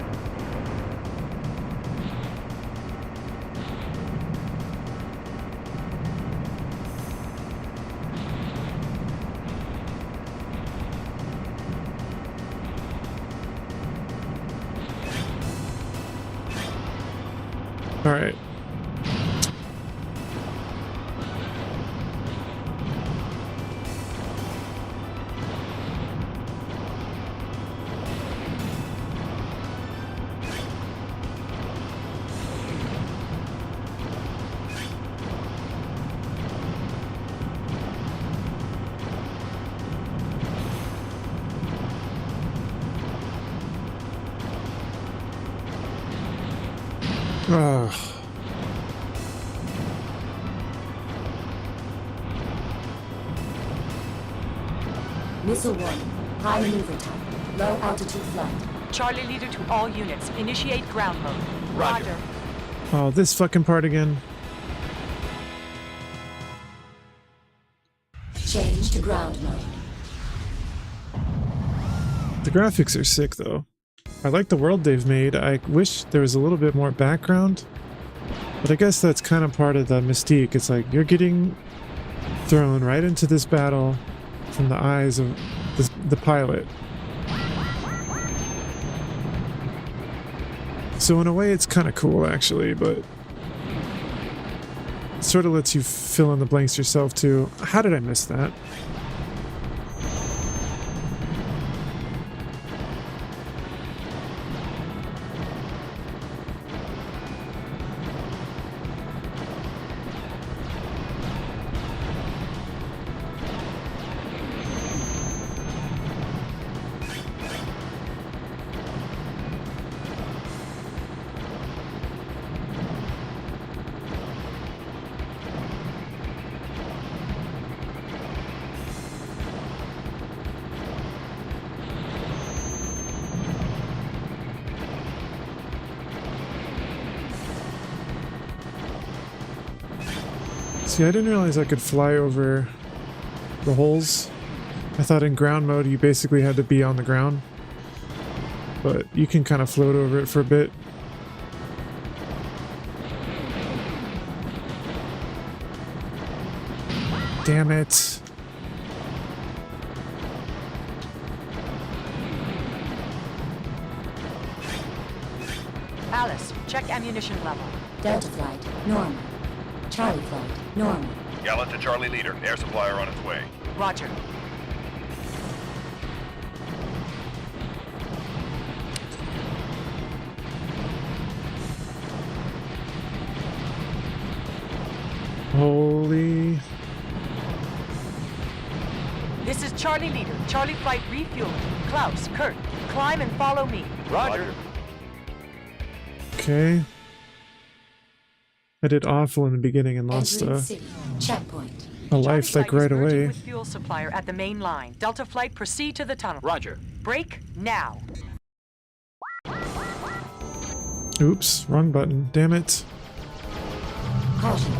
All right. Ugh. Missile warning. High maneuver time. Low altitude flight. Charlie Leader to all units. Initiate ground mode. Roger. Oh, this fucking part again. Change to ground mode. The graphics are sick though. I like the world they've made. I wish there was a little bit more background. But I guess that's kind of part of the mystique. It's like you're getting thrown right into this battle from the eyes of the pilot. So in a way it's kind of cool actually, but it sort of lets you fill in the blanks yourself too. How did I miss that? See, I didn't realize I could fly over the holes. I thought in ground mode you basically had to be on the ground. But you can kind of float over it for a bit. Damn it. Alice, check ammunition level. Delta flight. Normal. Charlie flight. Normal. Gallant to Charlie Leader. Air supplier on its way. Roger. Holy... This is Charlie Leader. Charlie flight refueled. Klaus, Kurt, climb and follow me. Roger. Okay. I did awful in the beginning and lost Entering city. Checkpoint. a life like right away. With fuel supplier at the main line. Delta flight, proceed to the tunnel. Roger. Brake now. Oops, wrong button. Damn it. Caution.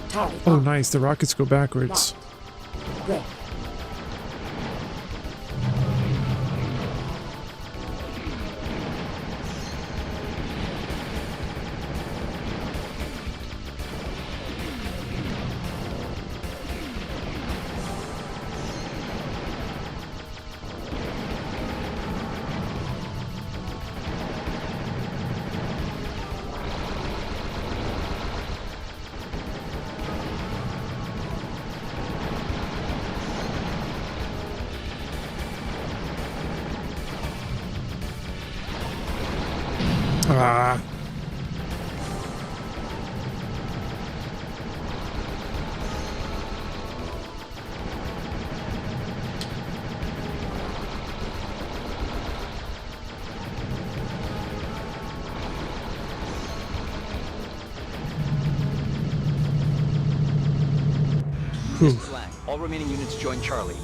Target Oh, locked. nice. The rockets go backwards. Brake. Ah. This is Lang. All remaining units join Charlie.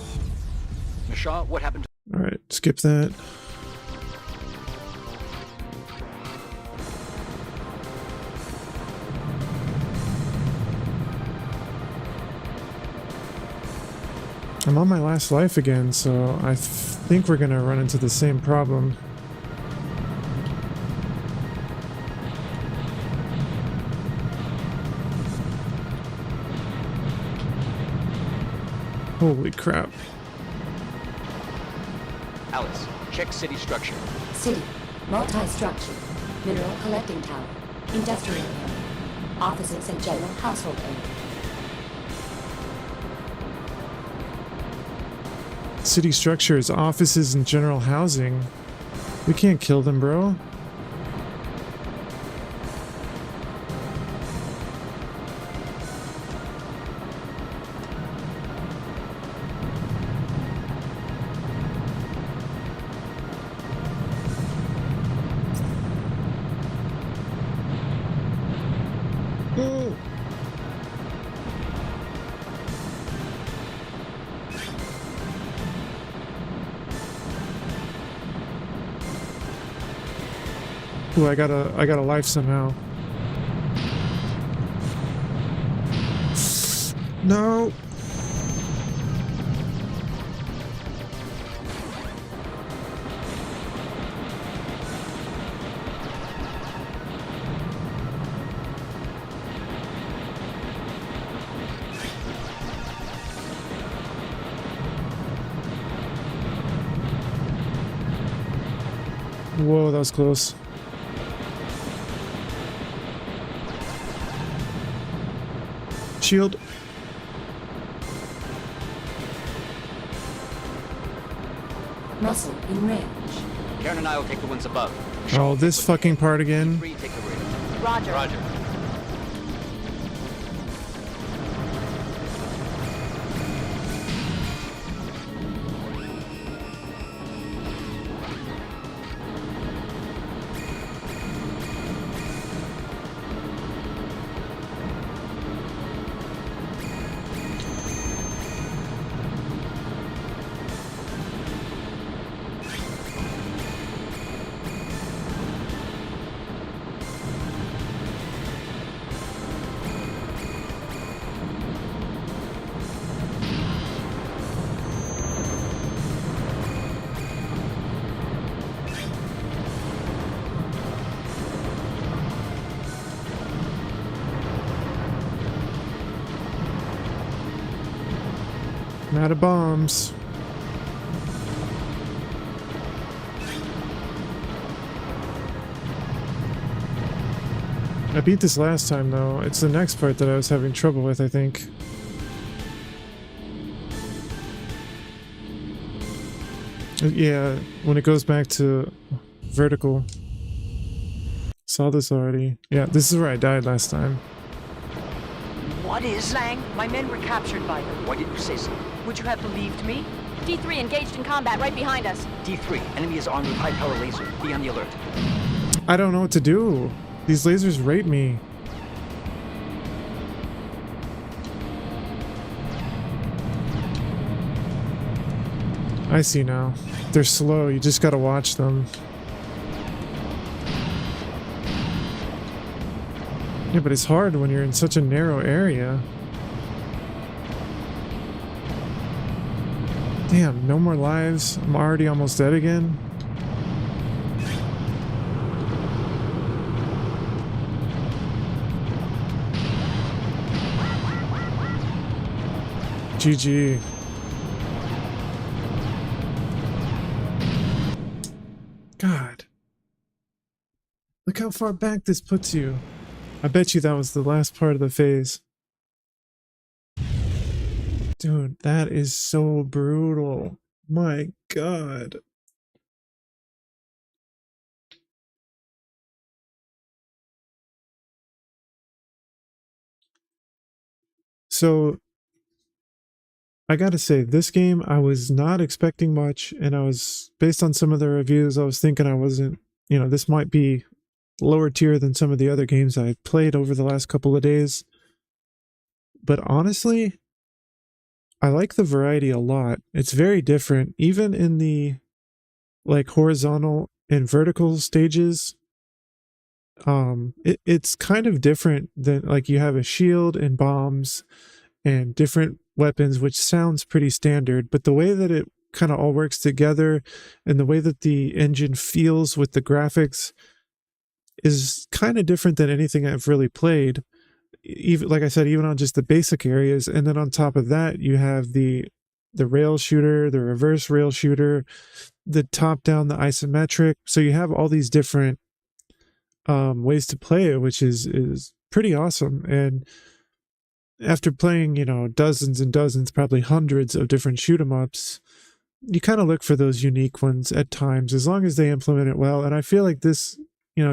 Mishaw, what happened to... All right, skip that. I'm on my last life again, so I think we're gonna run into the same problem. Holy crap. Alice, check city structure. City. Multi-structure. Mineral collecting tower. Industrial area. Offices and general household area. City structures, offices, and general housing. We can't kill them, bro. Ooh, I got a life somehow. No. Whoa, that was close. Shield. Muscle in range. Karen and I will take the ones above. Oh, this fucking part again. Take the rear. Roger. Roger. I'm out of bombs. I beat this last time though. It's the next part that I was having trouble with, I think. Yeah, when it goes back to vertical. Saw this already. Yeah, this is where I died last time. What is Lang? My men were captured by them. Why didn't you say so? Would you have believed me? D3 engaged in combat right behind us. D3, enemy is armed with high-power laser. Be on the alert. I don't know what to do. These lasers rate me. I see now. They're slow, you just gotta watch them. Yeah, but it's hard when you're in such a narrow area. Damn, no more lives. I'm already almost dead again. GG. God. Look how far back this puts you. I bet you that was the last part of the phase. Dude, that is so brutal. My God. So I gotta say, this game, I was not expecting much, and I was, based on some of the reviews, I was thinking I wasn't, this might be lower tier than some of the other games I played over the last couple of days. But honestly, I like the variety a lot. It's very different, even in the like horizontal and vertical stages. It's kind of different than, like, you have a shield and bombs and different weapons, which sounds pretty standard, but the way that it kind of all works together and the way that the engine feels with the graphics is kind of different than anything I've really played. Even, like I said, even on just the basic areas, and then on top of that, you have the rail shooter, the reverse rail shooter, the top down, the isometric. So you have all these different ways to play it, which is pretty awesome. And after playing, dozens and dozens, probably hundreds of different shoot 'em ups, you kind of look for those unique ones at times, as long as they implement it well. And I feel like this,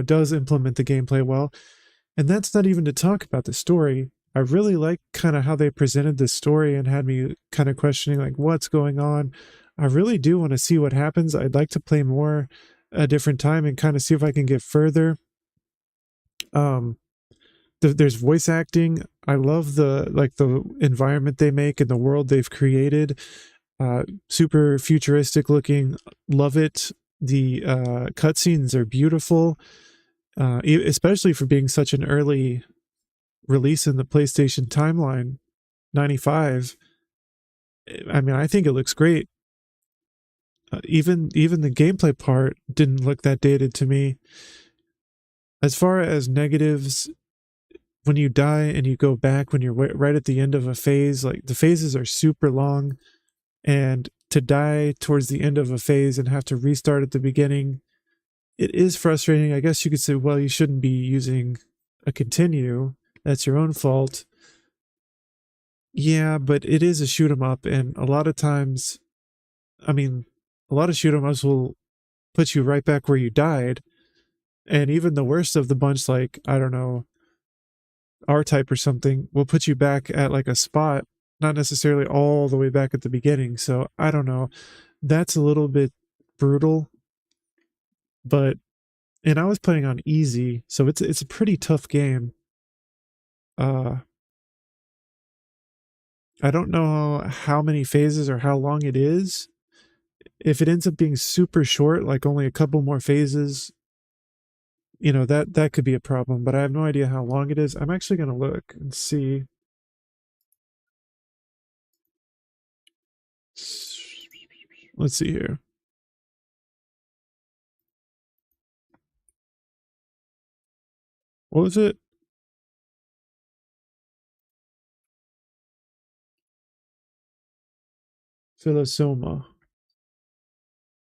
does implement the gameplay well. And that's not even to talk about the story. I really like kind of how they presented the story and had me kind of questioning, like, what's going on. I really do want to see what happens. I'd like to play more a different time and kind of see if I can get further. There's voice acting. I love the environment they make and the world they've created. Super futuristic looking. Love it. The cutscenes are beautiful, especially for being such an early release in the PlayStation timeline, 95. I mean, I think it looks great. Even the gameplay part didn't look that dated to me. As far as negatives, when you die and you go back when you're right at the end of a phase, like, the phases are super long, and to die towards the end of a phase and have to restart at the beginning, it is frustrating. I guess you could say, well, you shouldn't be using a continue. That's your own fault. Yeah, but it is a shoot 'em up, and a lot of times, I mean, a lot of shoot 'em ups will put you right back where you died. And even the worst of the bunch, like, I don't know, R-Type or something, will put you back at like a spot, not necessarily all the way back at the beginning. So I don't know. That's a little bit brutal. But, and I was playing on easy, so it's a pretty tough game. I don't know how many phases or how long it is. If it ends up being super short, like only a couple more phases, that could be a problem, but I have no idea how long it is. I'm actually going to look and see. Let's see here. What was it? Philosoma.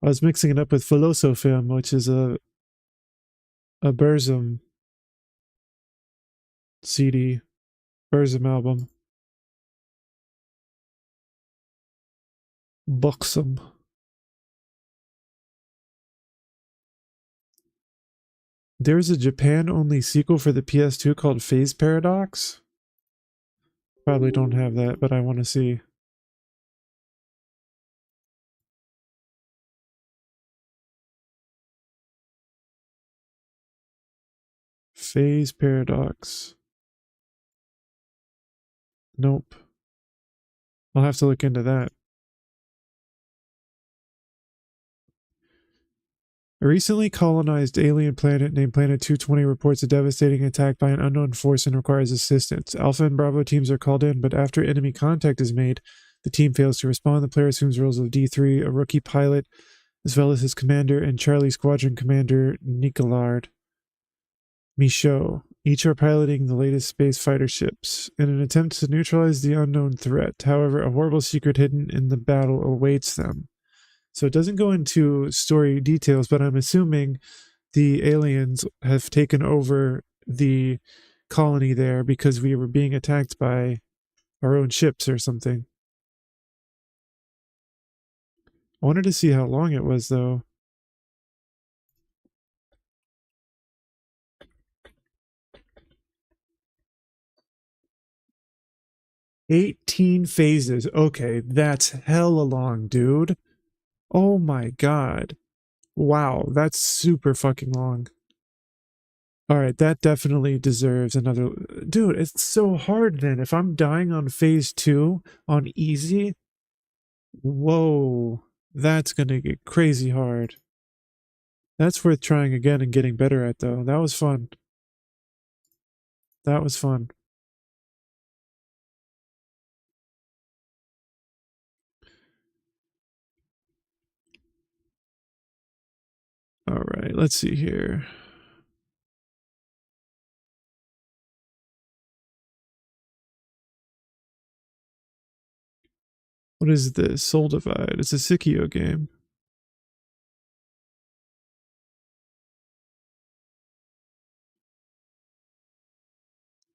I was mixing it up with Philosophem, which is a Burzum CD, Burzum album. Buxom. There's a Japan-only sequel for the PS2 called Phase Paradox. Probably don't have that, but I want to see. Phase Paradox. Nope. I'll have to look into that. A recently colonized alien planet named Planet 220 reports a devastating attack by an unknown force and requires assistance. Alpha and Bravo teams are called in, but after enemy contact is made, the team fails to respond. The player assumes roles of D3, a rookie pilot, as well as his commander and Charlie Squadron Commander Nicolard Michaud. Each are piloting the latest space fighter ships in an attempt to neutralize the unknown threat. However, a horrible secret hidden in the battle awaits them. So it doesn't go into story details, but I'm assuming the aliens have taken over the colony there because we were being attacked by our own ships or something. I wanted to see how long it was, though. 18 phases. Okay, that's hella long, dude. Oh my god. Wow, that's super fucking long. Alright, that definitely deserves another... Dude, it's so hard then. If I'm dying on phase 2 on easy... Whoa, that's gonna get crazy hard. That's worth trying again and getting better at, though. That was fun. That was fun. Alright, let's see here. What is this? Soul Divide. It's a Sikio game.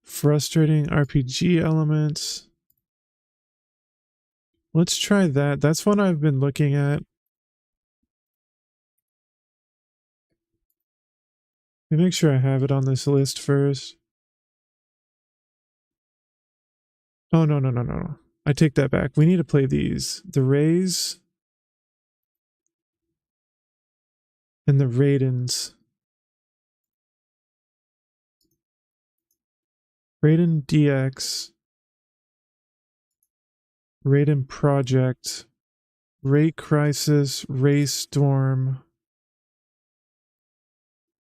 Frustrating RPG elements. Let's try that. That's one I've been looking at. Let me make sure I have it on this list first. Oh, no. I take that back. We need to play these. The Rays and the Raidens. Raiden DX. Raiden Project. Ray Crisis. Ray Storm.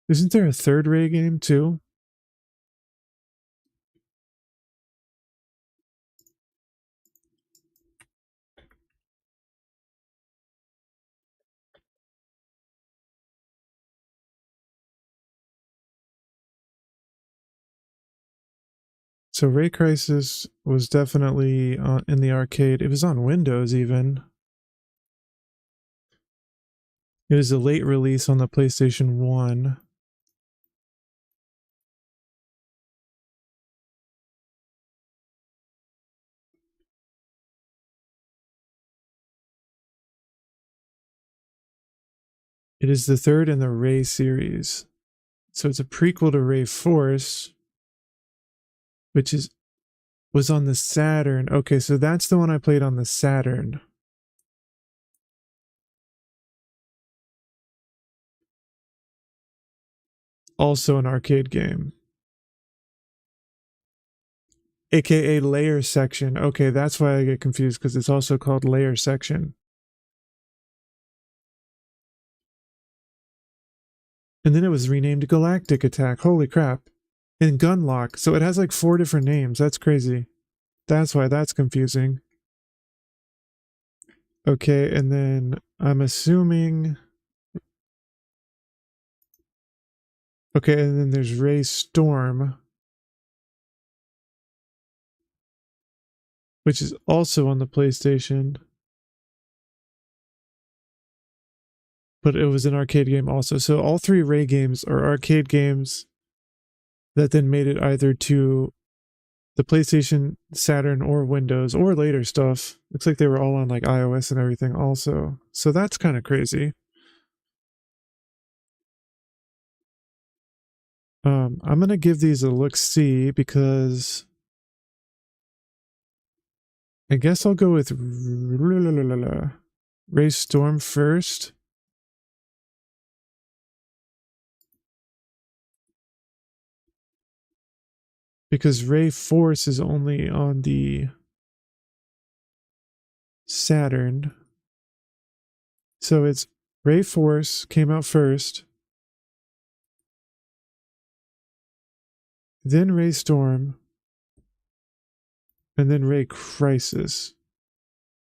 Isn't there a third Ray game too? So Ray Crisis was definitely in the arcade. It was on Windows even. It was a late release on the PlayStation 1. It is the third in the Ray series. So it's a prequel to Ray Force, which was on the Saturn. Okay, so that's the one I played on the Saturn. Also an arcade game. AKA Layer Section. Okay, that's why I get confused, because it's also called Layer Section. And then it was renamed Galactic Attack. Holy crap. And Gunlock. So it has like 4 different names. That's crazy. That's why that's confusing. Okay, and then I'm assuming... Okay, and then there's Ray Storm, which is also on the PlayStation. But it was an arcade game also. So all 3 Ray games are arcade games that then made it either to the PlayStation, Saturn, or Windows, or later stuff. Looks like they were all on like iOS and everything also. So that's kind of crazy. I'm going to give these a look-see because I guess I'll go with Ray Storm first. Because Ray Force is only on the Saturn. So it's Ray Force came out first. Then Ray Storm. And then Ray Crisis,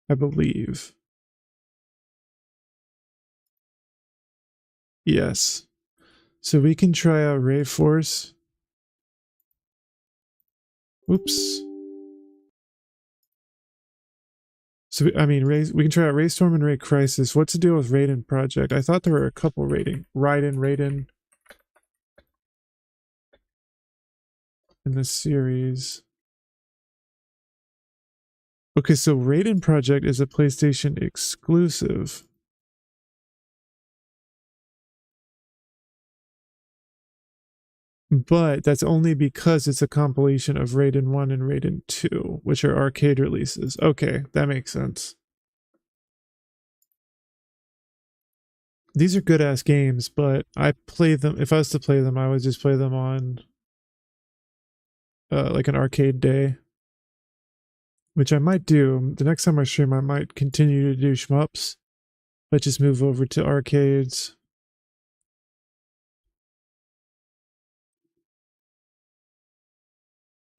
I believe. Yes. So we can try out Ray Force. Oops. So, I mean, we can try out Ray Storm and Ray Crisis. What's the deal with Raiden Project? I thought there were a couple Raiden in the series. Okay, so Raiden Project is a PlayStation exclusive. But that's only because it's a compilation of Raiden 1 and Raiden 2, which are arcade releases. Okay, that makes sense. These are good-ass games, but I play them... If I was to play them, I would just play them on... like an arcade day. Which I might do. The next time I stream, I might continue to do shmups. But just move over to arcades.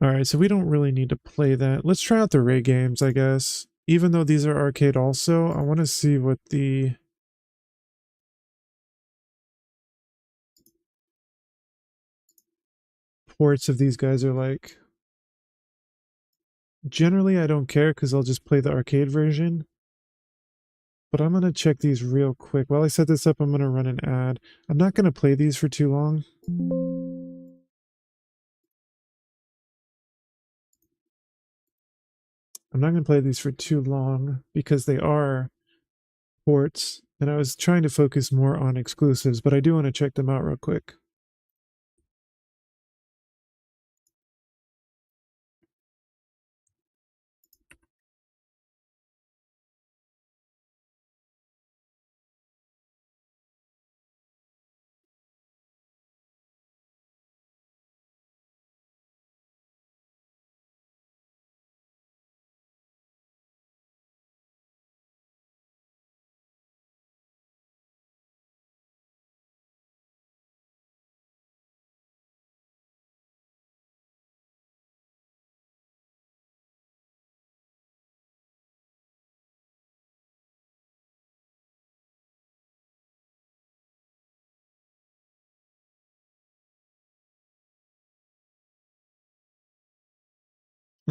Alright, so we don't really need to play that. Let's try out the Ray games, I guess. Even though these are arcade also, I want to see what the... ports of these guys are like. Generally, I don't care because I'll just play the arcade version. But I'm going to check these real quick. While I set this up, I'm going to run an ad. I'm not going to play these for too long. I'm not going to play these for too long because they are ports. And I was trying to focus more on exclusives, but I do want to check them out real quick.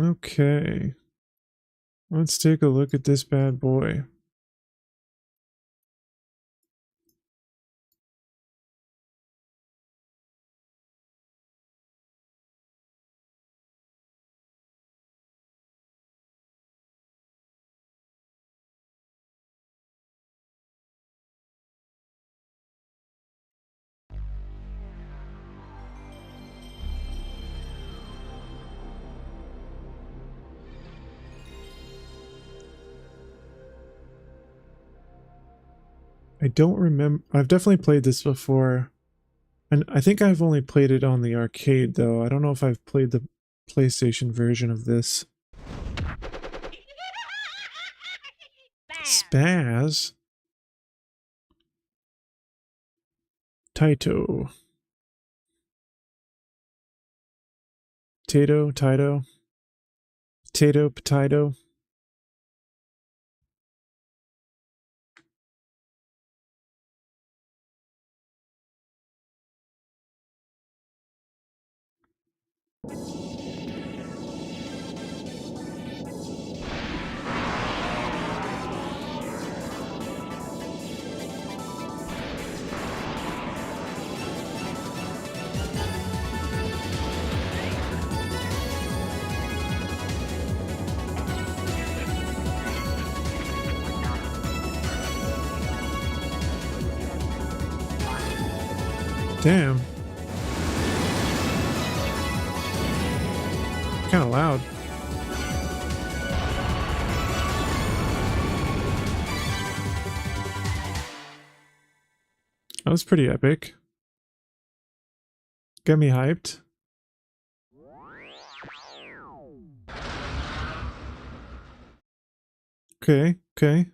Okay. Let's take a look at this bad boy. I don't remember. I've definitely played this before. And I think I've only played it on the arcade, though. I don't know if I've played the PlayStation version of this. Spaz? Taito. Tato, Taito. Tato, potato. Damn. Kind of loud. That was pretty epic. Got me hyped. Okay, okay.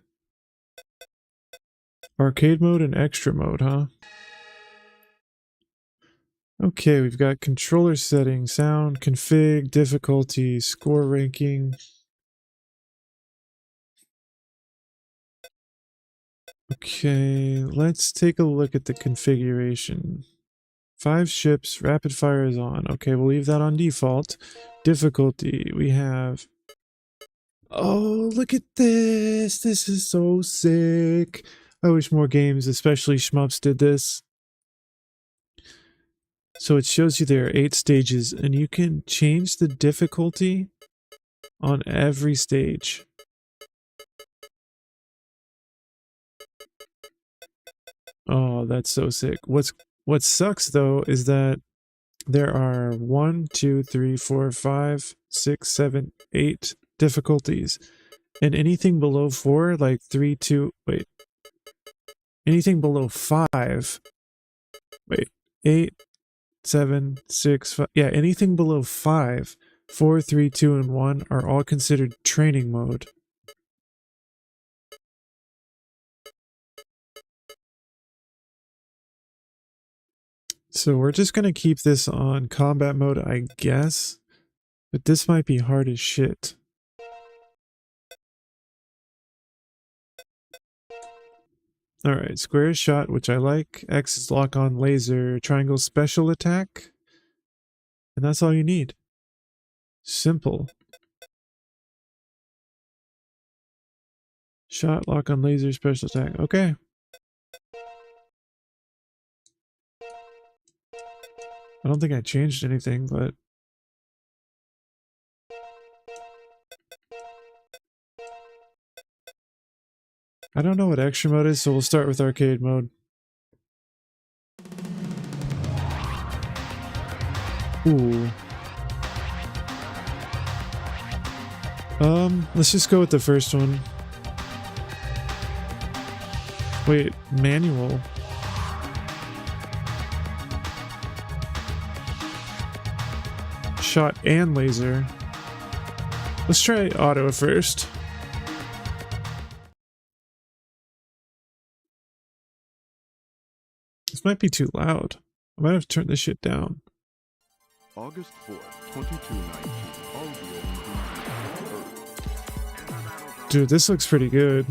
Arcade mode and extra mode, huh? Okay, we've got controller settings, sound, config, difficulty, score ranking. Okay, let's take a look at the configuration. 5 ships, rapid fire is on. Okay, we'll leave that on default. Difficulty, we have... Oh, look at this! This is so sick! I wish more games, especially shmups, did this. So it shows you there are 8 stages, and you can change the difficulty on every stage. Oh, that's so sick. What sucks though is that there are 1, 2, 3, 4, 5, 6, 7, 8 difficulties. And anything below 4, like 3, 2, wait. Anything below 5, wait, 8, 7, 6, 5, yeah, anything below 5, 4, 3, 2, and 1 are all considered training mode. So we're just going to keep this on combat mode, I guess. But this might be hard as shit. Alright, square is shot, which I like. X is lock on laser. Triangle special attack. And that's all you need. Simple. Shot, lock on laser, special attack. Okay. I don't think I changed anything, but... I don't know what extra mode is, so we'll start with arcade mode. Ooh. Let's just go with the first one. Wait, manual. Shot and laser. Let's try auto first. This might be too loud. I might have to turn this shit down. August 4th, 2219. Dude, this looks pretty good.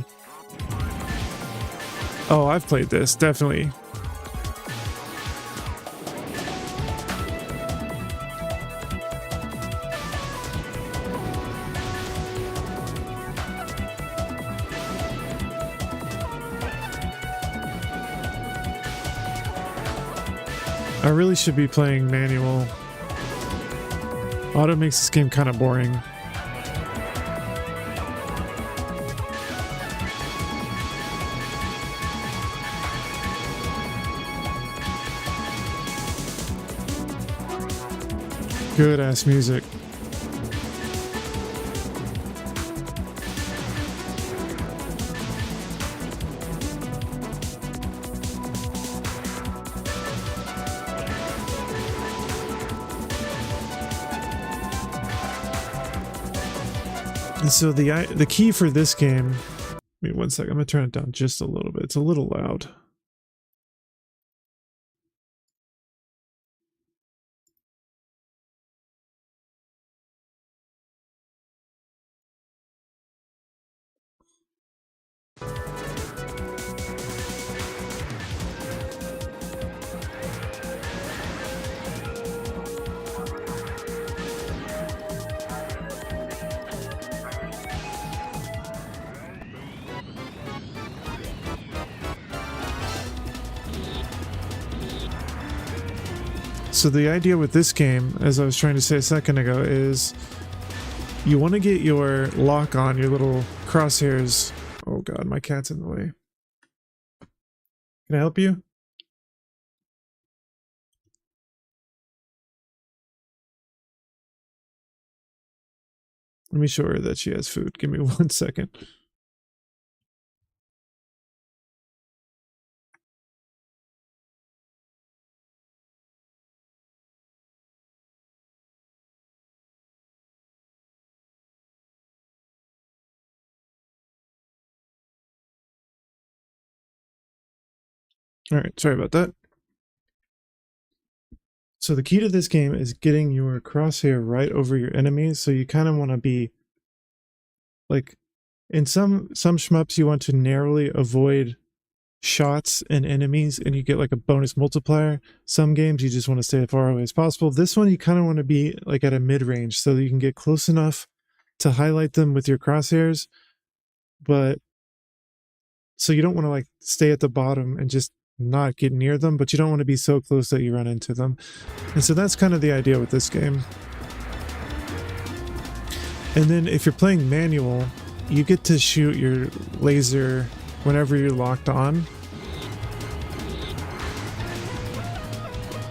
Oh, I've played this, definitely. I really should be playing manual. Auto makes this game kind of boring. Good ass music. And so the key for this game, wait 1 second, I'm gonna turn it down just a little bit. It's a little loud. So the idea with this game, as I was trying to say a second ago, is you want to get your lock on, your little crosshairs. Oh god, my cat's in the way. Can I help you? Let me show her that she has food. Give me 1 second. Alright, sorry about that. So the key to this game is getting your crosshair right over your enemies, so you kind of want to be like, in some shmups you want to narrowly avoid shots and enemies and you get like a bonus multiplier. Some games you just want to stay as far away as possible. This one you kind of want to be like at a mid-range so that you can get close enough to highlight them with your crosshairs, but so you don't want to like stay at the bottom and just not get near them, but you don't want to be so close that you run into them. And so that's kind of the idea with this game. And then if you're playing manual, you get to shoot your laser whenever you're locked on.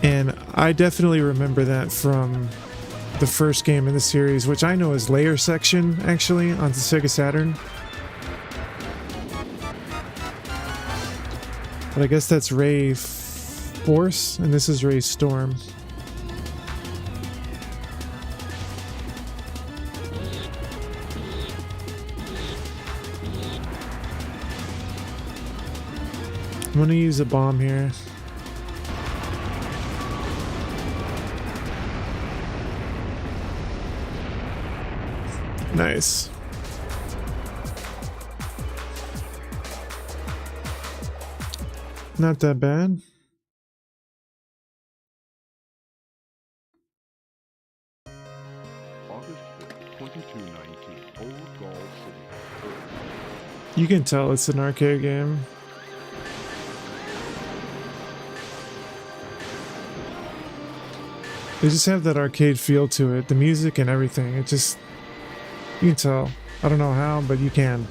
And I definitely remember that from the first game in the series, which I know is Layer Section, actually, on the Sega Saturn. But I guess that's Ray Force, and this is Ray Storm. I'm gonna use a bomb here. Nice. Not that bad. August 5th, 2219, Old Gall City. You can tell it's an arcade game. They just have that arcade feel to it, the music and everything. It just, you can tell. I don't know how, but you can.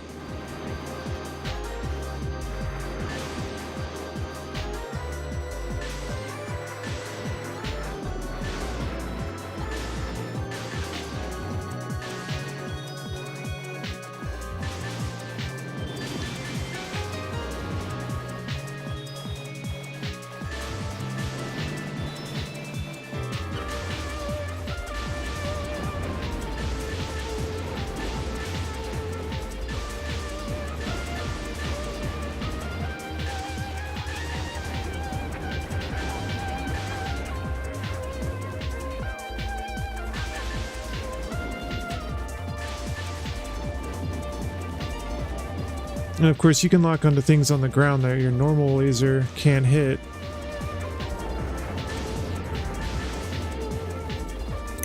And of course you can lock onto things on the ground that your normal laser can't hit.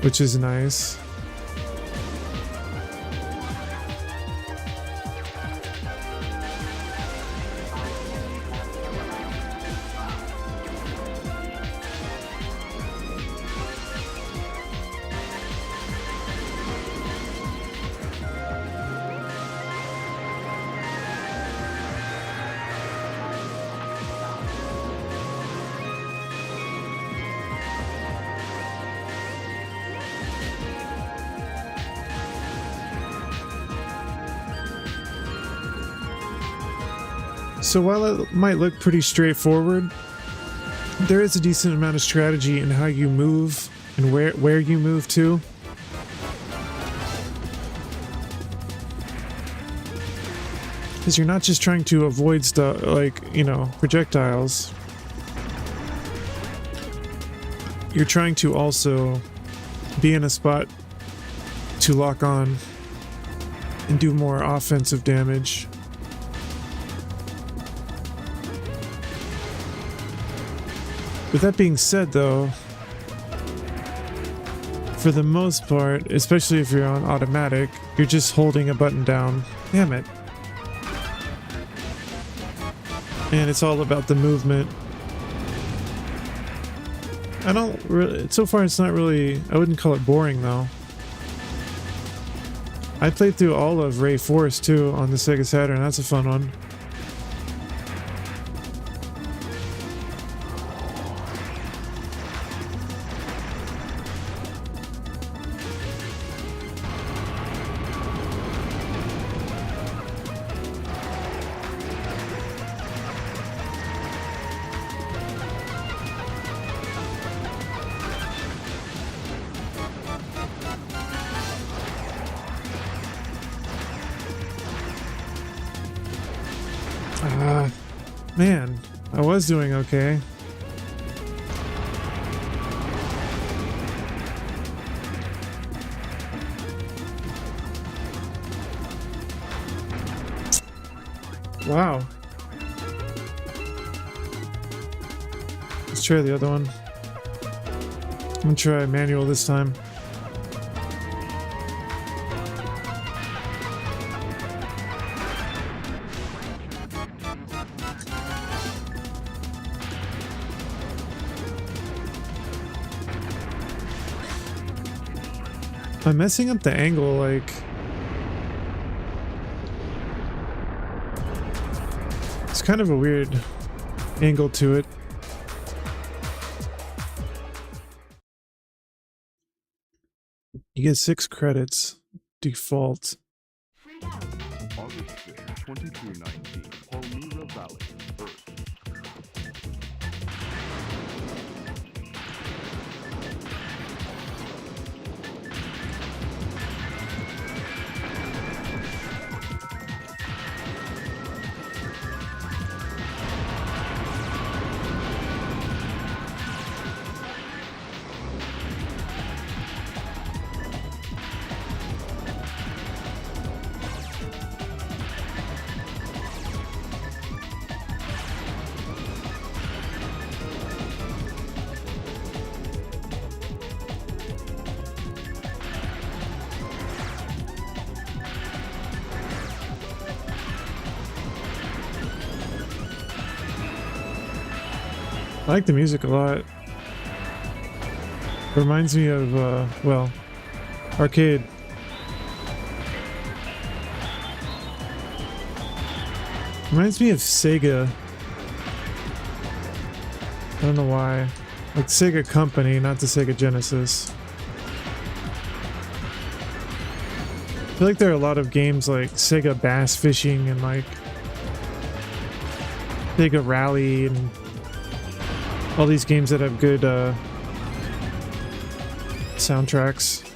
Which is nice. So while it might look pretty straightforward, there is a decent amount of strategy in how you move and where you move to. Because you're not just trying to avoid stuff like, you know, projectiles. You're trying to also be in a spot to lock on and do more offensive damage. With that being said, though, for the most part, especially if you're on automatic, you're just holding a button down. Damn it. And it's all about the movement. I don't really, so far it's not really, I wouldn't call it boring though. I played through all of Ray Force too on the Sega Saturn, that's a fun one. Man, I was doing okay. Wow. Let's try the other one. I'm gonna try manual this time. I'm messing up the angle, like... It's kind of a weird angle to it. You get 6 credits. Default. August 5th, 2219, Palmyra Valley, Earth. I like the music a lot. Reminds me of, well, arcade. Reminds me of Sega. I don't know why. Like Sega Company, not the Sega Genesis. I feel like there are a lot of games like Sega Bass Fishing and like Sega Rally and all these games that have good soundtracks.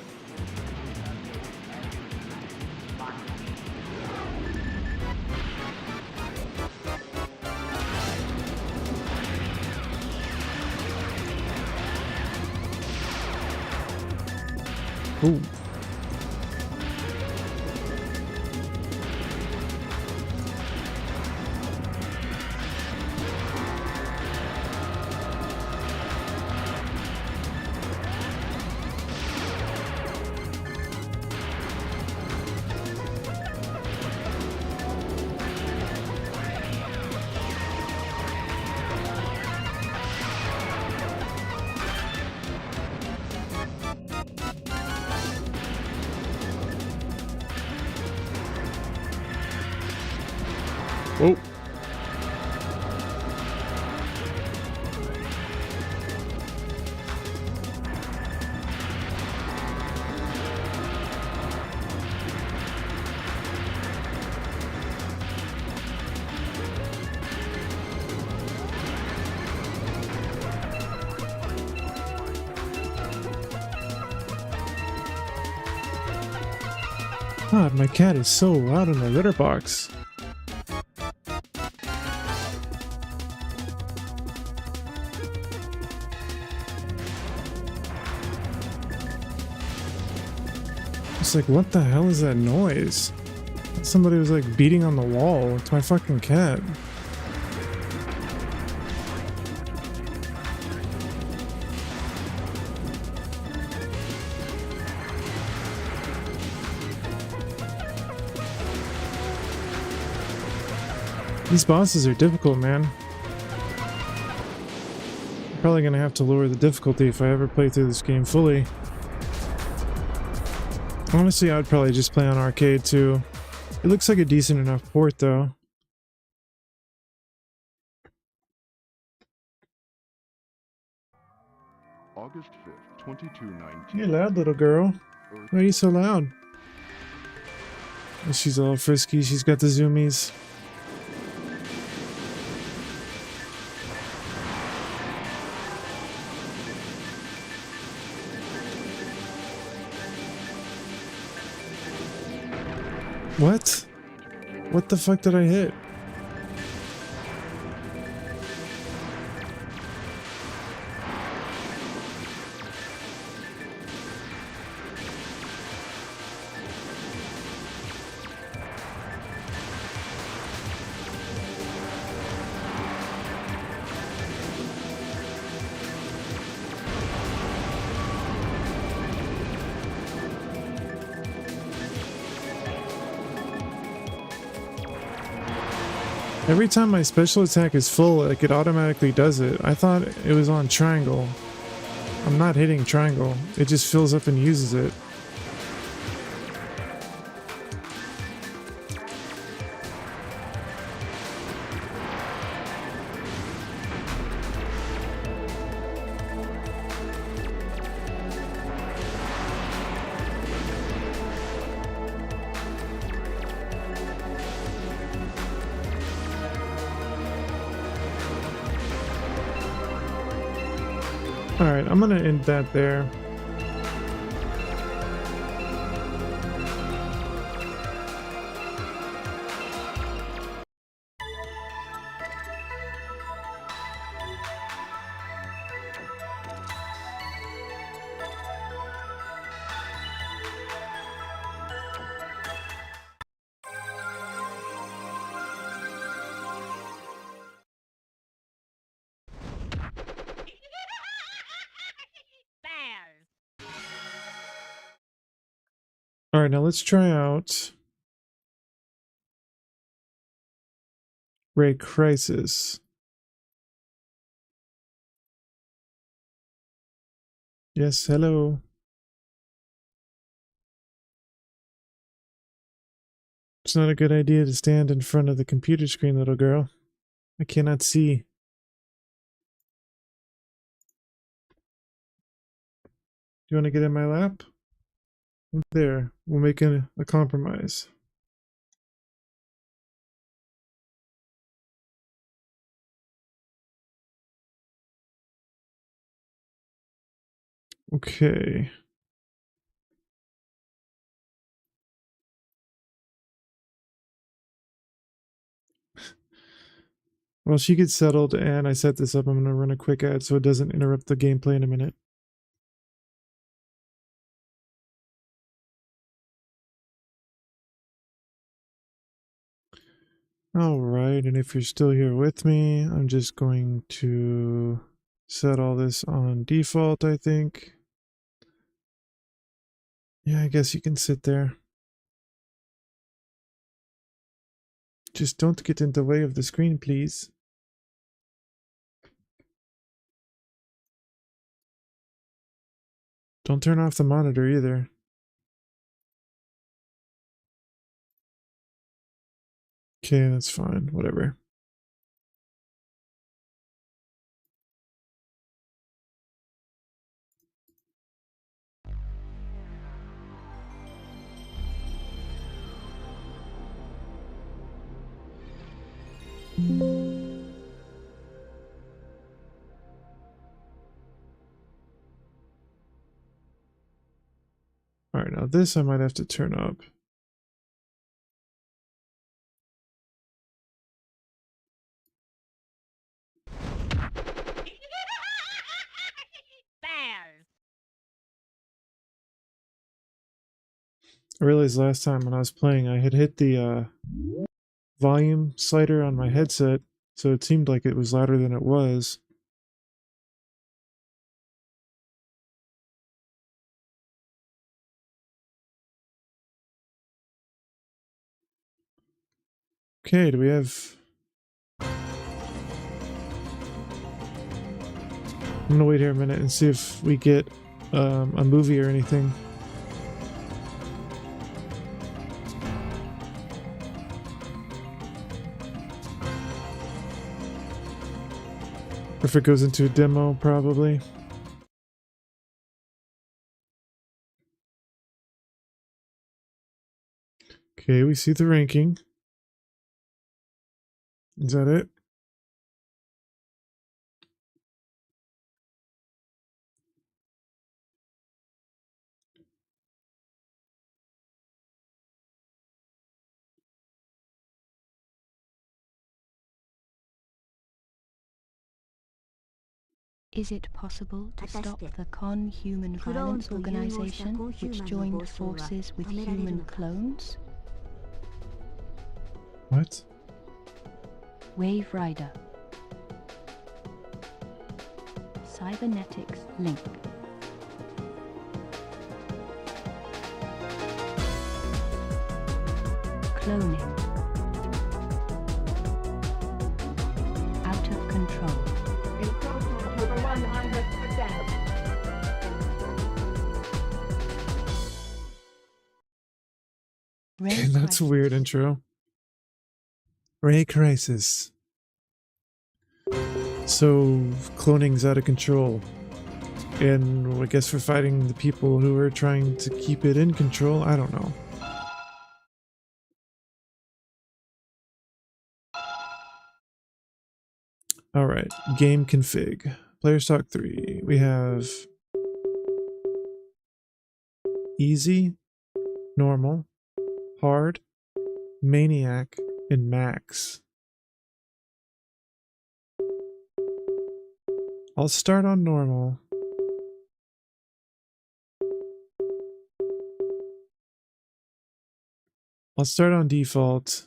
Ooh. Oh. God, my cat is so loud in the litter box. It's like, what the hell is that noise? Somebody was like beating on the wall. It's my fucking cat. These bosses are difficult, man. I'm probably gonna have to lower the difficulty if I ever play through this game fully. Honestly, I would probably just play on arcade too. It looks like a decent enough port though. August 5th, 2219. You're loud, little girl. Why are you so loud? She's all frisky, she's got the zoomies. What? What the fuck did I hit? Every time my special attack is full, like it automatically does it. I thought it was on triangle. I'm not hitting triangle. It just fills up and uses it. Alright, I'm gonna end that there. Alright, now let's try out Ray Crisis. Yes, hello. It's not a good idea to stand in front of the computer screen, little girl. I cannot see. Do you want to get in my lap? There, we'll make a compromise. Okay. Well, she gets settled and I set this up. I'm going to run a quick ad so it doesn't interrupt the gameplay in a minute. Alright, and if you're still here with me, I'm just going to set all this on default, I think. Yeah, I guess you can sit there. Just don't get in the way of the screen, please. Don't turn off the monitor either. Okay, that's fine. Whatever. Alright, now this I might have to turn up. I realized last time when I was playing I had hit the volume slider on my headset, so it seemed like it was louder than it was. Okay, do we have... I'm gonna wait here a minute and see if we get a movie or anything. Or if it goes into a demo, probably. Okay, we see the ranking. Is that it? Is it possible to stop the Con-Human Violence Organization, which joined forces with human clones? What? Wave Rider. Cybernetics Link. Cloning. Out of control. Improvement over 100%. Okay, that's a weird intro. Ray Crisis. So, cloning's out of control. And I guess we're fighting the people who are trying to keep it in control. I don't know. Alright, game config. Player stock 3. We have easy, normal, hard, maniac, and max. I'll start on normal. I'll start on default.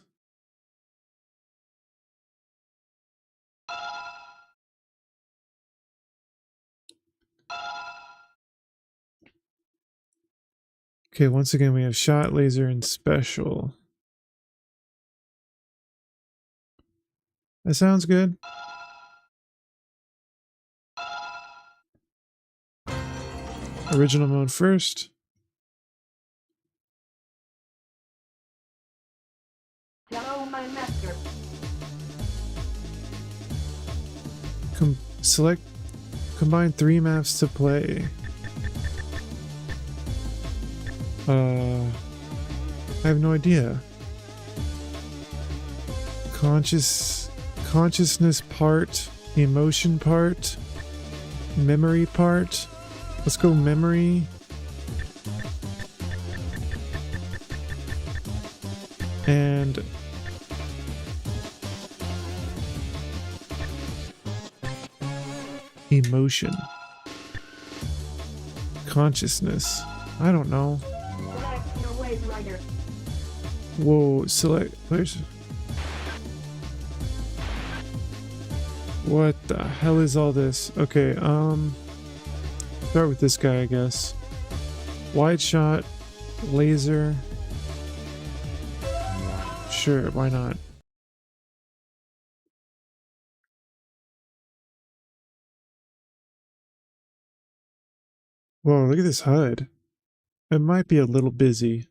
Okay, once again we have shot, laser, and special. That sounds good. Original mode first. Hello, my master. Select, combine 3 maps to play. I have no idea. Consciousness part, emotion part, memory part. Let's go memory. And emotion. Consciousness. I don't know. Relax your ways, Ryder. Whoa, select. Where's. What the hell is all this? Okay, start with this guy, I guess. Wide shot, laser. Sure, why not? Whoa, look at this HUD. It might be a little busy.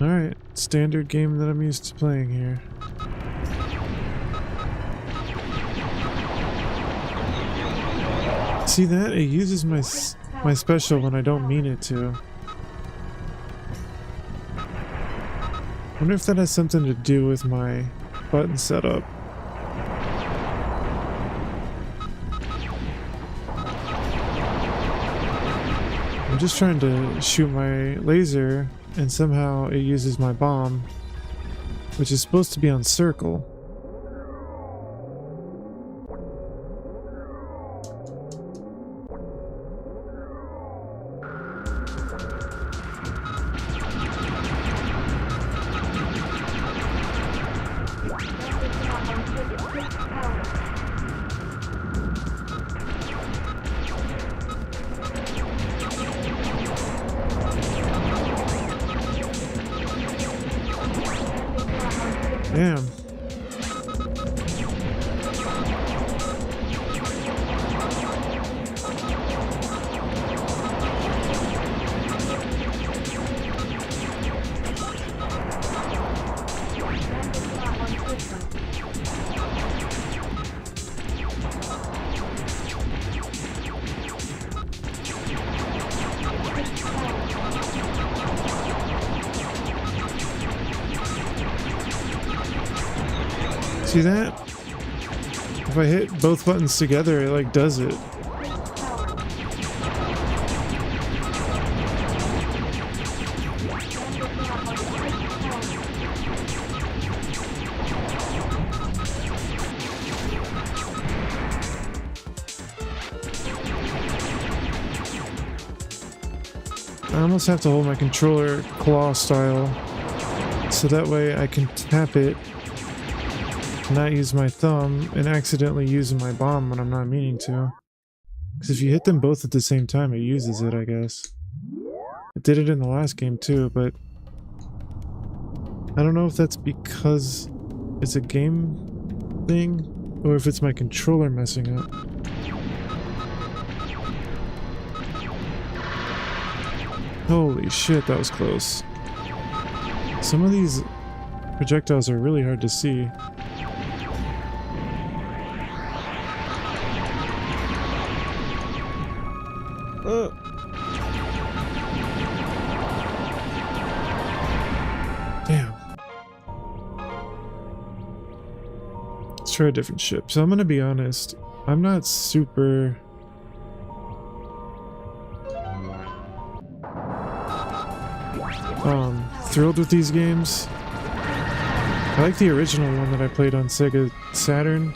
Alright, standard game that I'm used to playing here. See that? It uses my special when I don't mean it to. Wonder if that has something to do with my button setup. I'm just trying to shoot my laser and somehow it uses my bomb, which is supposed to be on circle. Damn. See that? If I hit both buttons together, it like does it. I almost have to hold my controller claw style so that way I can tap it, not use my thumb, and accidentally use my bomb when I'm not meaning to. Because if you hit them both at the same time, it uses it, I guess. It did it in the last game too, but I don't know if that's because it's a game thing or if it's my controller messing up. Holy shit, that was close. Some of these projectiles are really hard to see. Damn. try a different ship. So I'm gonna be honest, I'm not super thrilled with these games. I like the original one that I played on Sega Saturn.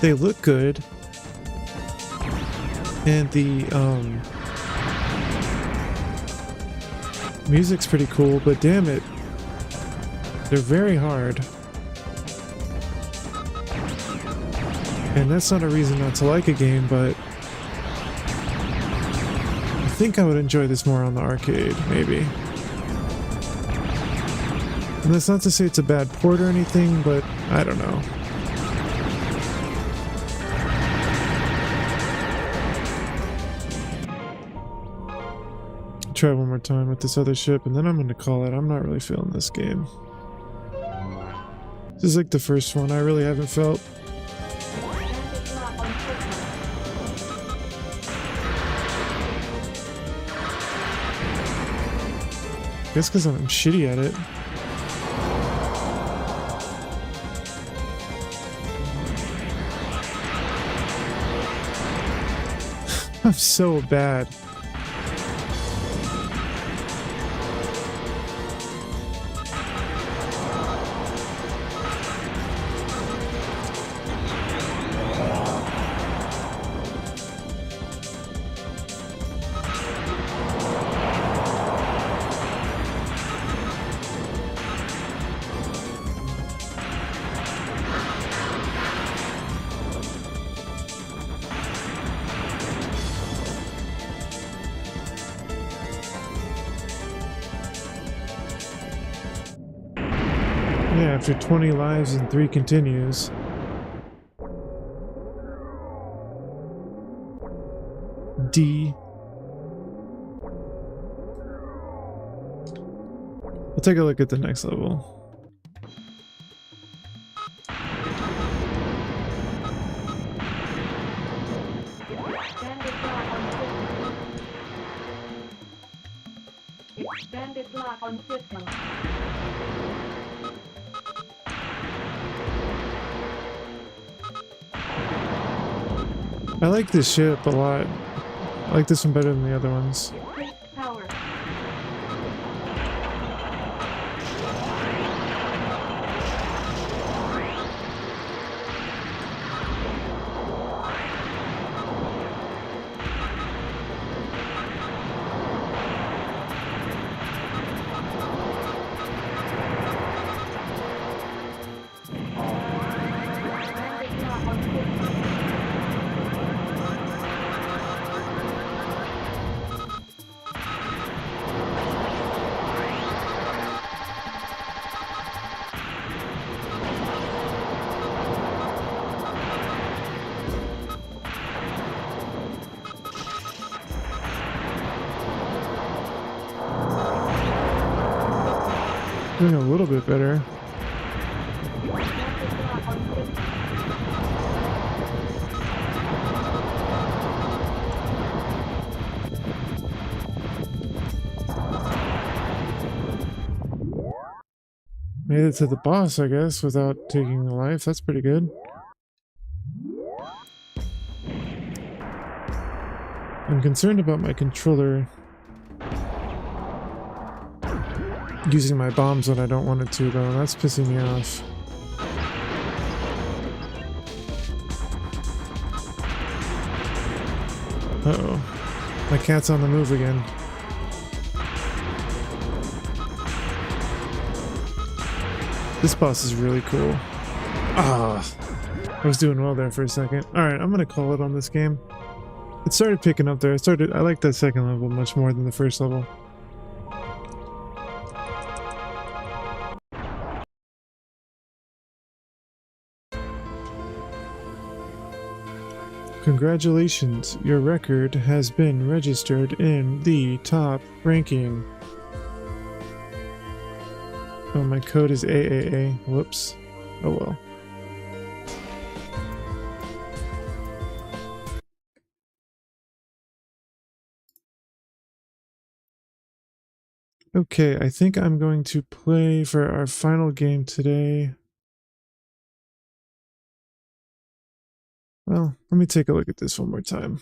They look good. And the music's pretty cool, but damn it, they're very hard. And that's not a reason not to like a game, but I think I would enjoy this more on the arcade, maybe. And that's not to say it's a bad port or anything, but I don't know. Try one more time with this other ship, and then I'm gonna call it. I'm not really feeling this game. This is like the first one I really haven't felt. I guess because I'm shitty at it. I'm so bad. Yeah, after 20 lives and 3 continues. D. We'll take a look at the next level. Extended lock on system. I like this ship a lot. I like this one better than the other ones. Increased power. Extended lock on system. Doing a little bit better. Made it to the boss, I guess, without taking a life. That's pretty good. I'm concerned about my controller using my bombs when I don't want it to, though. That's pissing me off. Uh-oh. My cat's on the move again. This boss is really cool. Ah, I was doing well there for a second. Alright, I'm gonna call it on this game. It started picking up there. I like that second level much more than the first level. Congratulations, your record has been registered in the top ranking. Oh, my code is AAA. Whoops. Oh well. Okay, I think I'm going to play for our final game today. Well, let me take a look at this one more time.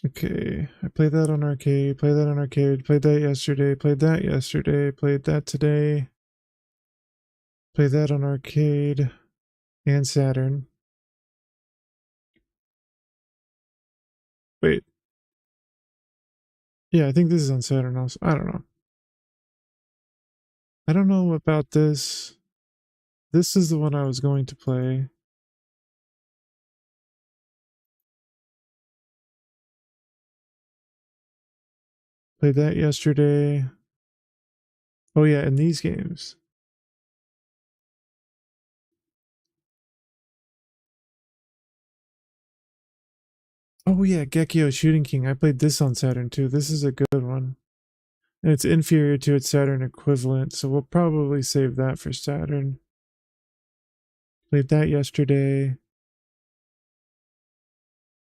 Okay, I played that on arcade, played that on arcade, played that yesterday, played that yesterday, played that today, played that on arcade and Saturn. Wait. Yeah, I think this is on Saturn also. I don't know. I don't know about this. This is the one I was going to play. Played that yesterday. Oh yeah, in these games. Oh yeah, Gekio Shooting King. I played this on Saturn too. This is a good one. And it's inferior to its Saturn equivalent, so we'll probably save that for Saturn. Played that yesterday.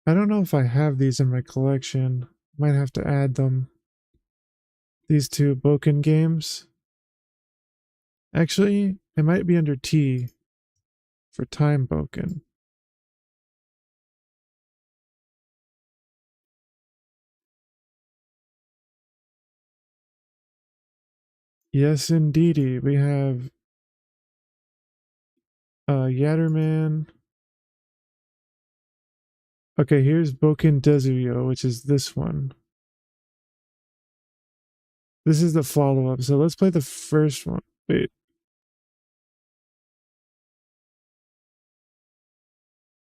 I don't know if I have these in my collection. Might have to add them. These two Boken games. Actually, it might be under T for Time Boken. Yes, indeedy. We have Yatterman. Okay, here's Boken Desuyo, which is this one. This is the follow-up, so let's play the first one. Wait.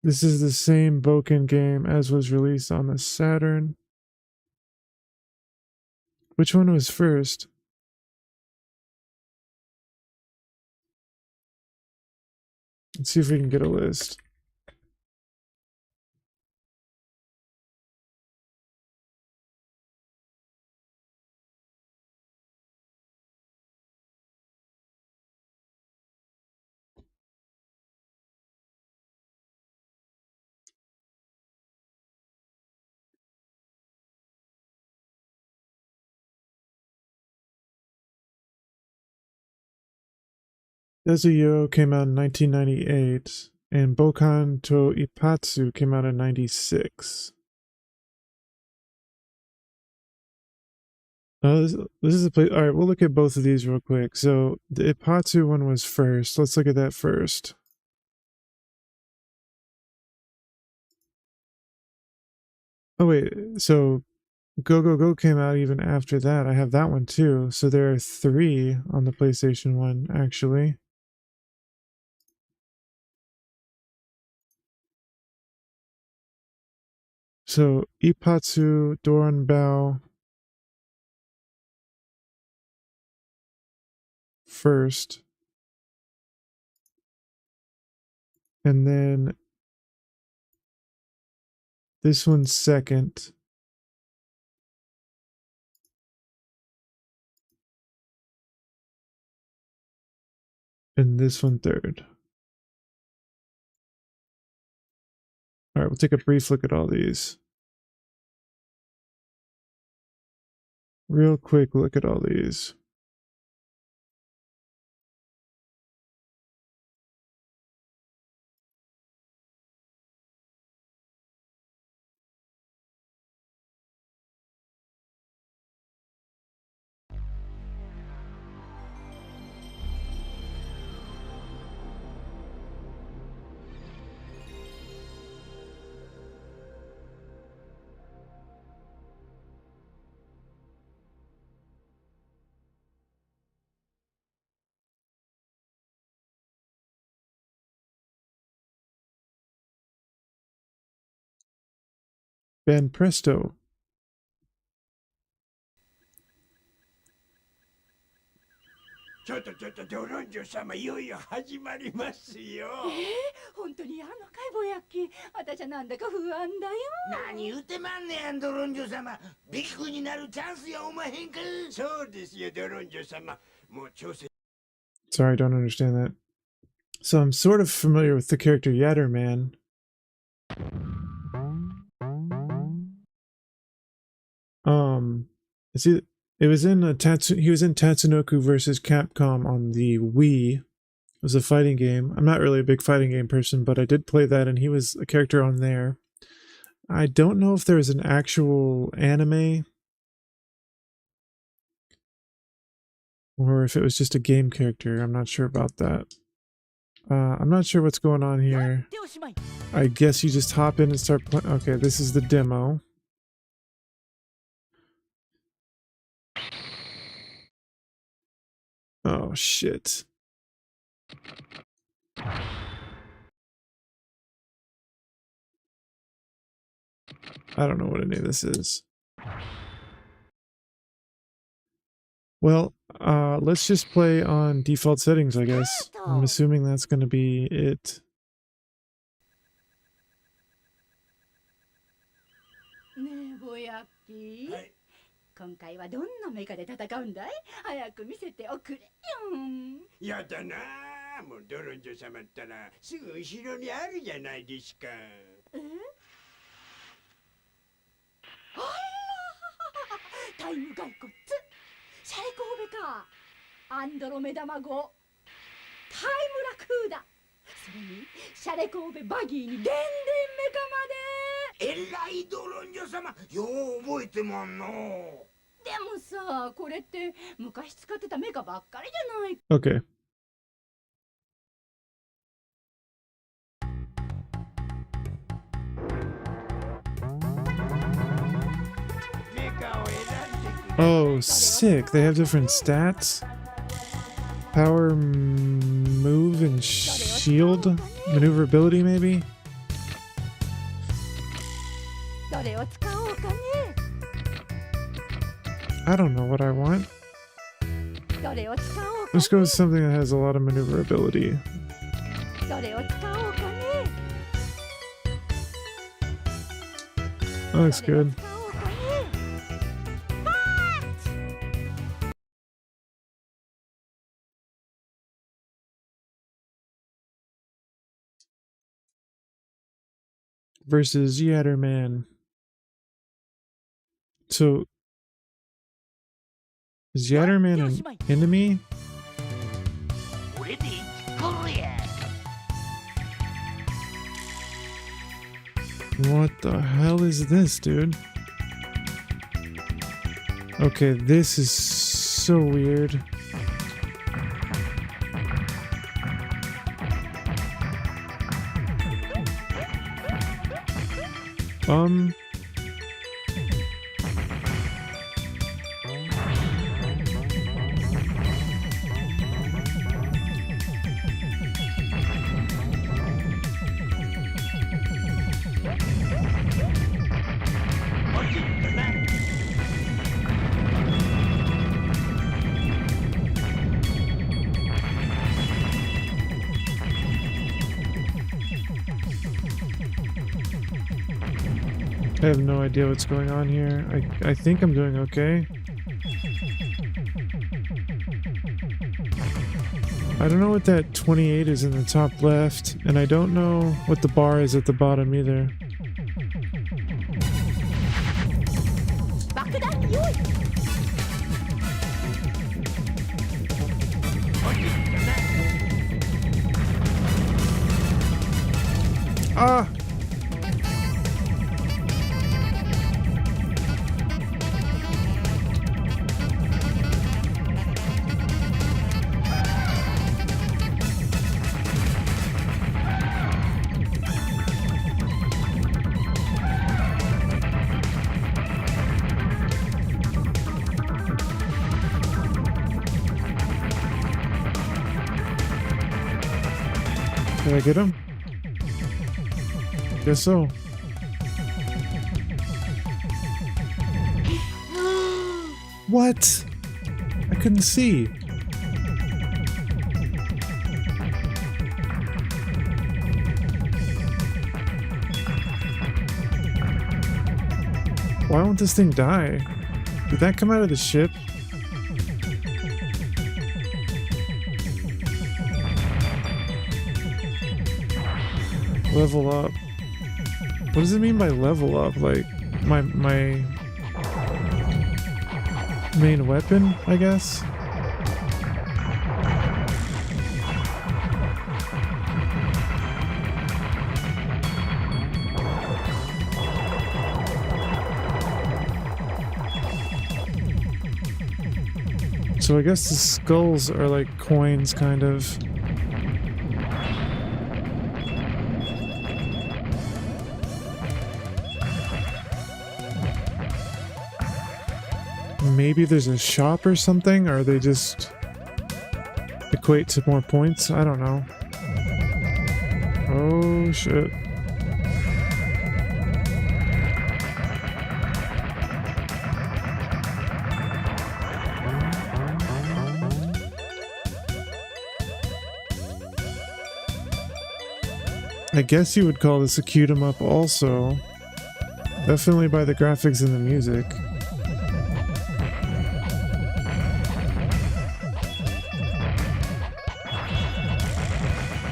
This is the same Boken game as was released on the Saturn. Which one was first? Let's see if we can get a list. Desuyo came out in 1998, and Bokan to Ipatsu came out in 96. This is a place. All right, we'll look at both of these real quick. So the Ipatsu one was first. Let's look at that first. Oh wait, so Go Go Go came out even after that. I have that one too. So there are 3 on the PlayStation 1 actually. So Ipatsu Doranbao first. And then this one's second. And this one third. All right, we'll take a brief look at all these. Real quick look at all these. Ben Presto. ちょっとドロンジョ様いよいよ始まりますよ。本当にやんのかいぼやっき。私はなんだか不安だよ。何言うてまんねんドロンジョ様。ビッグになるチャンスやおまへんか。そうですよドロンジョ様。もう挑戦。 Sorry, I don't understand that. So I'm sort of familiar with the character Yatterman. It was in he was in Tatsunoko versus Capcom on the Wii. It was a fighting game. I'm not really a big fighting game person, but I did play that, and he was a character on there. I don't know if there was an actual anime or if it was just a game character. I'm not sure about that. I'm not sure what's going on here. I guess you just hop in and start playing. Okay, this is the demo. Oh, shit. I don't know what any of this is. Well, let's just play on default settings, I guess. I'm assuming that's going to be it. Hey, 今回はどんなメカで戦うんだい？早く見せておくれよ。やだなあ、もうドロンジョ様ったらすぐ後ろにあるじゃないですか。え？あら、タイム骸骨、シャレコーベか、アンドロメダマ号、タイムラクーダ、それにシャレコーベバギーにデンデンメカまで。えらいドロンジョ様、よう覚えてもんの。でもさ、これって昔使ってたメカばっかりじゃない。Okay. Oh, sick. They have different stats. Power, move, and shield? Maneuverability, maybe? I don't know what I want. Let's go with something that has a lot of maneuverability. That looks good. Versus Yatterman. So, is Yatterman an enemy? What the hell is this, dude? Okay, this is so weird. I have no idea what's going on here. I think I'm doing okay. I don't know what that 28 is in the top left, and I don't know what the bar is at the bottom either. Ah! Did I get him? Guess so. What? I couldn't see. Why won't this thing die? Did that come out of the ship? Level up. What does it mean by level up? Like, my main weapon, I guess. So I guess the skulls are like coins, kind of. Maybe there's a shop or something, or they just equate to more points? I don't know. Oh shit. I guess you would call this a cute 'em up also. Definitely by the graphics and the music.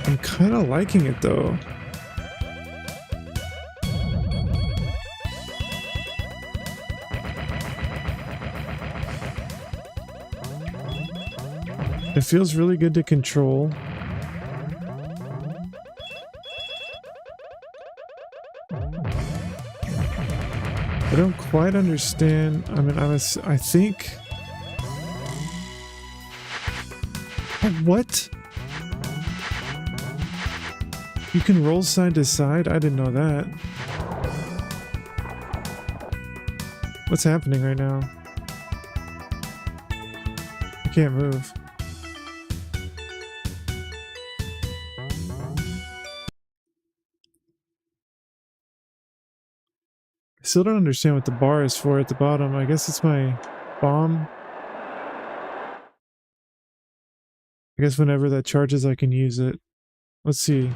I'm kind of liking it though. It feels really good to control. I don't quite understand. I mean, I think. What? You can roll side to side? I didn't know that. What's happening right now? I can't move. I still don't understand what the bar is for at the bottom. I guess it's my bomb. I guess whenever that charges, I can use it. Let's see.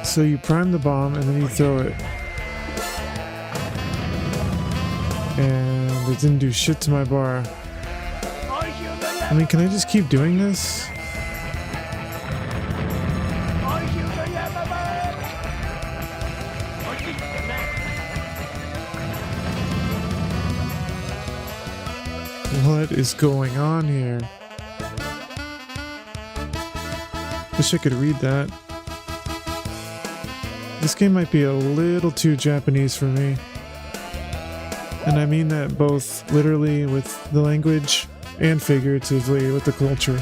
So you prime the bomb and then you throw it. And it didn't do shit to my bar. I mean, can I just keep doing this? What is going on here? Wish I could read that. This game might be a little too Japanese for me. And I mean that both literally with the language and figuratively with the culture.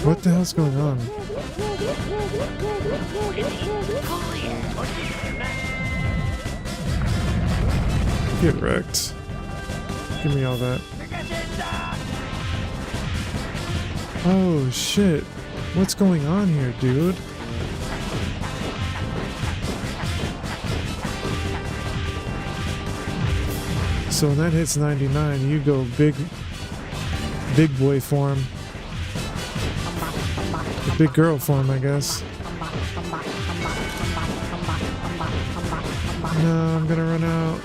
What the hell's going on? Get wrecked. Give me all that. Oh shit. What's going on here, dude? So when that hits 99, you go big boy form. The big girl form, I guess. No, I'm gonna run out.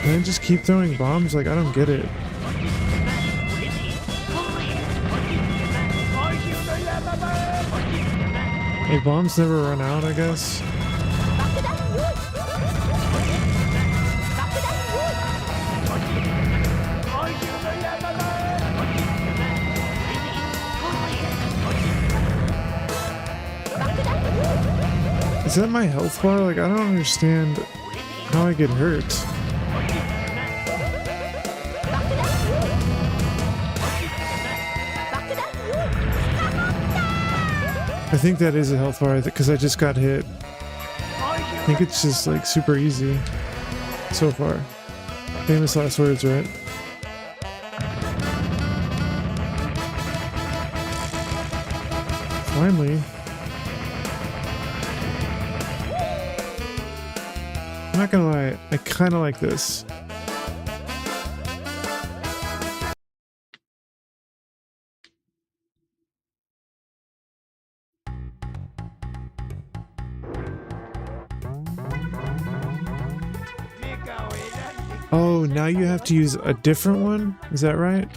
Can I just keep throwing bombs? Like, I don't get it. Hey, bombs never run out, I guess. Is that my health bar? Like, I don't understand how I get hurt. I think that is a health bar because I just got hit. I think it's just like super easy so far. Famous last words, right? Finally. not gonna lie, I kind of like this. Oh, now you have to use a different one? Is that right?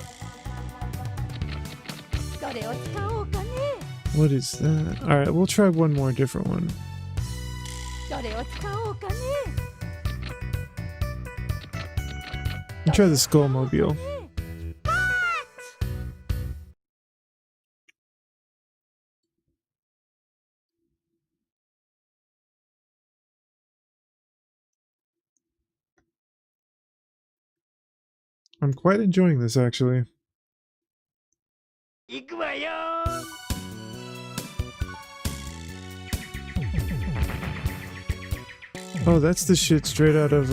What is that? Alright, we'll try one more different one. We'll try the Skullmobile. I'm quite enjoying this, actually. Oh, that's the shit straight out of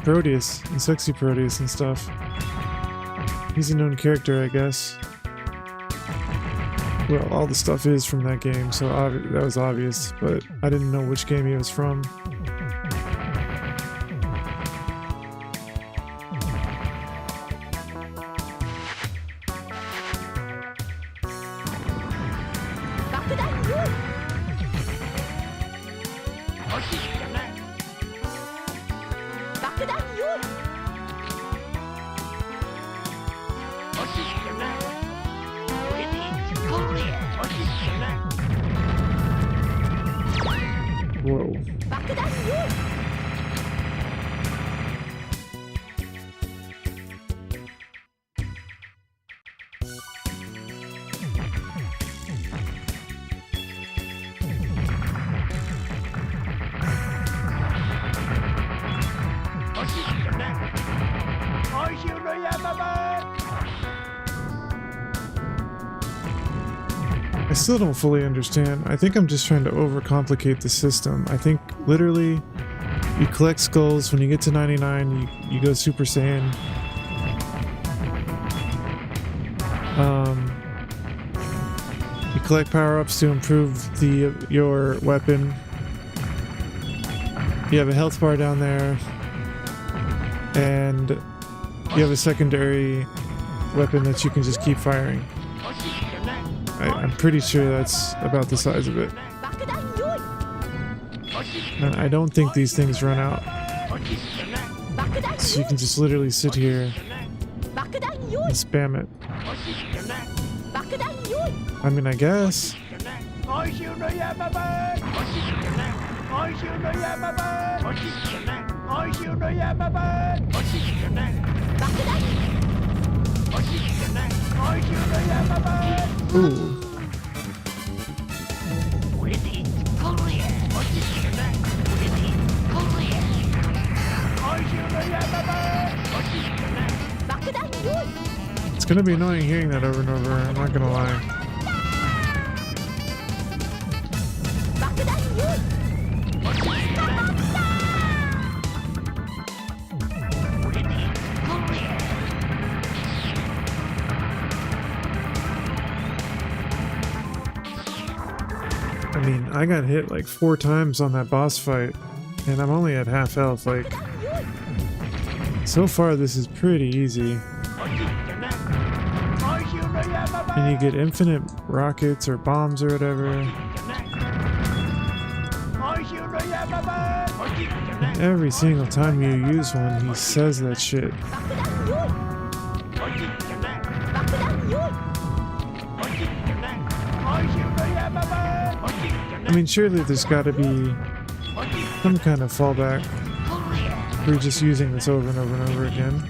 Parodius and Sexy Parodius and stuff. He's a known character, I guess. Well, all the stuff is from that game, so that was obvious, but I didn't know which game he was from. Whoa. I still don't fully understand. I think I'm just trying to overcomplicate the system. I think literally you collect skulls. When you get to 99, you go Super Saiyan. You collect power-ups to improve your weapon. You have a health bar down there. And you have a secondary weapon that you can just keep firing. I'm pretty sure that's about the size of it. And I don't think these things run out. So you can just literally sit here and spam it. I mean, I guess. Ooh. It's gonna be annoying hearing that over and over, I'm not gonna lie. I mean, I got hit like 4 times on that boss fight, and I'm only at half health. Like, so far this is pretty easy. And you get infinite rockets or bombs or whatever. And every single time you use one, he says that shit. I mean, surely there's got to be some kind of fallback. We're just using this over and over and over again.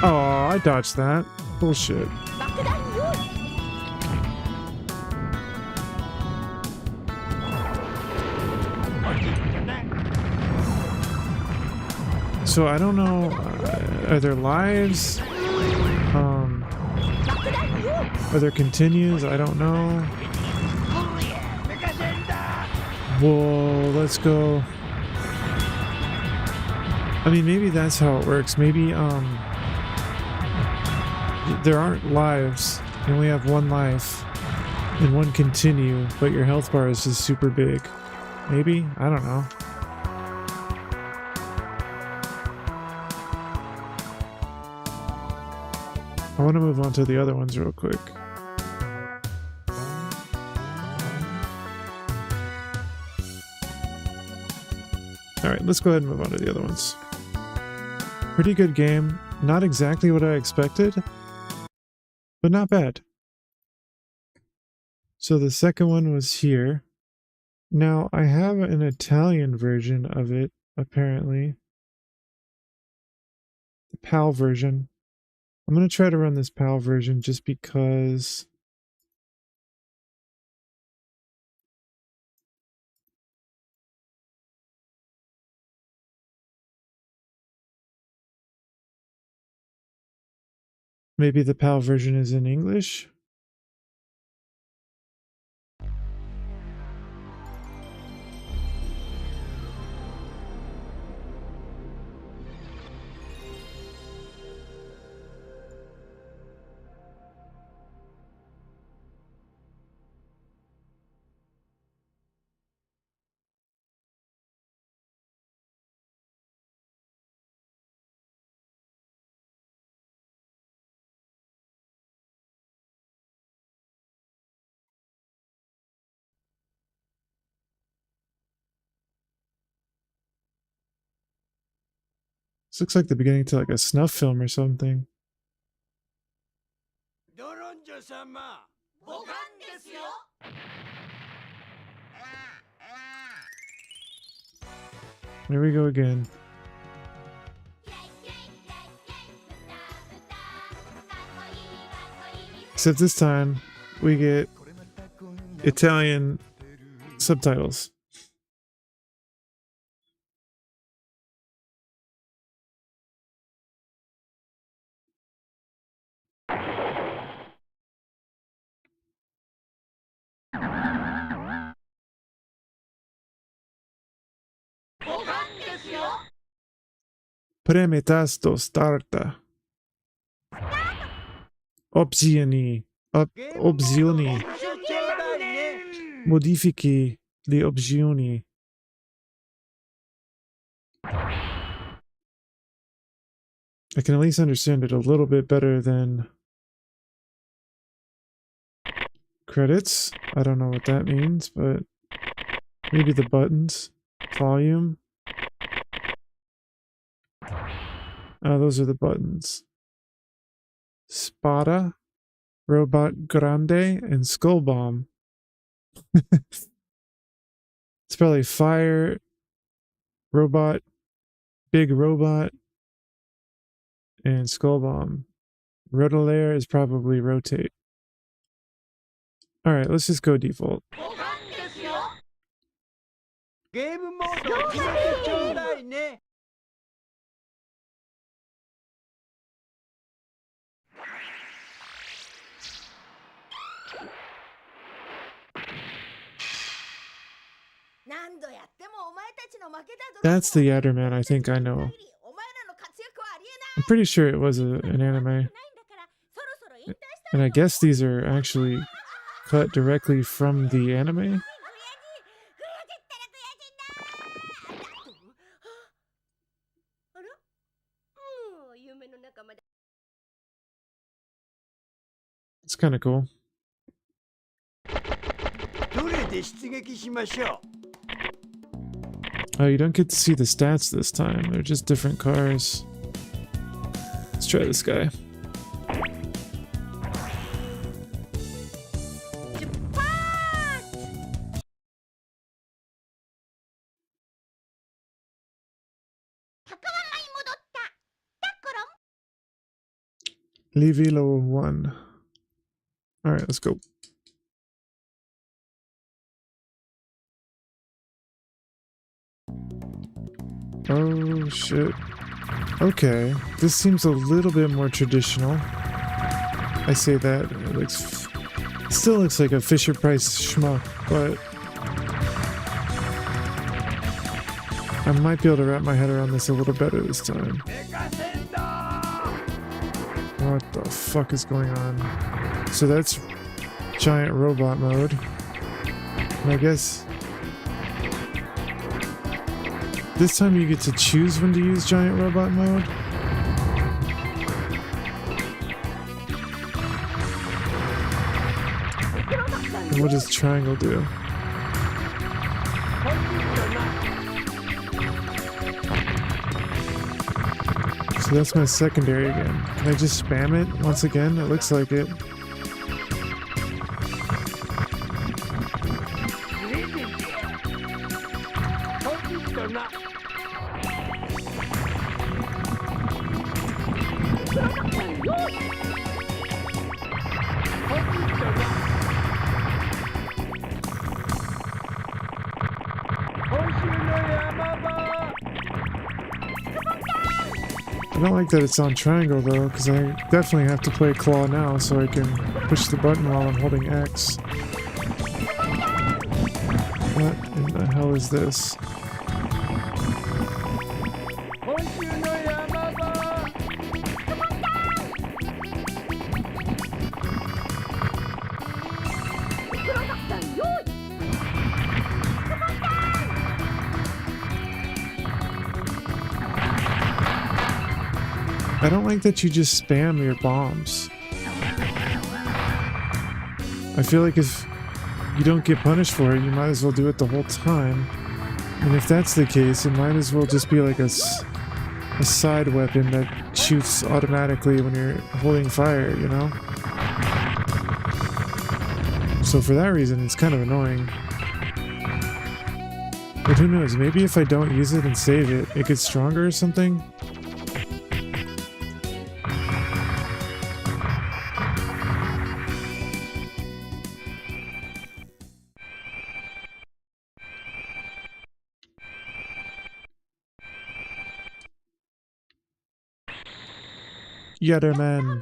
Oh, I dodged that. Bullshit. So I don't know, are there lives? Are there continues? I don't know. Whoa, let's go. I mean, maybe that's how it works. Maybe, there aren't lives You only have one life and one continue, but your health bar is just super big. Maybe? I don't know. I want to move on to the other ones real quick. Alright, let's go ahead and move on to the other ones. Pretty good game. Not exactly what I expected, but not bad. So the second one was here. Now, I have an Italian version of it, apparently. The PAL version. I'm going to try to run this PAL version just because... maybe the PAL version is in English? This looks like the beginning to like a snuff film or something. Here we go again. Except this time we get Italian subtitles. Preme tasto starta. Opzioni. Opzioni. Modifichi le opzioni. I can at least understand it a little bit better than credits. I don't know what that means, but maybe the buttons. Volume. Oh, those are the buttons. Spada, Robot Grande, and Skull Bomb. It's probably Fire, Robot, Big Robot, and Skull Bomb. Rotolayer is probably Rotate. Alright, let's just go default. That's the Yatterman I think I know. I'm pretty sure it was an anime. And I guess these are actually cut directly from the anime. It's kind of cool. Oh, you don't get to see the stats this time. They're just different cars. Let's try this guy. Livilo 1. Alright, let's go. Oh shit. Okay, this seems a little bit more traditional. I say that, it still looks like a Fisher Price Shmup, but I might be able to wrap my head around this a little better this time. What the fuck is going on? So that's giant robot mode. And I guess this time you get to choose when to use giant robot mode. And what does triangle do? So that's my secondary again. Can I just spam it once again? It looks like it. I don't like that it's on triangle though, because I definitely have to play claw now so I can push the button while I'm holding X. What in the hell is this? I don't like that you just spam your bombs. I feel like if you don't get punished for it, you might as well do it the whole time. And if that's the case, it might as well just be like a side weapon that shoots automatically when you're holding fire, you know? So for that reason, it's kind of annoying. But who knows, maybe if I don't use it and save it, it gets stronger or something? Yatterman.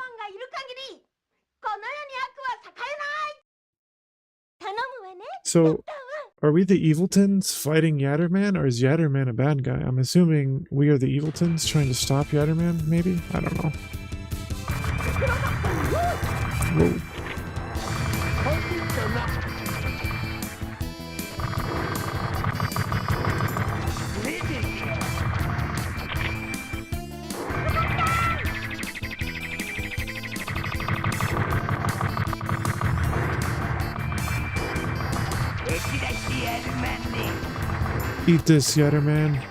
So, are we the Eviltons fighting Yatterman, or is Yatterman a bad guy? I'm assuming we are the Eviltons trying to stop Yatterman, maybe? I don't know. Whoa. Eat this, Yatterman.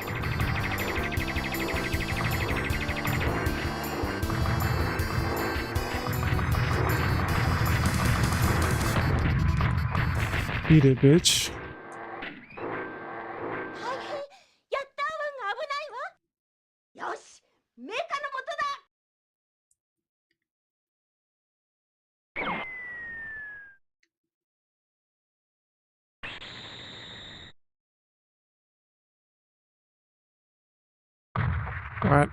Eat it, bitch. What?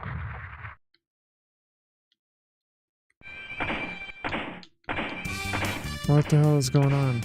What the hell is going on?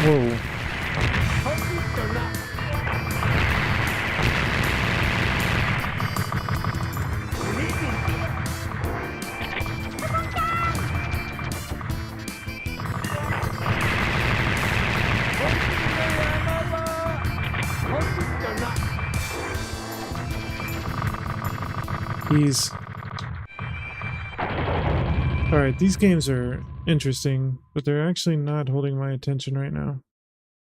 Whoa. He's... Alright, these games are interesting, but they're actually not holding my attention right now.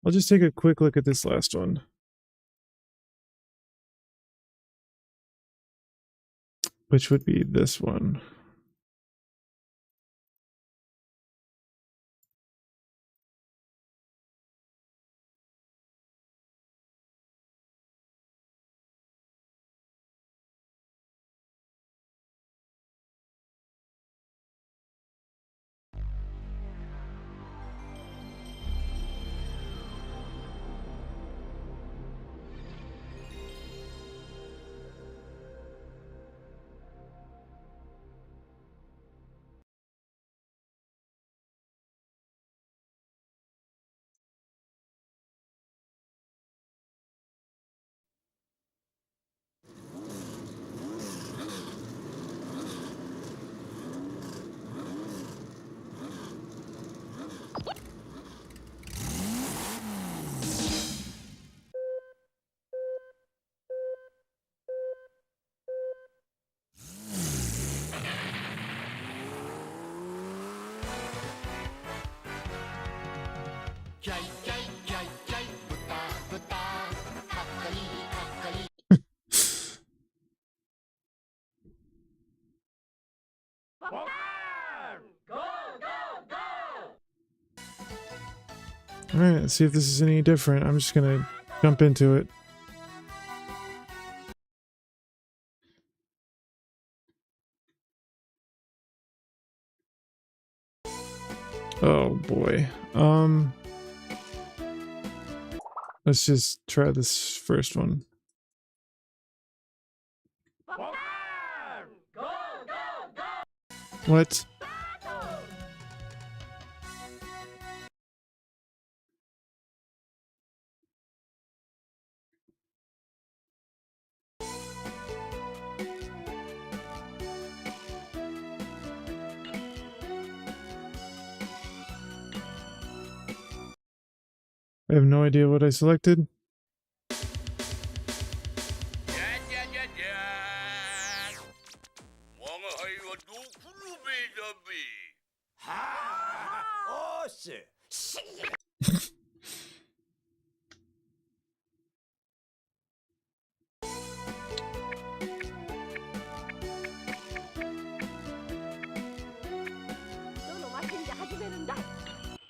I'll just take a quick look at this last one. Which would be this one. Alright, let's see if this is any different. I'm just gonna jump into it. Oh boy. Let's just try this first one. What? I have no idea what I selected.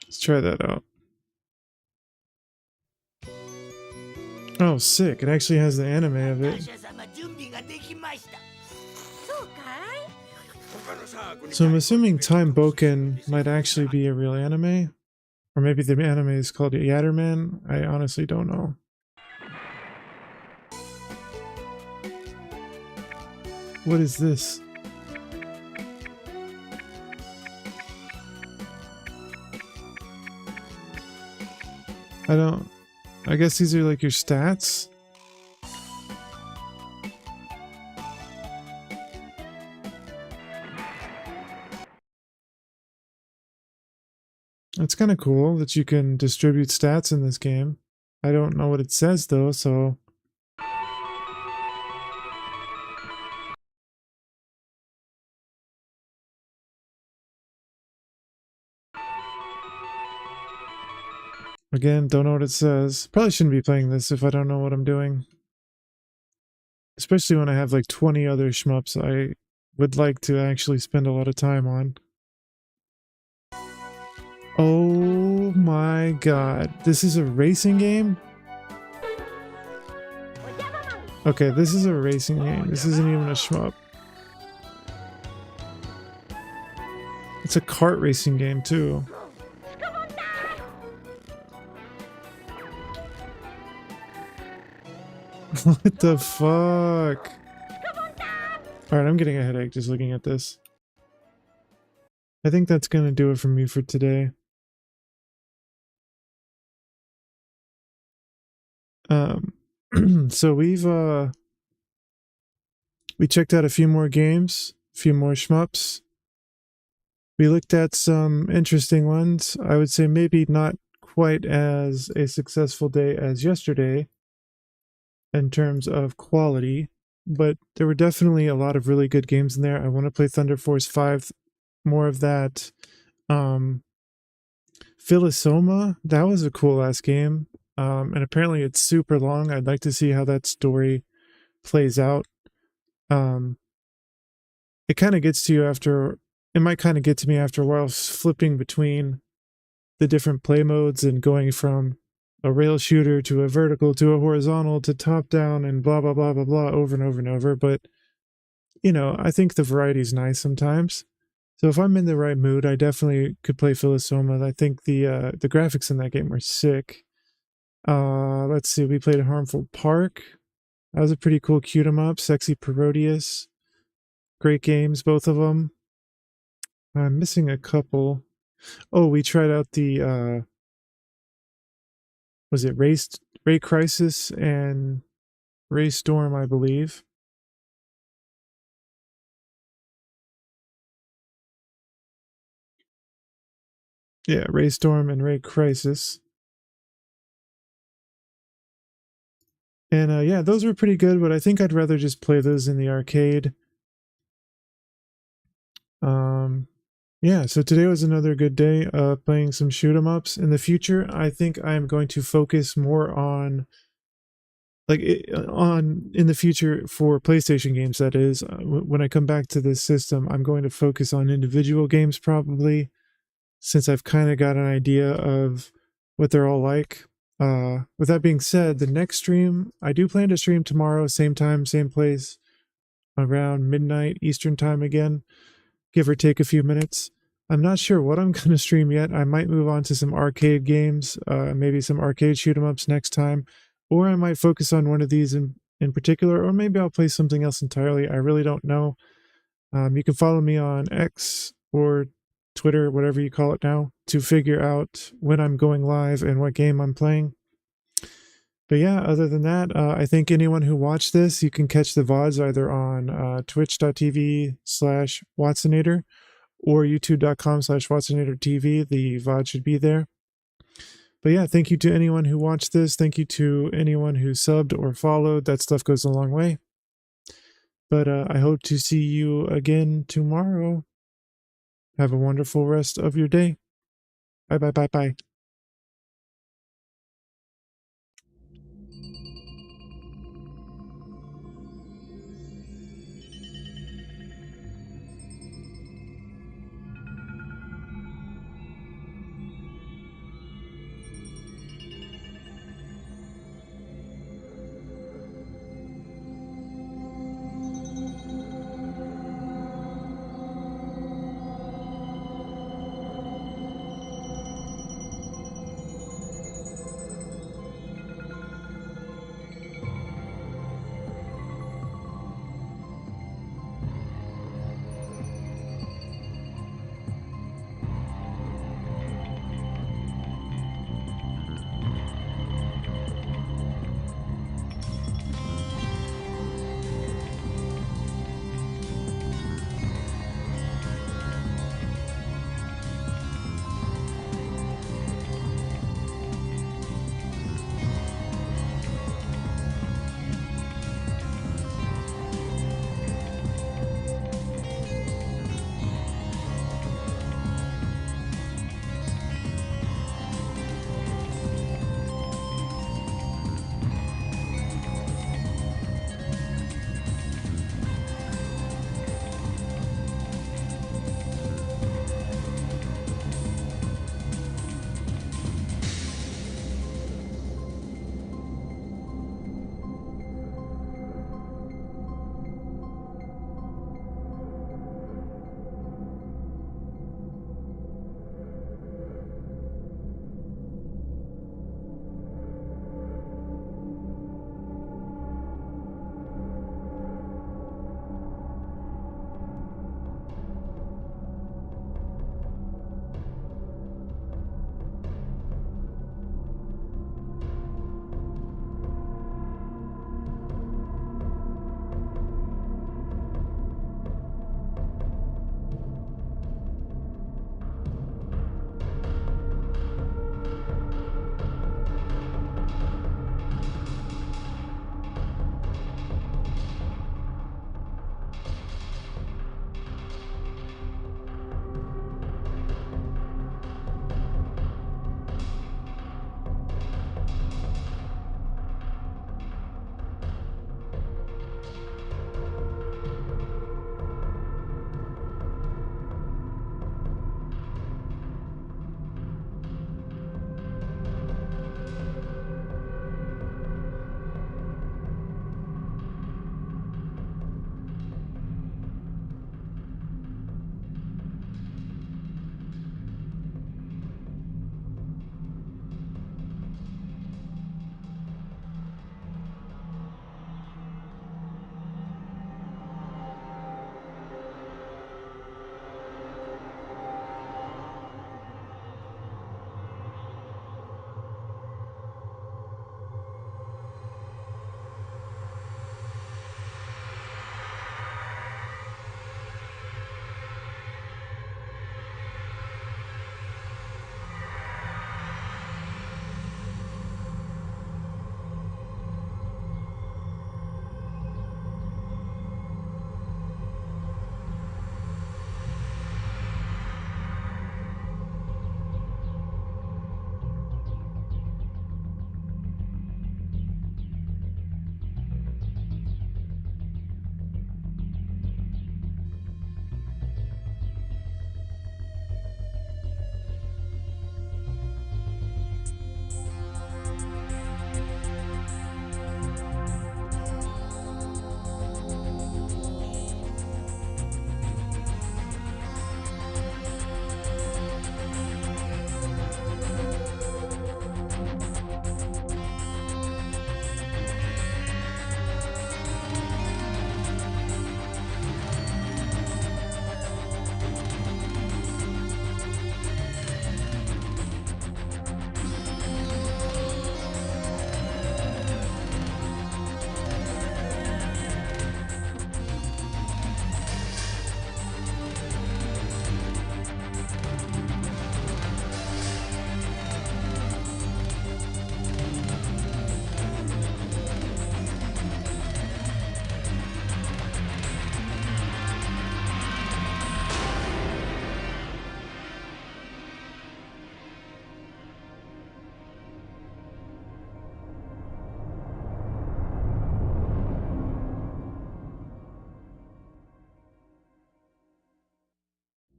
Let's try that out. Oh, sick. It actually has the anime of it. So I'm assuming Time Boken might actually be a real anime. Or maybe the anime is called Yatterman. I honestly don't know. What is this? I guess these are like your stats? It's kind of cool that you can distribute stats in this game. I don't know what it says though, so... Again, don't know what it says. Probably shouldn't be playing this if I don't know what I'm doing. Especially when I have like 20 other shmups I would like to actually spend a lot of time on. Oh my god. This is a racing game? Okay, this is a racing game. This isn't even a shmup. It's a kart racing game too. What the fuck? Alright, I'm getting a headache just looking at this. I think that's gonna do it for me for today. So we checked out a few more games, a few more shmups. We looked at some interesting ones. I would say maybe not quite as a successful day as yesterday in terms of quality, but there were definitely a lot of really good games in there. I want to play Thunder Force 5, more of that. Philosoma, that was a cool ass game. And apparently it's super long. I'd like to see how that story plays out. It kind of gets to you after, it might kind of get to me after a while, flipping between the different play modes and going from a rail shooter to a vertical to a horizontal to top down and blah blah blah blah blah over and over and over. But you know, I think the variety is nice sometimes. So if I'm in the right mood, I definitely could play Philosoma. I think the graphics in that game were sick. Let's see, we played Harmful Park. That was a pretty cool cute 'em up. Sexy Parodius. Great games, both of them. I'm missing a couple. Oh, we tried out the was it Ray Crisis and Ray Storm, I believe. Yeah, Ray Storm and Ray Crisis. And yeah, those were pretty good, but I think I'd rather just play those in the arcade. Yeah, so today was another good day playing some shoot 'em ups. In the future, I think I'm going to focus more on in the future for PlayStation games, that is. When I come back to this system, I'm going to focus on individual games probably, since I've kind of got an idea of what they're all like. With that being said, the next stream, I do plan to stream tomorrow, same time, same place, around midnight Eastern time again, give or take a few minutes. I'm not sure what I'm going to stream yet. I might move on to some arcade games, maybe some arcade shoot 'em ups next time, or I might focus on one of these in particular, or maybe I'll play something else entirely. I really don't know. You can follow me on X or Twitter, whatever you call it now, to figure out when I'm going live and what game I'm playing. But yeah, other than that, I think anyone who watched this, you can catch the VODs either on twitch.tv/Watsonator or youtube.com/WatsonatorTV. The VOD should be there. But yeah, thank you to anyone who watched this. Thank you to anyone who subbed or followed. That stuff goes a long way. But I hope to see you again tomorrow. Have a wonderful rest of your day. Bye, bye, bye, bye.